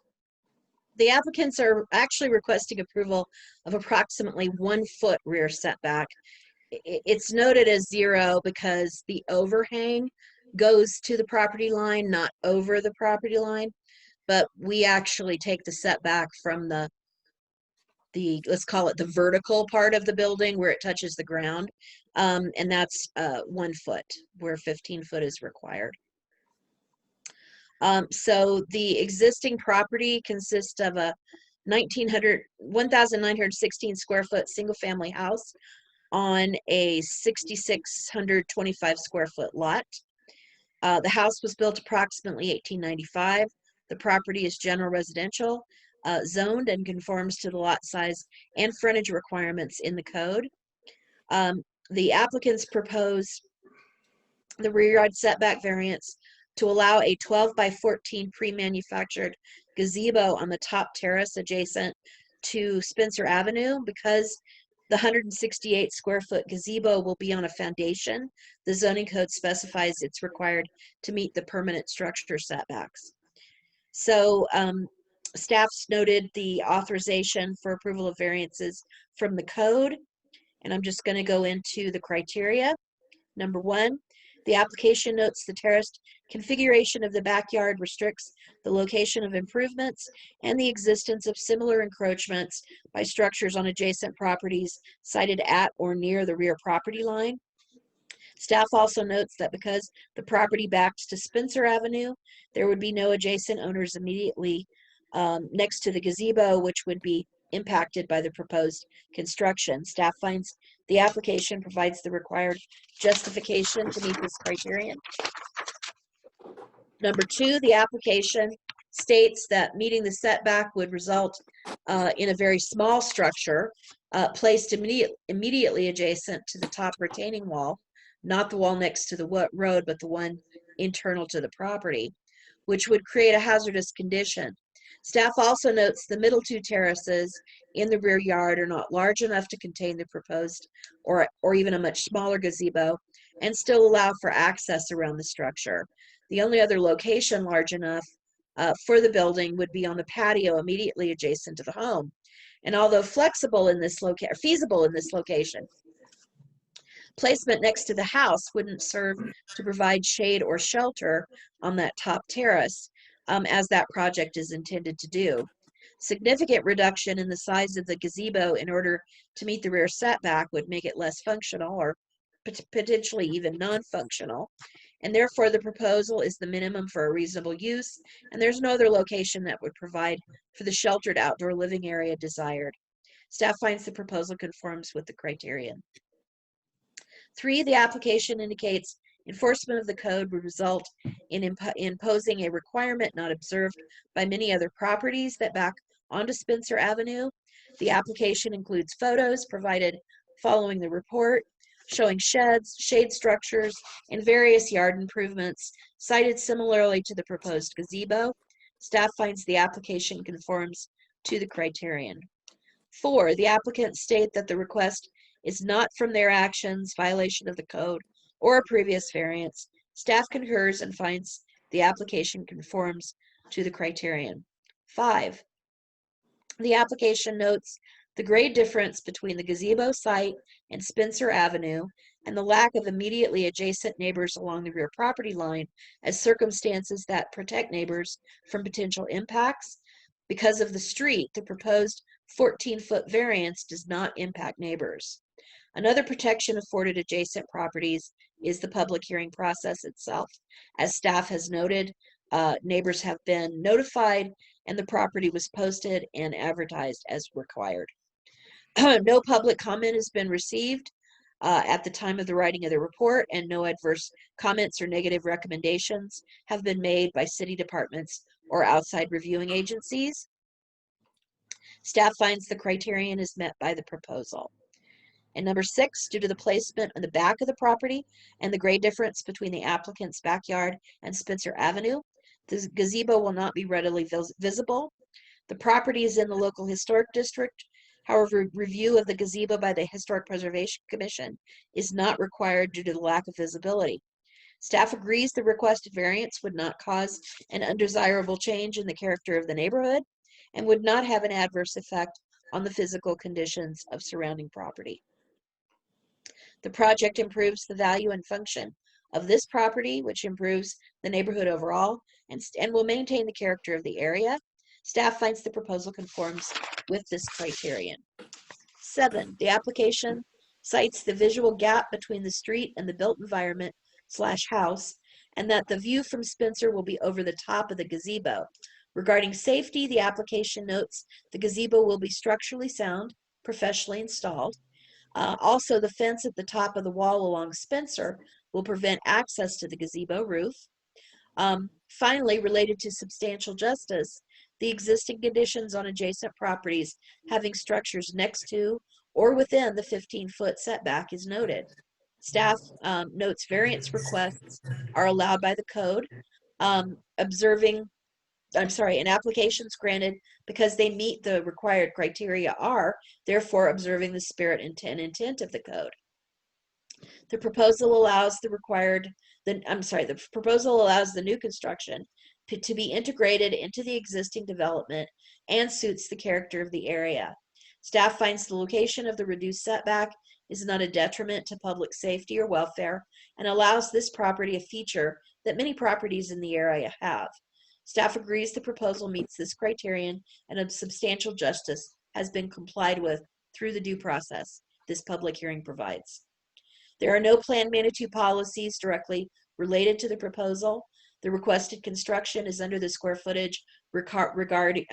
The applicants are actually requesting approval of approximately 1 foot rear setback. It's noted as 0 because the overhang goes to the property line, not over the property line. But we actually take the setback from the let's call it the vertical part of the building where it touches the ground. And that's 1 foot where 15 foot is required. So the existing property consists of a 1,916 square foot single family house on a 6,625 square foot lot. The house was built approximately 1895. The property is general residential, zoned, and conforms to the lot size and frontage requirements in the code. The applicants propose the rear yard setback variance to allow a 12 by 14 pre-manufactured gazebo on the top terrace adjacent to Spencer Avenue. Because the 168 square foot gazebo will be on a foundation, the zoning code specifies it's required to meet the permanent structure setbacks. So staff's noted the authorization for approval of variances from the code, and I'm just going to go into the criteria. Number 1, the application notes the terraced configuration of the backyard restricts the location of improvements and the existence of similar encroachments by structures on adjacent properties sited at or near the rear property line. Staff also notes that because the property backs to Spencer Avenue, there would be no adjacent owners immediately next to the gazebo, which would be impacted by the proposed construction. Staff finds the application provides the required justification to meet this criterion. Number 2, the application states that meeting the setback would result in a very small structure placed immediately adjacent to the top retaining wall, not the wall next to the road, but the one internal to the property, which would create a hazardous condition. Staff also notes the middle 2 terraces in the rear yard are not large enough to contain the proposed or even a much smaller gazebo and still allow for access around the structure. The only other location large enough for the building would be on the patio immediately adjacent to the home. And although feasible in this location, placement next to the house wouldn't serve to provide shade or shelter on that top terrace, as that project is intended to do. Significant reduction in the size of the gazebo in order to meet the rear setback would make it less functional or potentially even non-functional, and therefore the proposal is the minimum for a reasonable use, and there's no other location that would provide for the sheltered outdoor living area desired. Staff finds the proposal conforms with the criterion. 3, the application indicates enforcement of the code would result in imposing a requirement not observed by many other properties that back onto Spencer Avenue. The application includes photos provided following the report showing sheds, shade structures, and various yard improvements cited similarly to the proposed gazebo. Staff finds the application conforms to the criterion. 4, the applicants state that the request is not from their actions, violation of the code, or a previous variance. Staff concurs and finds the application conforms to the criterion. 5, the application notes the grade difference between the gazebo site and Spencer Avenue and the lack of immediately adjacent neighbors along the rear property line as circumstances that protect neighbors from potential impacts. Because of the street, the proposed 14-foot variance does not impact neighbors. Another protection afforded adjacent properties is the public hearing process itself. As staff has noted, neighbors have been notified and the property was posted and advertised as required. No public comment has been received at the time of the writing of the report, and no adverse comments or negative recommendations have been made by city departments or outside reviewing agencies. Staff finds the criterion is met by the proposal. And number 6, due to the placement on the back of the property and the grade difference between the applicant's backyard and Spencer Avenue, the gazebo will not be readily visible. The property is in the local historic district. However, review of the gazebo by the Historic Preservation Commission is not required due to the lack of visibility. Staff agrees the requested variance would not cause an undesirable change in the character of the neighborhood and would not have an adverse effect on the physical conditions of surrounding property. The project improves the value and function of this property, which improves the neighborhood overall and will maintain the character of the area. Staff finds the proposal conforms with this criterion. 7, the application cites the visual gap between the street and the built environment / house, and that the view from Spencer will be over the top of the gazebo. Regarding safety, the application notes the gazebo will be structurally sound, professionally installed. Also, the fence at the top of the wall along Spencer will prevent access to the gazebo roof. Finally, related to substantial justice, the existing conditions on adjacent properties having structures next to or within the 15-foot setback is noted. Staff notes variance requests are allowed by the code, and applications granted because they meet the required criteria are therefore observing the spirit and intent of the code. The proposal allows the new construction to be integrated into the existing development and suits the character of the area. Staff finds the location of the reduced setback is not a detriment to public safety or welfare and allows this property a feature that many properties in the area have. Staff agrees the proposal meets this criterion and a substantial justice has been complied with through the due process this public hearing provides. There are no Plan Manitou policies directly related to the proposal. The requested construction is under the square footage requiring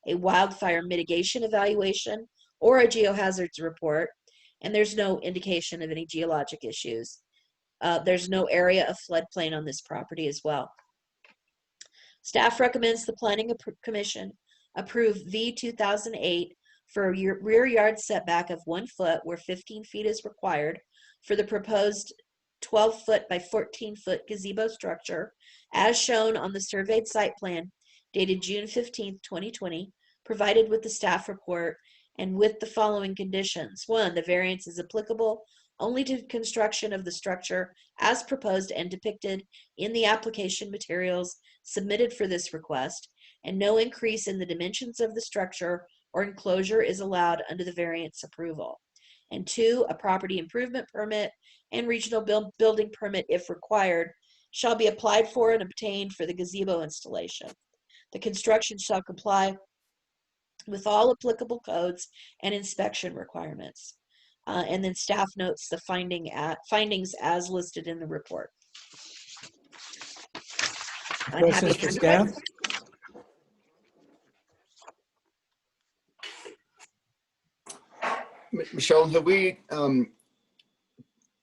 a wildfire mitigation evaluation or a geohazards report, and there's no indication of any geologic issues. There's no area of floodplain on this property as well. Staff recommends the Planning Commission approve V 2008 for a rear yard setback of 1 foot where 15 feet is required for the proposed 12-foot by 14-foot gazebo structure as shown on the surveyed site plan dated June 15, 2020, provided with the staff report and with the following conditions. 1, the variance is applicable only to construction of the structure as proposed and depicted in the application materials submitted for this request, and no increase in the dimensions of the structure or enclosure is allowed under the variance approval. And 2, a property improvement permit and regional building permit, if required, shall be applied for and obtained for the gazebo installation. The construction shall comply with all applicable codes and inspection requirements. And then staff notes the findings as listed in the report. Questions for staff? Michelle,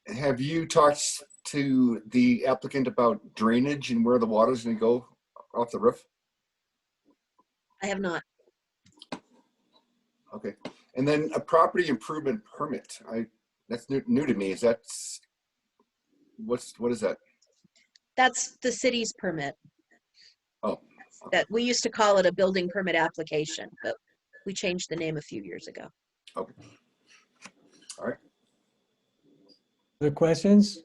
have you talked to the applicant about drainage and where the water is going to go off the roof? I have not. Okay. And then a property improvement permit. That's new to me. What is that? That's the city's permit. Oh. Okay. That we used to call it a building permit application, but we changed the name a few years ago. Okay. All right. Other questions?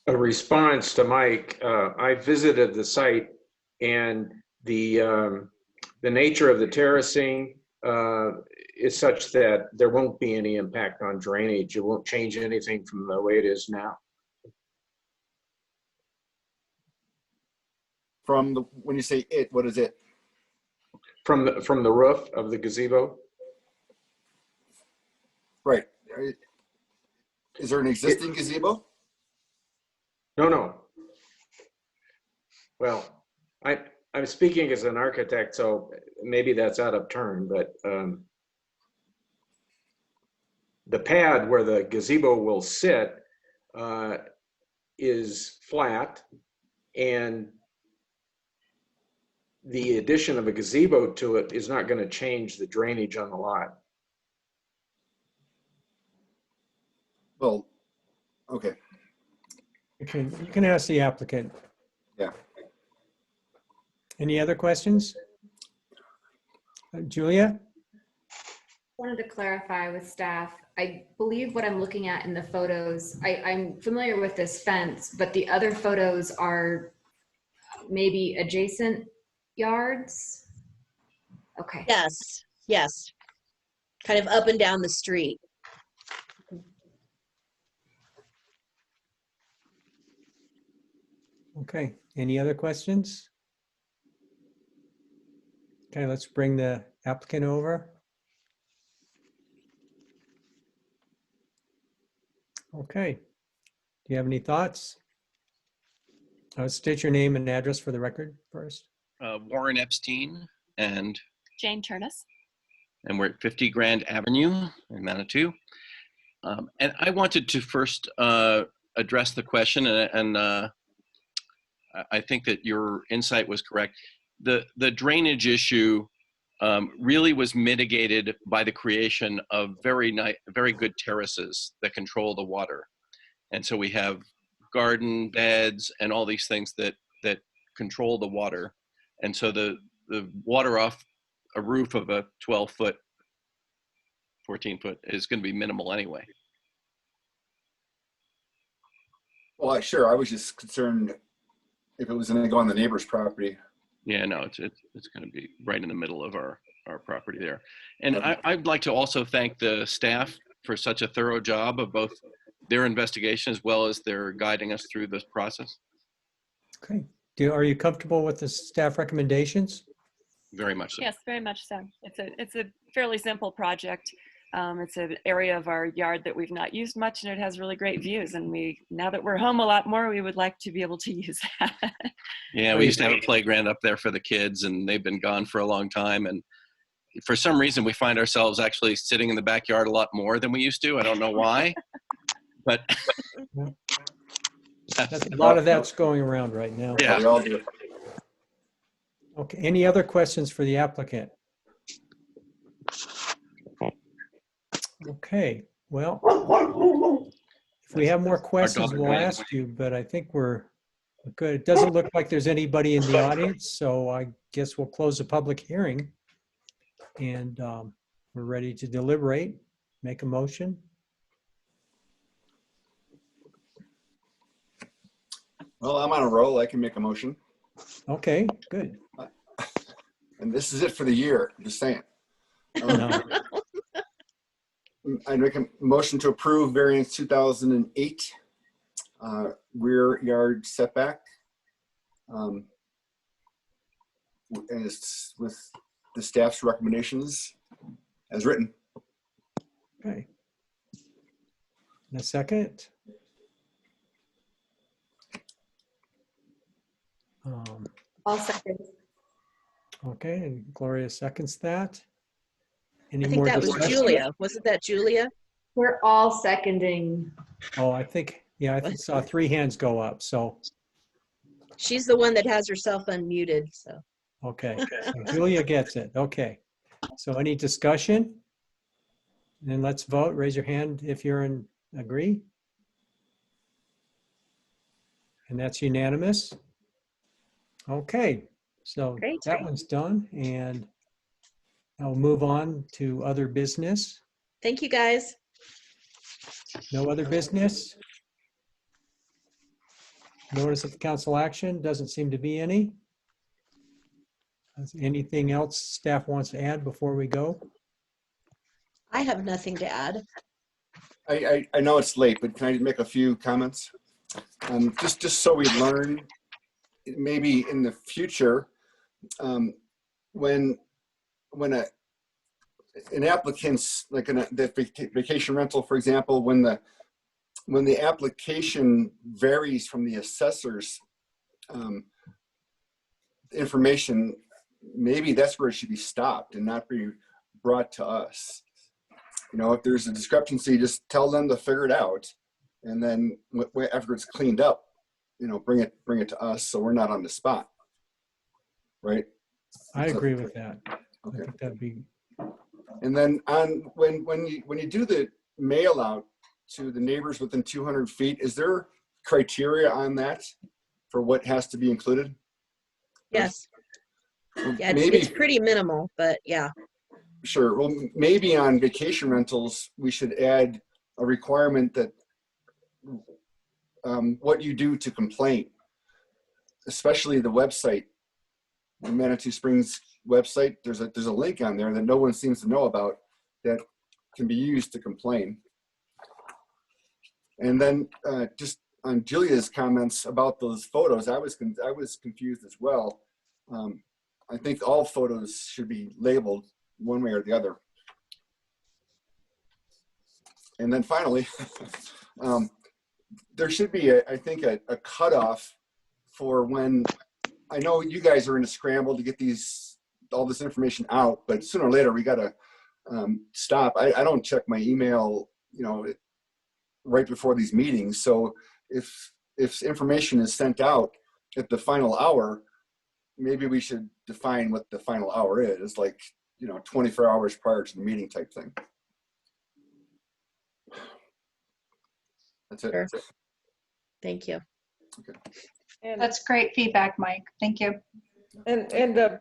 A response to Mike, I visited the site and the nature of the terracing is such that there won't be any impact on drainage. It won't change anything from the way it is now. When you say it, what is it? From the roof of the gazebo. Right. Is there an existing gazebo? No. Well, I'm speaking as an architect, so maybe that's out of turn, but the pad where the gazebo will sit is flat, and the addition of a gazebo to it is not going to change the drainage on the lot. Well, okay, You can ask the applicant. yeah. Any other questions? Julia? Wanted to clarify with staff. I believe what I'm looking at in the photos, I'm familiar with this fence, but the other photos are maybe adjacent yards? Okay. Yes, yes. Kind of up and down the street. Okay, any other questions? Okay, let's bring the applicant over. Okay, do you have any thoughts? State your name and address for the record first. Warren Epstein, and Jane Turnus. we're at 50 Grand Avenue in Manitou. And I wanted to first address the question, and I think that your insight was correct. The drainage issue really was mitigated by the creation of very good terraces that control the water. And so we have garden beds and all these things that control the water. And so the water off a roof of a 12-foot, 14-foot is going to be minimal anyway. Well, sure. I was just concerned if it was going to go on the neighbor's property. Yeah, no, it's going to be right in the middle of our property there. And I'd like to also thank the staff for such a thorough job of both their investigation as well as their guiding us through this process. Okay, are you comfortable with the staff recommendations? Very much so. Yes, very much so. It's a fairly simple project. It's an area of our yard that we've not used much, and it has really great views. And now that we're home a lot more, we would like to be able to use that. Yeah, we used to have a playground up there for the kids, and they've been gone for a long time. And for some reason, we find ourselves actually sitting in the backyard a lot more than we used to. I don't know why, but a lot of that's going around right now. Yeah. Okay, any other questions for the applicant? Okay, well, if we have more questions, we'll ask you, but I think we're good. It doesn't look like there's anybody in the audience, so I guess we'll close the public hearing. And we're ready to deliberate, make a motion. Well, I'm on a roll. I can make a motion. Okay, good. And this is it for the year. I'm just saying. I make a motion to approve variance 2008 rear yard setback. And it's with the staff's recommendations as written. Okay. And a second. I'll second. Okay, and Gloria seconds that. Any I think more that was discussion? Julia. Wasn't that Julia? We're all seconding. Oh, I think, yeah, I saw 3 hands go up, so, She's the one that has herself unmuted, so. okay. So Julia gets it, okay. So any discussion? Then let's vote. Raise your hand if you're in agree. And that's unanimous. Okay, so Great. that one's done, and I'll move on to other business. Thank you, guys. No other business? Notice of council action, doesn't seem to be any. Anything else staff wants to add before we go? I have nothing to add. I know it's late, but can I make a few comments? Just so we learn, maybe in the future, when an applicant's like the vacation rental, for example, when the application varies from the assessor's information, maybe that's where it should be stopped and not be brought to us. You know, if there's a discrepancy, just tell them to figure it out, and then after it's cleaned up, you know, bring it to us so we're not on the spot, right? I agree with that. Okay. I think that'd be, and then on when you do the mail out to the neighbors within 200 feet. Is there criteria on that for what has to be included? Yes. Well, Yeah, maybe, it's pretty minimal, but yeah. sure. Well, maybe on vacation rentals, we should add a requirement that what you do to complain, especially the website, the Manitou Springs website. There's a link on there that no one seems to know about that can be used to complain. And then just on Julia's comments about those photos, I was confused as well. I think all photos should be labeled one way or the other. And then finally, there should be, I think, a cutoff for when, I know you guys are in a scramble to get all this information out, but sooner or later we got to stop. I don't check my email, right before these meetings. So if information is sent out at the final hour, maybe we should define what the final hour is, like 24 hours prior to the meeting type thing. That's it. Sure. Thank you. Okay. And that's great feedback, Mike. Thank you. And to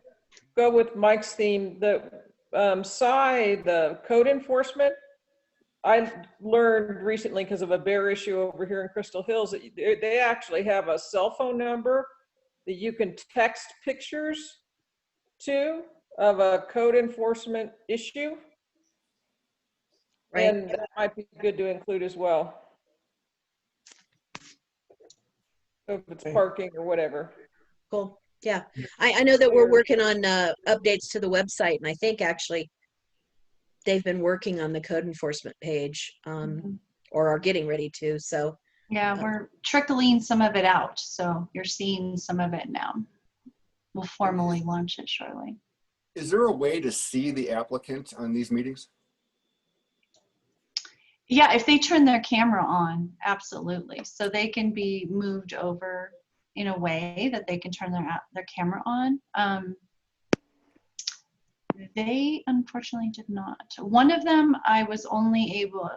go with Mike's theme, the the code enforcement, I learned recently because of a bear issue over here in Crystal Hills that they actually have a cell phone number that you can text pictures to of a code enforcement issue. Right. And that might be good to include as well. So if it's parking or whatever. Cool. Yeah. I know that we're working on updates to the website, and I think actually they've been working on the code enforcement page or are getting ready to. So yeah, we're trickling some of it out. So you're seeing some of it now. We'll formally launch it shortly. Is there a way to see the applicant on these meetings? Yeah, if they turn their camera on, absolutely. So they can be moved over in a way that they can turn their camera on. They unfortunately did not. One of them, I was only able,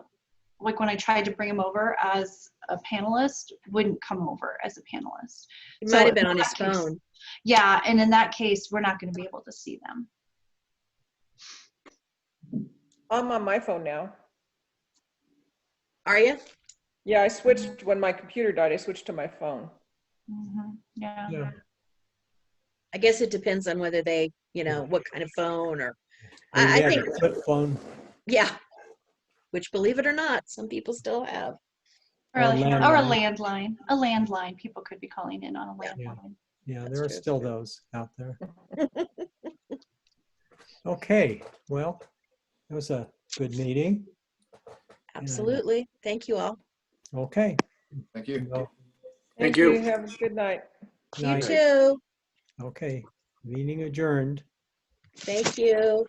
like when I tried to bring him over as a panelist, wouldn't come over as a panelist. it might have been on his phone. Yeah, and in that case, we're not going to be able to see them. I'm on my phone now. Are you? Yeah, I switched when my computer died. I switched to my phone. Yeah. I guess it depends on whether they, what kind of phone or. Maybe I think. a flip phone. Yeah. Which, believe it or not, some people still have. Or a landline. A landline. People could be calling in on a landline. Yeah, there are still those out there. Okay, well, it was a good meeting. Absolutely. Thank you all. Okay. Thank you. Thank you. Have a good night. You too. Okay, meeting adjourned. Thank you.